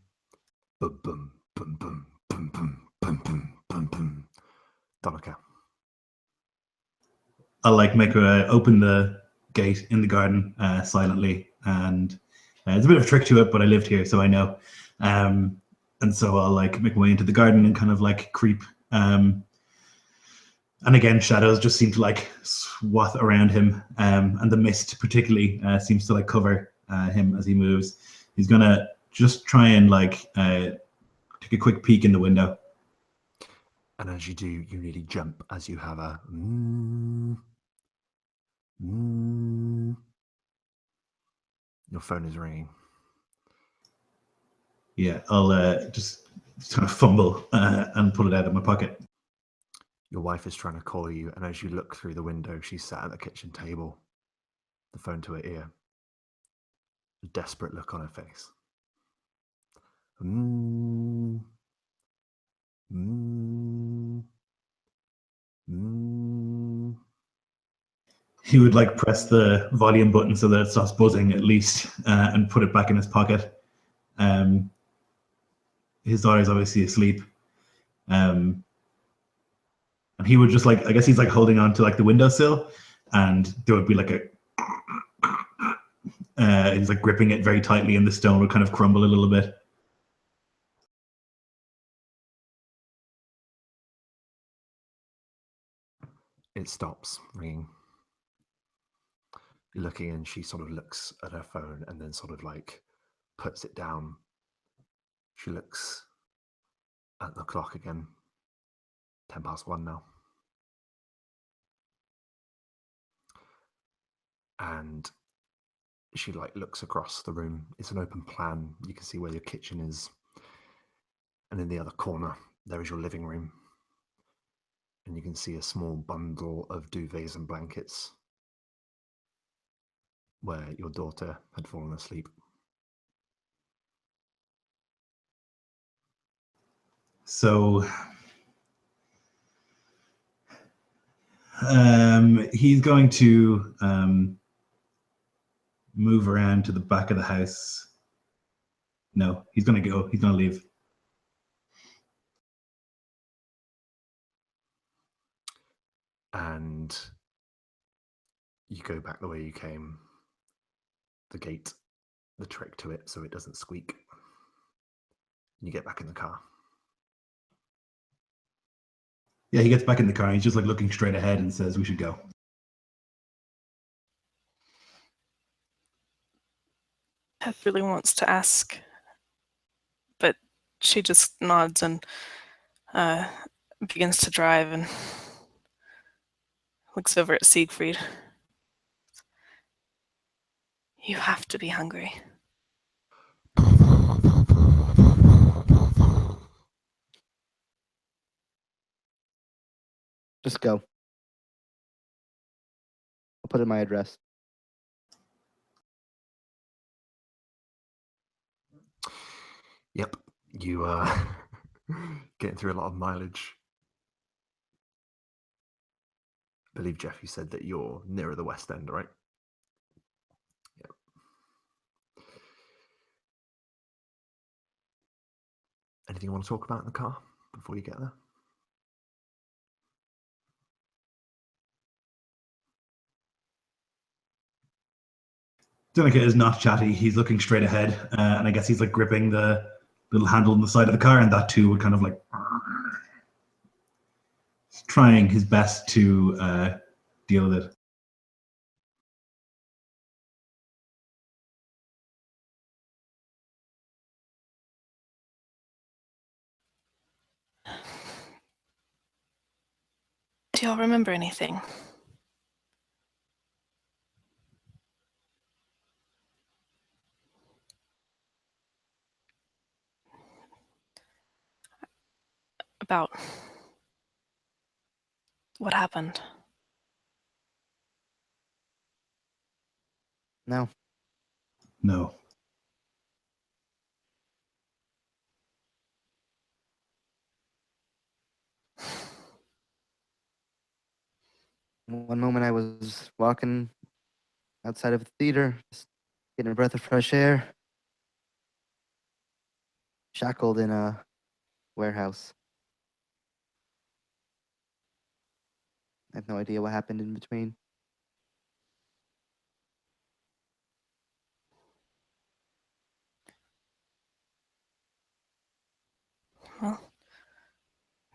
Boom, boom, boom, boom, boom, boom, boom, boom, boom, boom. Donica. I'll like make her open the gate in the garden silently, and there's a bit of a trick to it, but I lived here, so I know. And so I'll like make my way into the garden and kind of like creep. And again, shadows just seem to like swath around him, and the mist particularly seems to like cover him as he moves. He's gonna just try and like take a quick peek in the window. And as you do, you nearly jump as you have a Your phone is ringing. Yeah, I'll just kind of fumble and pull it out of my pocket. Your wife is trying to call you, and as you look through the window, she's sat at the kitchen table, the phone to her ear, a desperate look on her face. He would like press the volume button so that it stops buzzing at least, and put it back in his pocket. His daughter's obviously asleep, and he would just like, I guess he's like holding on to like the windowsill, and there would be like a he's like gripping it very tightly, and the stone would kind of crumble a little bit. It stops ringing. You're looking, and she sort of looks at her phone and then sort of like puts it down. She looks at the clock again. 1:10 now. And she like looks across the room. It's an open plan. You can see where your kitchen is. And in the other corner, there is your living room. And you can see a small bundle of duvets and blankets where your daughter had fallen asleep. So he's going to move around to the back of the house. No, he's going to go. He's going to leave. and you go back the way you came. The gate, the trick to it so it doesn't squeak. You get back in the car. Yeah, he gets back in the car and he's just like looking straight ahead and says, "We should go." Beth really wants to ask, but she just nods and begins to drive and looks over at Siegfried. You have to be hungry. Just go. I'll put in my address. Yep, you getting through a lot of mileage. I believe, Jeff, you said that you're nearer the West End, right? Yep. Anything you want to talk about in the car before you get there? Danica is not chatty. He's looking straight ahead, and I guess he's like gripping the little handle on the side of the car, and that too would kind of like he's trying his best to deal with it. Do y'all remember anything? About what happened? No. No. One moment I was walking outside of the theater, just getting a breath of fresh air, shackled in a warehouse. I have no idea what happened in between. Well,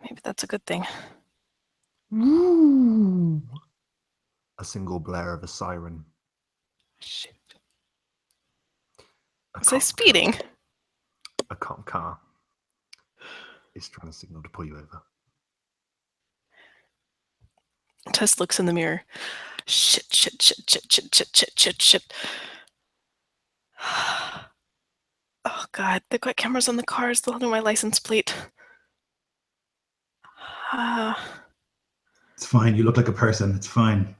maybe that's a good thing. A single blare of a siren. Shoot. A Was I cop speeding? car. A cop car is trying to signal to pull you over. Tess looks in the mirror. Shit. Oh God, they've got cameras on the cars. They'll know my license plate. It's fine. You look like a person. It's fine.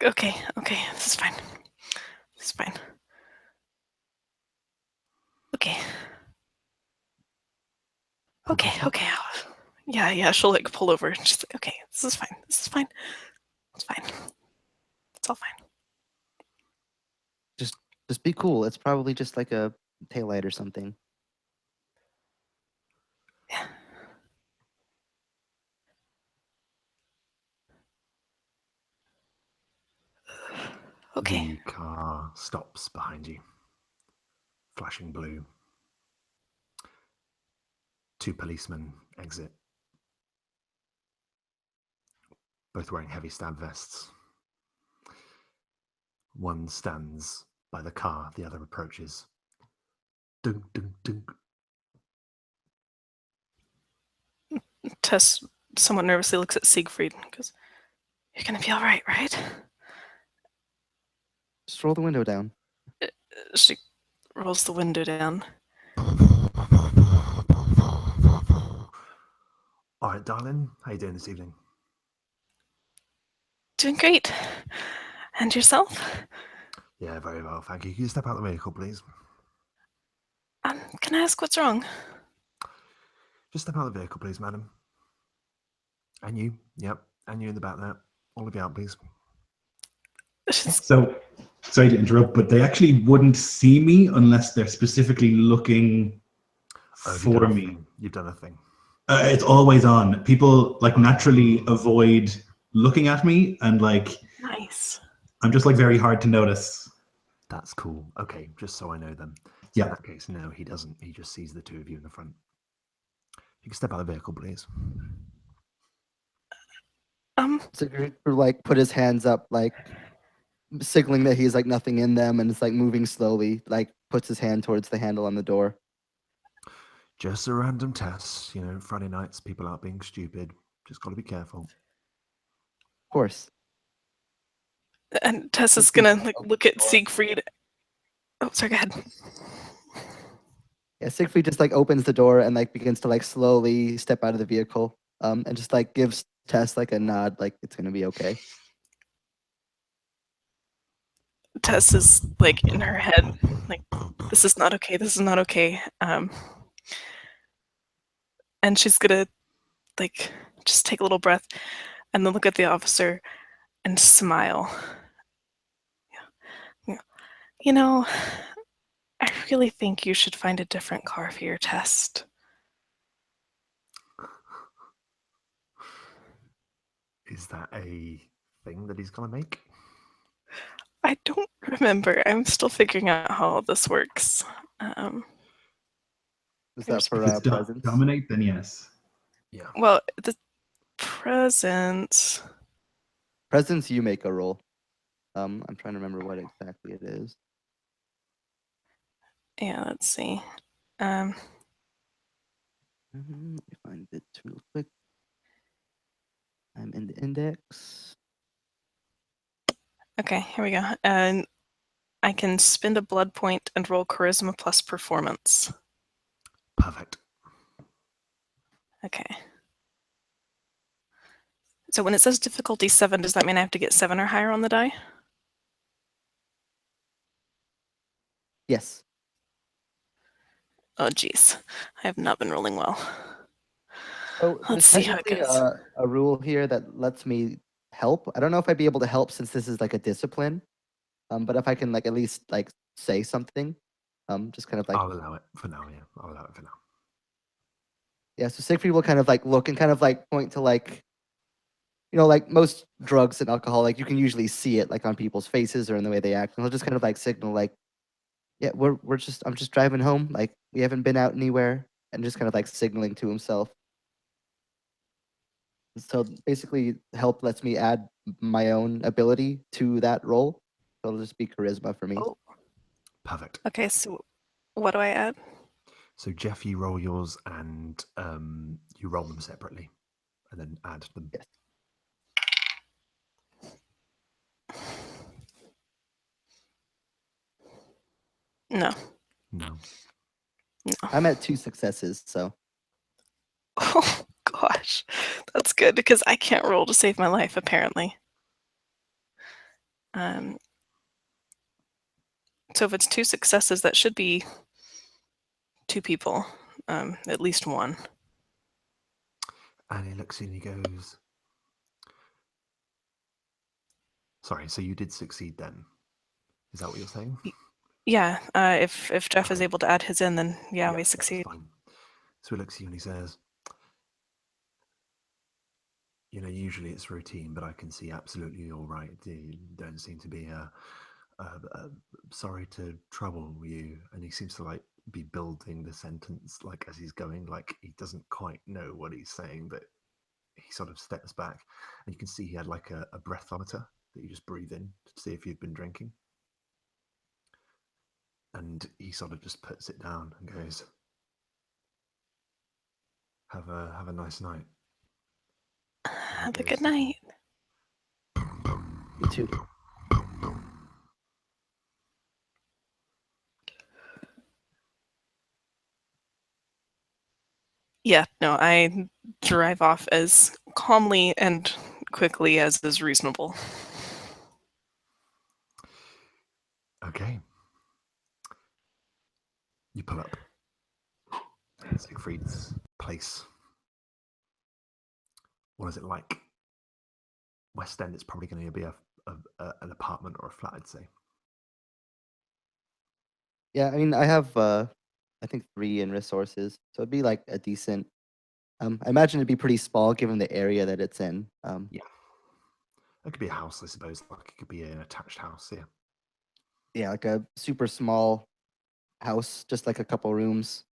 Okay, this is fine. Okay. Yeah, she'll like pull over. She's like, okay, this is fine. It's fine. It's all fine. Just be cool. It's probably just like a taillight or something. Yeah. Okay. The car stops behind you, flashing blue. 2 policemen exit, both wearing heavy stab vests. One stands by the car, the other approaches. Dunk, dunk, dunk. Tess somewhat nervously looks at Siegfried and goes, "You're gonna be all right, right?" Just roll the window down. She rolls the window down. All right, darling. How you doing this evening? Doing great. And yourself? Yeah, very well, thank you. Can you step out of the vehicle, please? Can I ask what's wrong? Just step out of the vehicle, please, madam. And you. Yep. And you in the back there. All of you out, please. So, sorry to interrupt, but they actually wouldn't see me unless they're specifically looking Oh, for me. You've done a thing. It's always on. People like naturally avoid looking at me, and like Nice. I'm just like very hard to notice. That's cool. Okay, just so I know them. So Yeah. in that case, no, he doesn't. He just sees the two of you in the front. You can step out of the vehicle, please. So like put his hands up, like signaling that he's like nothing in them, and it's like moving slowly, like puts his hand towards the handle on the door. Just a random test. You know, Friday nights, people out being stupid. Just got to be careful. Of course. And Tessa's gonna like look at Siegfried. Oh, sorry, go ahead. Yeah, Siegfried just like opens the door and like begins to like slowly step out of the vehicle, and just like gives Tess like a nod, like it's gonna be okay. Tess is like in her head, like, this is not okay, this is not okay. And she's gonna like just take a little breath and then look at the officer and smile. You know, I really think you should find a different car for your test. Is that a thing that he's gonna make? I don't remember. I'm still figuring out how all this works. Is that for If it's presents? dominate, then yes. Yeah. Well, the presents. Presents, you make a roll. I'm trying to remember what exactly it is. Yeah, let's see. Let me find it real quick. I'm in the index. Okay, here we go. And I can spend a blood point and roll charisma plus performance. Perfect. Okay. So when it says difficulty 7, does that mean I have to get 7 or higher on the die? Yes. Oh, geez. I have not been rolling well. Oh, Let's see how it technically goes. a rule here that lets me help. I don't know if I'd be able to help since this is like a discipline. But if I can like at least like say something, just kind of like I'll allow it for now. Yeah, I'll allow it for now. yeah. So Siegfried will kind of like look and kind of like point to like, like most drugs and alcohol, like you can usually see it like on people's faces or in the way they act. And he'll just kind of like signal like, yeah, I'm just driving home. Like we haven't been out anywhere, and just kind of like signaling to himself. So basically, help lets me add my own ability to that role. So it'll just be charisma for me. Oh, Perfect. okay, so what do I add? So Jeff, you roll yours, and you roll them separately, and then add them. Yes. No. No. I'm at 2 successes, so Oh, gosh. That's good because I can't roll to save my life, apparently. So if it's 2 successes, that should be 2 people, at least 1. And he looks and he goes, sorry, so you did succeed then? Is that what you're saying? Yeah, if Jeff is Okay. able to add his in, then yeah, we that's succeed. fine. So he looks at you and he says, usually it's routine, but I can see absolutely you're right. You don't seem to be sorry to trouble you. And he seems to like be building the sentence like as he's going, like he doesn't quite know what he's saying, but he sort of steps back, and you can see he had like a breathometer that you just breathe in to see if you've been drinking. And he sort of just puts it down and goes, have a nice night. Have a good night. you too. Yeah, no, I drive off as calmly and quickly as is reasonable. Okay. You pull up. Siegfried's place. What is it like? West End, it's probably going to be an apartment or a flat, I'd say. Yeah, I mean, I have I think 3 in resources, so it'd be like a decent I imagine it'd be pretty small given the area that it's in. It could be a house, I suppose. Like it could be an attached house. Yeah. Yeah, like a super small house, just like a couple rooms.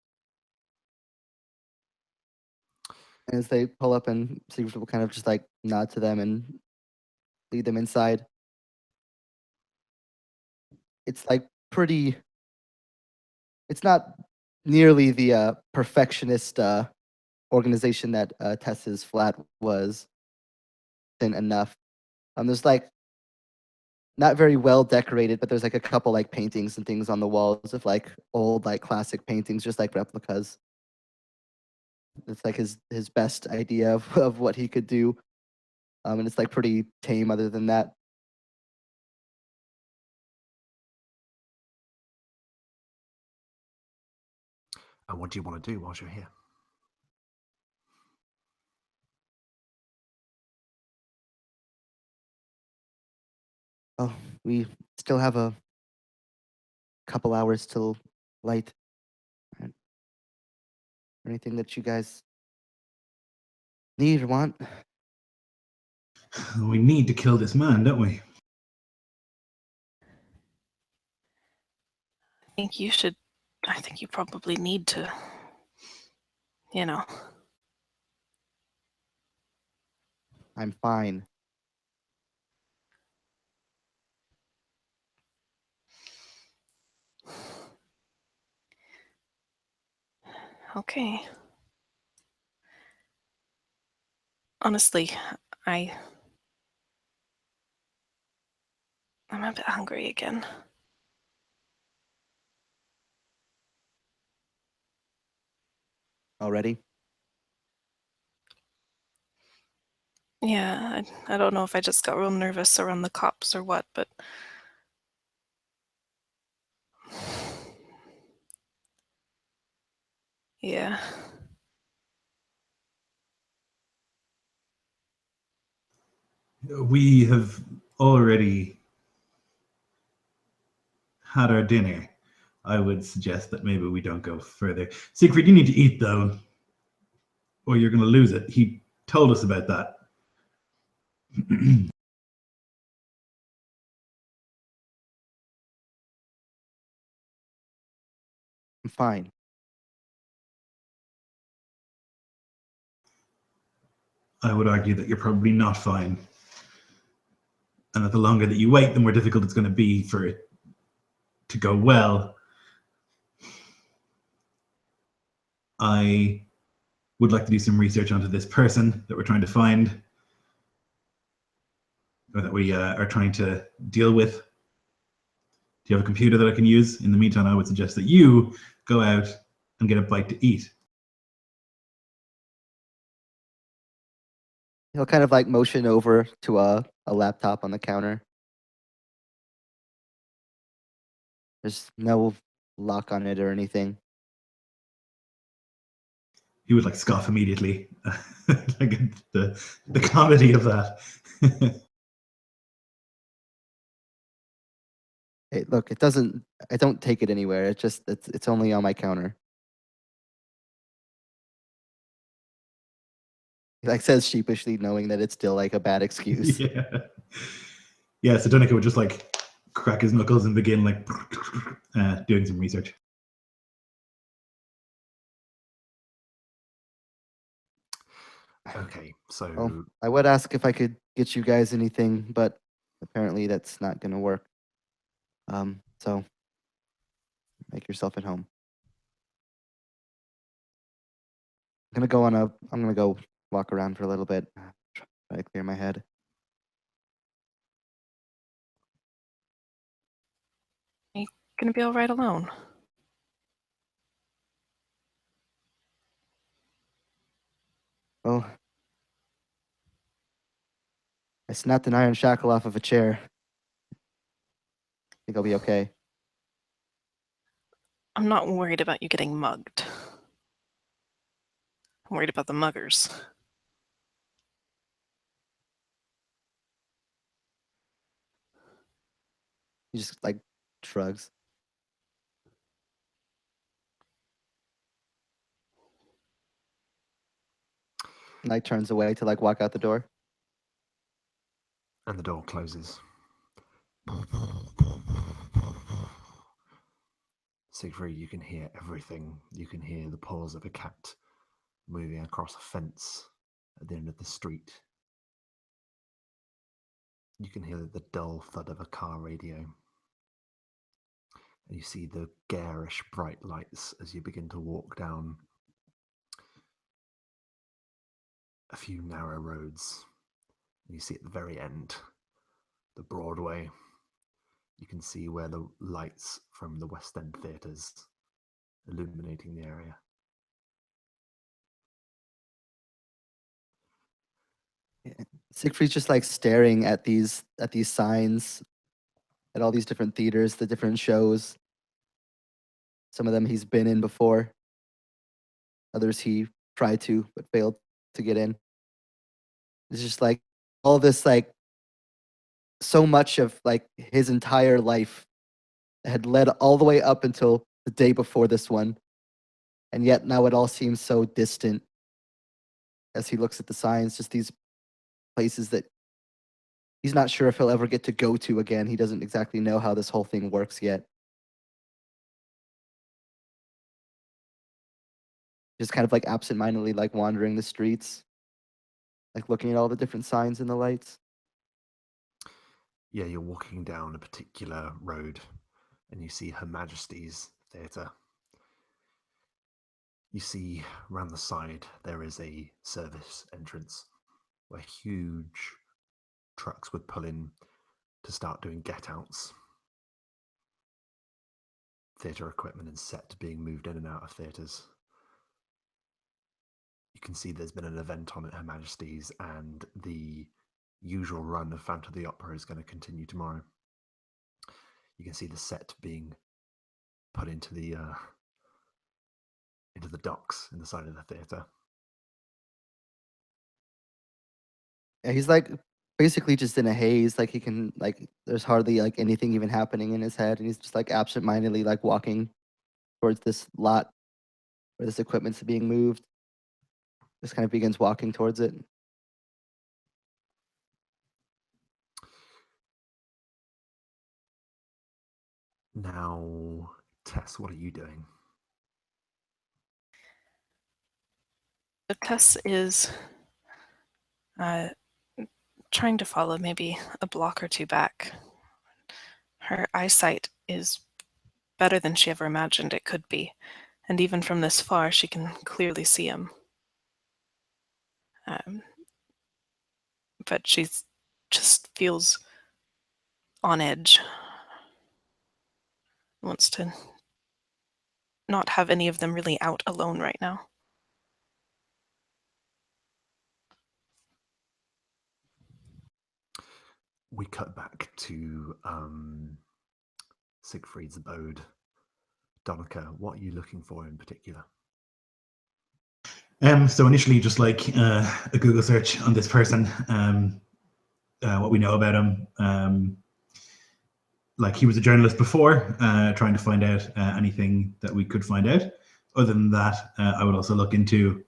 And as they pull up and Siegfried will kind of just like nod to them and lead them inside. It's like pretty. It's not nearly the perfectionist organization that Tess's flat was. Enough. There's like not very well decorated, but there's like a couple like paintings and things on the walls of like old like classic paintings, just like replicas. It's like his best idea of what he could do. And it's like pretty tame other than that. And what do you want to do whilst you're here? Oh, we still have a couple hours till light. Anything that you guys need or want? We need to kill this man, don't we? I think you probably need to, you know. I'm fine. Okay. Honestly, I'm a bit hungry again. Already? Yeah, I don't know if I just got real nervous around the cops or what, but yeah. We have already had our dinner. I would suggest that maybe we don't go further. Siegfried, you need to eat though, or you're going to lose it. He told us about that. I'm fine. I would argue that you're probably not fine. And that the longer that you wait, the more difficult it's going to be for it to go well. I would like to do some research onto this person that we're trying to find, or that we are trying to deal with. Do you have a computer that I can use? In the meantime, I would suggest that you go out and get a bite to eat. He'll kind of like motion over to a laptop on the counter. There's no lock on it or anything. He would like scoff immediately. Like the comedy of that. Hey, look, it doesn't. I don't take it anywhere. It's only on my counter. He like says sheepishly, knowing that it's still like a bad excuse. Yeah. Yeah, so Donica would just like crack his knuckles and begin like doing some research. Okay, so Well, I would ask if I could get you guys anything, but apparently that's not gonna work. So make yourself at home. I'm gonna go walk around for a little bit, try to clear my head. Gonna be all right alone. Well, I snapped an iron shackle off of a chair. Think I'll be okay. I'm not worried about you getting mugged. I'm worried about the muggers. He just like shrugs. and like turns away to like walk out the door. And the door closes. Siegfried, you can hear everything. You can hear the paws of a cat moving across a fence at the end of the street. You can hear the dull thud of a car radio. And you see the garish bright lights as you begin to walk down a few narrow roads. And you see at the very end, the Broadway. You can see where the lights from the West End theatres illuminating the area. Siegfried's just like staring at these signs, at all these different theaters, the different shows. Some of them he's been in before. Others he tried to but failed to get in. It's just like all this, like so much of like his entire life had led all the way up until the day before this one. And yet now it all seems so distant as he looks at the signs, just these places that he's not sure if he'll ever get to go to again. He doesn't exactly know how this whole thing works yet. Just kind of like absentmindedly like wandering the streets, like looking at all the different signs and the lights. Yeah, you're walking down a particular road and you see Her Majesty's Theatre. You see around the side there is a service entrance where huge trucks would pull in to start doing get-outs. Theatre equipment and set being moved in and out of theatres. You can see there's been an event on at Her Majesty's, and the usual run of Phantom of the Opera is going to continue tomorrow. You can see the set being put into the docks in the side of the theatre. Yeah, he's like basically just in a haze. Like he can like there's hardly like anything even happening in his head, and he's just like absentmindedly like walking towards this lot where this equipment's being moved. Just kind of begins walking towards it. Now, Tess, what are you doing? So Tess is trying to follow maybe a block or two back. Her eyesight is better than she ever imagined it could be, and even from this far she can clearly see him. But she's just feels on edge. Wants to not have any of them really out alone right now. We cut back to Siegfried's abode. Donica, what are you looking for in particular? So initially, just like a Google search on this person, what we know about him. Like he was a journalist before, trying to find out anything that we could find out. Other than that, I would also look into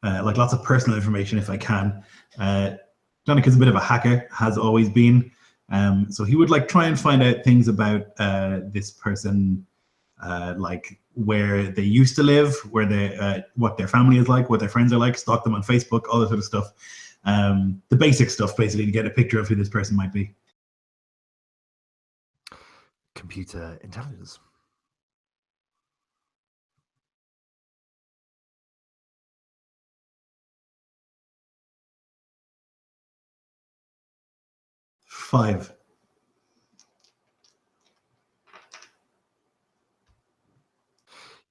like lots of personal information if I can. Donica's a bit of a hacker, has always been. So he would like try and find out things about this person, like where they used to live, where they, what their family is like, what their friends are like, stalk them on Facebook, all that sort of stuff. The basic stuff, basically, to get a picture of who this person might be. Computer intelligence. Five.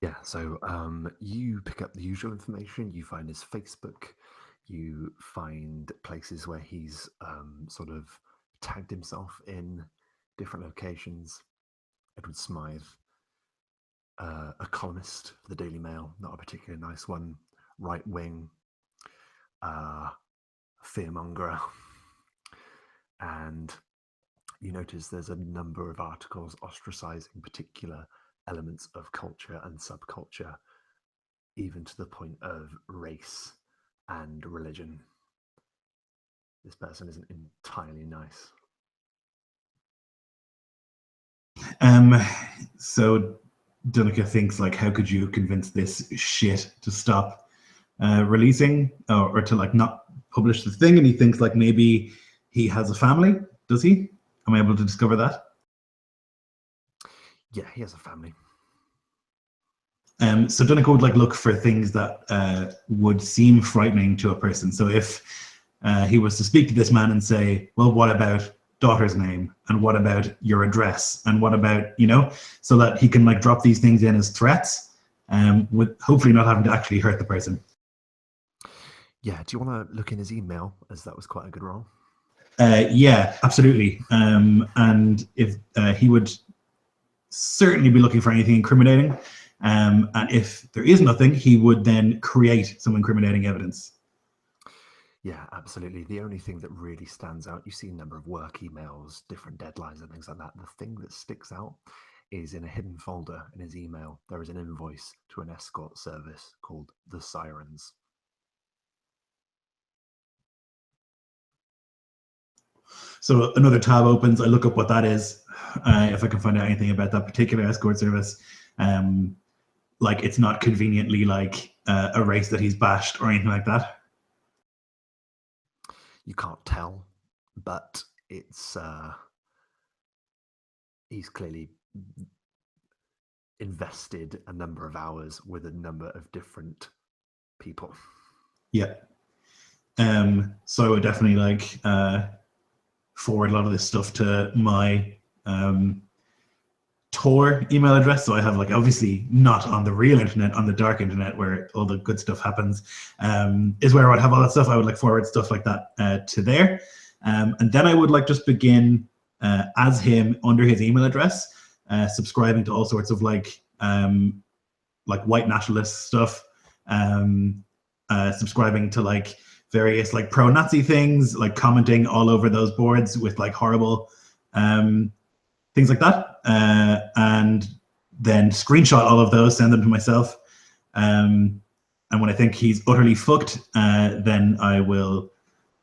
Yeah, so you pick up the usual information. You find his Facebook. You find places where he's sort of tagged himself in different locations. Edward Smythe, a columnist for the Daily Mail, not a particularly nice one. Right wing, fearmonger. And you notice there's a number of articles ostracizing particular elements of culture and subculture, even to the point of race and religion. This person isn't entirely nice. So Dunica thinks like, how could you convince this shit to stop releasing or to like not publish the thing? And he thinks like maybe he has a family. Does he? Am I able to discover that? Yeah, he has a family. So Dunica would like look for things that would seem frightening to a person. So if he was to speak to this man and say, well, what about daughter's name? And what about your address? And what about, so that he can like drop these things in as threats with hopefully not having to actually hurt the person. Yeah, do you want to look in his email, as that was quite a good roll? Yeah, absolutely. And if he would certainly be looking for anything incriminating. And if there is nothing, he would then create some incriminating evidence. Yeah, absolutely. The only thing that really stands out, you see a number of work emails, different deadlines and things like that. The thing that sticks out is in a hidden folder in his email, there is an invoice to an escort service called the Sirens. So another tab opens. I look up what that is, if I can find out anything about that particular escort service. Like it's not conveniently like a race that he's bashed or anything like that. You can't tell, but it's he's clearly invested a number of hours with a number of different people. Yeah. So I would definitely like forward a lot of this stuff to my Tor email address. So I have like obviously not on the real internet, on the dark internet where all the good stuff happens, is where I would have all that stuff. I would like forward stuff like that to there. And then I would like just begin as him under his email address, subscribing to all sorts of like white nationalist stuff, subscribing to like various like pro-Nazi things, like commenting all over those boards with like horrible things like that, and then screenshot all of those, send them to myself, and when I think he's utterly fucked, then I will,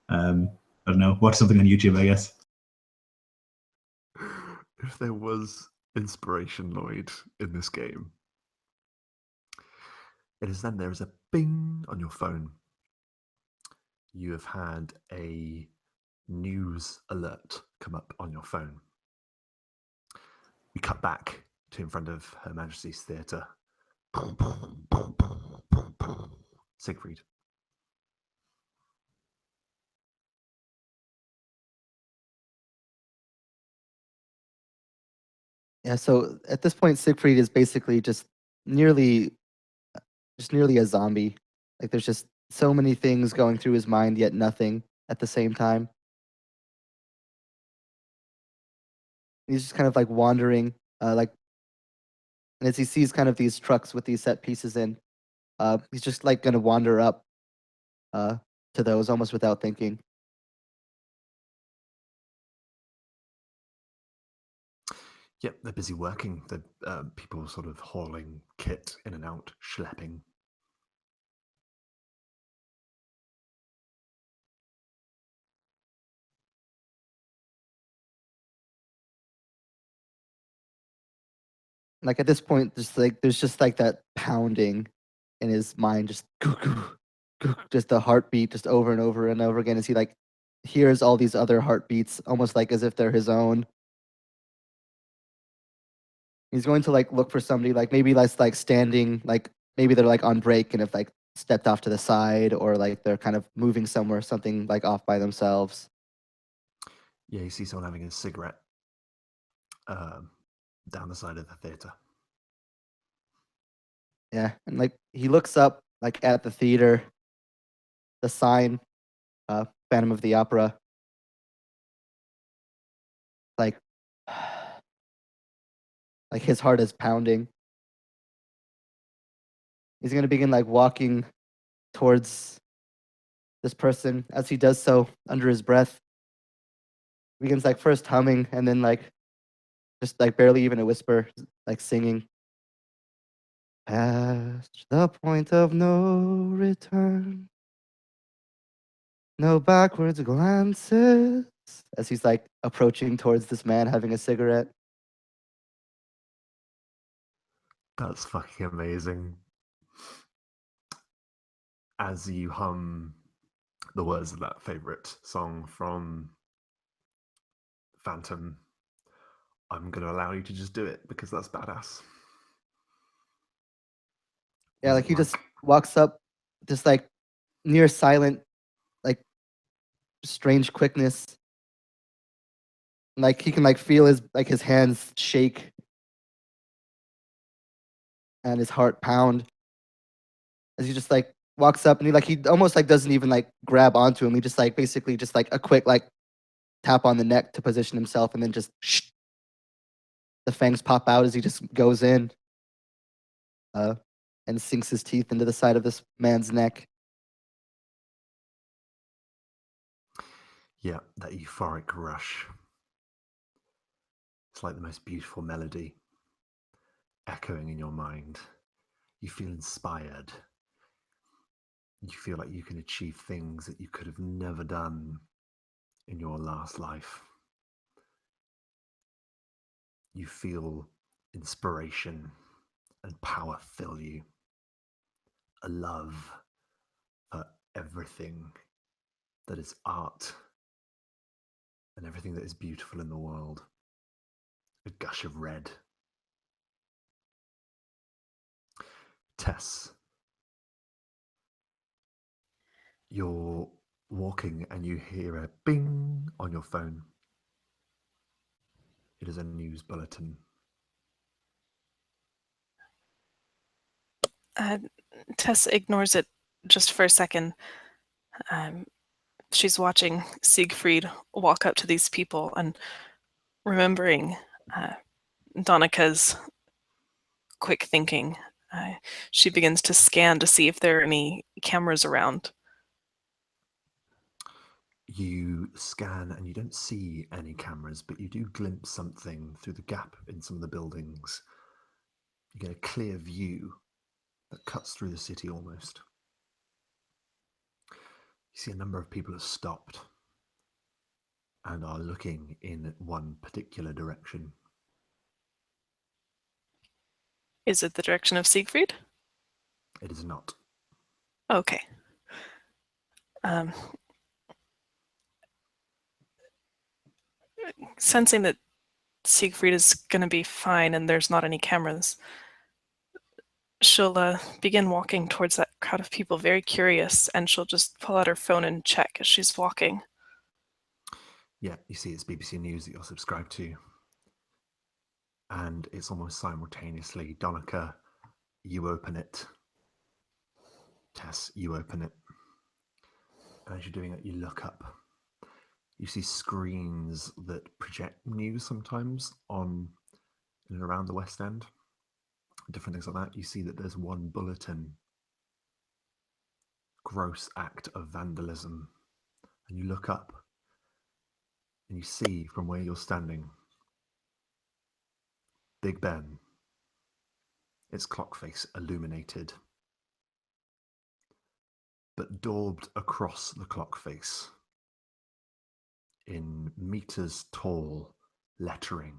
I don't know, watch something on YouTube, I guess. If there was inspiration, Lloyd, in this game, it is then there is a bing on your phone. You have had a news alert come up on your phone. We cut back to in front of Her Majesty's Theatre. Siegfried. Yeah, so at this point, Siegfried is basically just nearly a zombie. Like there's just so many things going through his mind, yet nothing at the same time. He's just kind of like wandering, and as he sees kind of these trucks with these set pieces in, he's just like gonna wander up to those almost without thinking. Yep, they're busy working. The people sort of hauling kit in and out, schlepping. Like at this point, there's just like that pounding in his mind, just just the heartbeat, just over and over and over again, as he like hears all these other heartbeats, almost like as if they're his own. He's going to like look for somebody, like maybe that's like standing, like maybe they're like on break and have like stepped off to the side, or like they're kind of moving somewhere, something like off by themselves. Yeah, you see someone having a cigarette down the side of the theatre. Yeah, and like he looks up like at the theater, the sign, Phantom of the Opera. Like, like his heart is pounding. He's gonna begin like walking towards this person. As he does so, under his breath, he begins like first humming and then like just like barely even a whisper, like singing. Past the point of no return. No backwards glances. As he's like approaching towards this man having a cigarette. That's fucking amazing. As you hum the words of that favorite song from Phantom, I'm going to allow you to just do it because that's badass. Yeah, What's like it he just walks up, just like near silent, like strange quickness. Like he can like feel his hands shake and his heart pound as he just like walks up and he almost like doesn't even like grab onto him. He just like basically just like a quick like tap on the neck to position himself and then just the fangs pop out as he just goes in and sinks his teeth into the side of this man's neck. Yeah, that euphoric rush. It's like the most beautiful melody echoing in your mind. You feel inspired. You feel like you can achieve things that you could have never done in your last life. You feel inspiration and power fill you. A love for everything that is art and everything that is beautiful in the world. A gush of red. Tess, you're walking and you hear a bing on your phone. It is a news bulletin. Tess ignores it just for a second. She's watching Siegfried walk up to these people and remembering Donica's quick thinking. She begins to scan to see if there are any cameras around. You scan and you don't see any cameras, but you do glimpse something through the gap in some of the buildings. You get a clear view that cuts through the city almost. You see a number of people have stopped and are looking in one particular direction. Is it the direction of Siegfried? It is not. Okay. Sensing that Siegfried is going to be fine and there's not any cameras, she'll begin walking towards that crowd of people, very curious, and she'll just pull out her phone and check as she's walking. Yeah, you see it's BBC News that you're subscribed to. And it's almost simultaneously, Donica, you open it. Tess, you open it. And as you're doing it, you look up. You see screens that project news sometimes on in and around the West End. Different things like that. You see that there's one bulletin. Gross act of vandalism. And you look up and you see from where you're standing Big Ben, its clock face illuminated. But daubed across the clock face in meters tall lettering,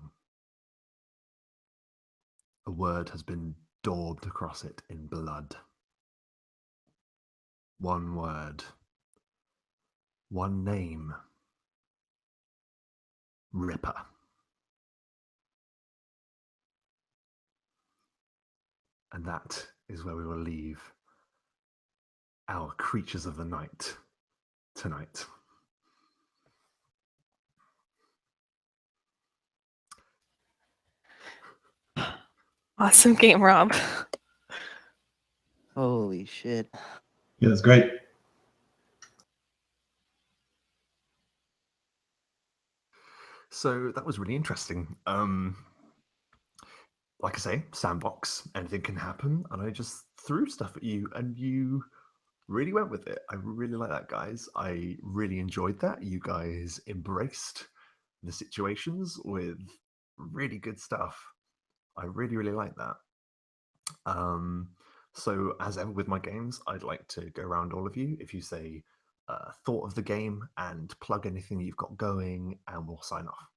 a word has been daubed across it in blood. One word, one name, Ripper. And that is where we will leave our creatures of the night tonight. Awesome game, Rob. Holy shit. Yeah, that's great. So that was really interesting. Like I say, sandbox, anything can happen, and I just threw stuff at you, and you really went with it. I really like that, guys. I really enjoyed that. You guys embraced the situations with really good stuff. I really, really like that. So as ever with my games, I'd like to go around all of you. If you say thought of the game and plug anything you've got going, and we'll sign off.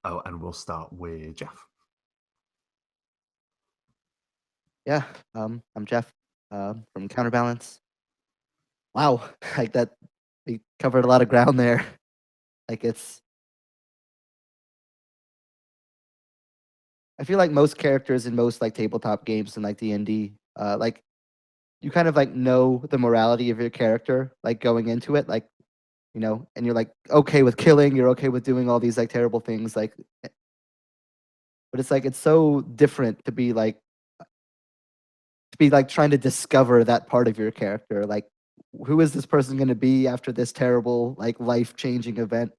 Oh, and we'll start with Jeff. Yeah, I'm Jeff from Counterbalance. Wow, like that, we covered a lot of ground there. Like I feel like most characters in most like tabletop games and like D&D, like you kind of like know the morality of your character, like going into it, like, you know, and you're like okay with killing, you're okay with doing all these like terrible things, like, but it's like it's so different to be like trying to discover that part of your character, like who is this person going to be after this terrible like life-changing event.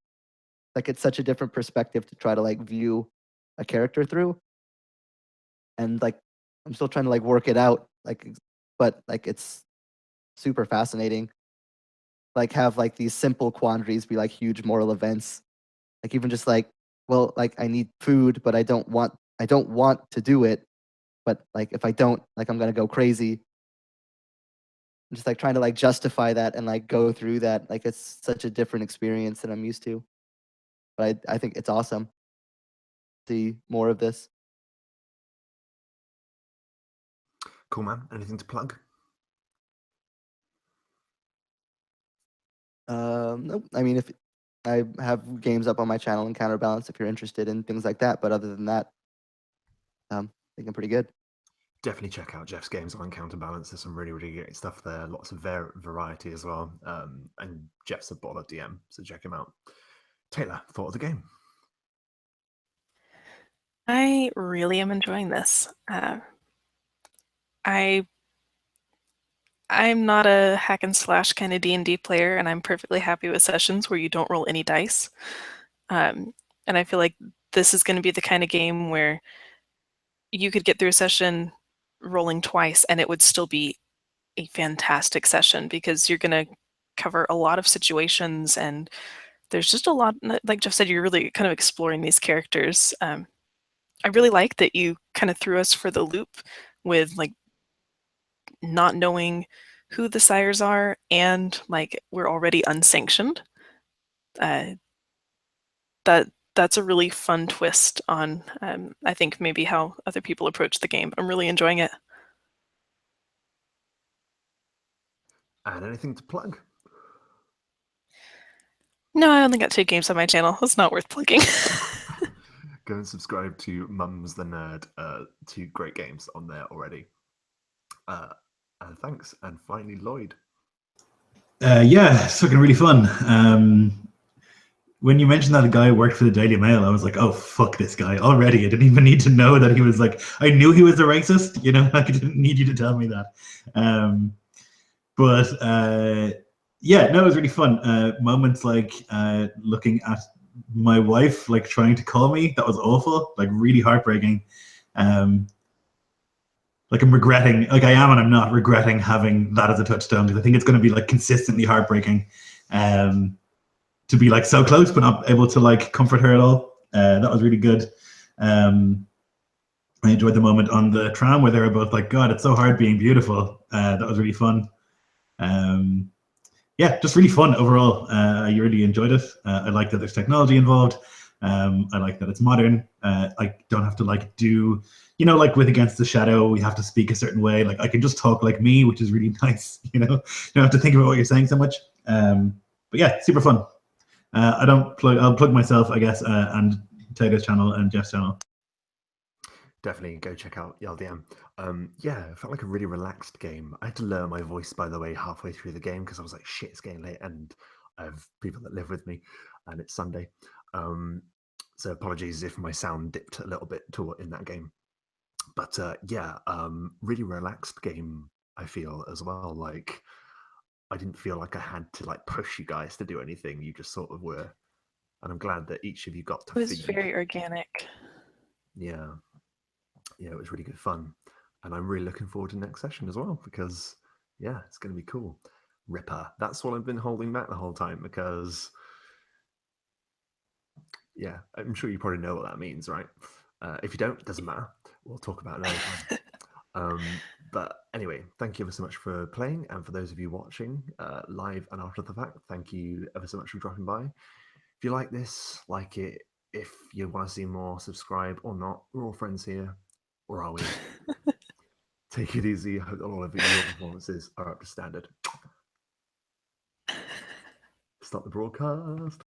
Like it's such a different perspective to try to like view a character through, and like I'm still trying to like work it out, like, but like it's super fascinating, like have like these simple quandaries be like huge moral events, like even just like, well, like I need food but I don't want to do it, but like if I don't, like I'm gonna go crazy. I'm just like trying to like justify that and like go through that, like it's such a different experience than I'm used to, but I think it's awesome. See more of this. Cool, man. Anything to plug? Nope. I mean, if I have games up on my channel and Counterbalance if you're interested in things like that, but other than that, I think I'm pretty good. Definitely check out Jeff's games on Counterbalance. There's some really, really great stuff there. Lots of variety as well. And Jeff's a baller DM, so check him out. Taylor, thought of the game? I really am enjoying this. I'm not a hack and slash kind of D&D player, and I'm perfectly happy with sessions where you don't roll any dice. And I feel like this is going to be the kind of game where you could get through a session rolling twice and it would still be a fantastic session because you're going to cover a lot of situations, and there's just a lot, like Jeff said, you're really kind of exploring these characters. I really like that you kind of threw us for the loop with like not knowing who the sires are, and like we're already unsanctioned. That's a really fun twist on I think maybe how other people approach the game. I'm really enjoying it. And anything to plug? No, I only got 2 games on my channel. It's not worth plugging. Go and subscribe to Mums the Nerd. 2 great games on there already. And thanks. And finally, Lloyd. Yeah, it's fucking really fun. When you mentioned that a guy worked for the Daily Mail, I was like, oh, fuck this guy already. I didn't even need to know that he was like, I knew he was a racist, you know, I didn't need you to tell me that. Yeah, no, it was really fun. Moments like looking at my wife, like trying to call me, that was awful, like really heartbreaking. Like I'm regretting, like I am and I'm not regretting having that as a touchstone, because I think it's going to be like consistently heartbreaking to be like so close but not able to like comfort her at all. That was really good. I enjoyed the moment on the tram where they were both like, God, it's so hard being beautiful. That was really fun. Yeah, just really fun overall. I really enjoyed it. I like that there's technology involved. I like that it's modern. I don't have to like do, you know, like with Against the Shadow, we have to speak a certain way. Like I can just talk like me, which is really nice. You know, you don't have to think about what you're saying so much. But yeah, super fun. I'll plug myself, I guess, and Taylor's channel and Jeff's channel. Definitely go check out YLDM. Yeah, it felt like a really relaxed game. I had to lower my voice, by the way, halfway through the game because I was like, shit, it's getting late, and I have people that live with me, and it's Sunday. So apologies if my sound dipped a little bit in that game. But yeah, really relaxed game, I feel, as well. Like, I didn't feel like I had to like push you guys to do anything. You just sort of were. And I'm glad that each of you got to It was feed. very organic. Yeah. Yeah, it was really good fun. And I'm really looking forward to the next session as well, because yeah, it's going to be cool. Ripper. That's what I've been holding back the whole time, because yeah, I'm sure you probably know what that means, right? If you don't, it doesn't matter. We'll talk about it another time. But anyway, thank you ever so much for playing, and for those of you watching live and after the fact, thank you ever so much for dropping by. If you like this, like it. If you want to see more, subscribe or not. We're all friends here, or are we? Take it easy. I hope that all of your performances are up to standard. Stop the broadcast.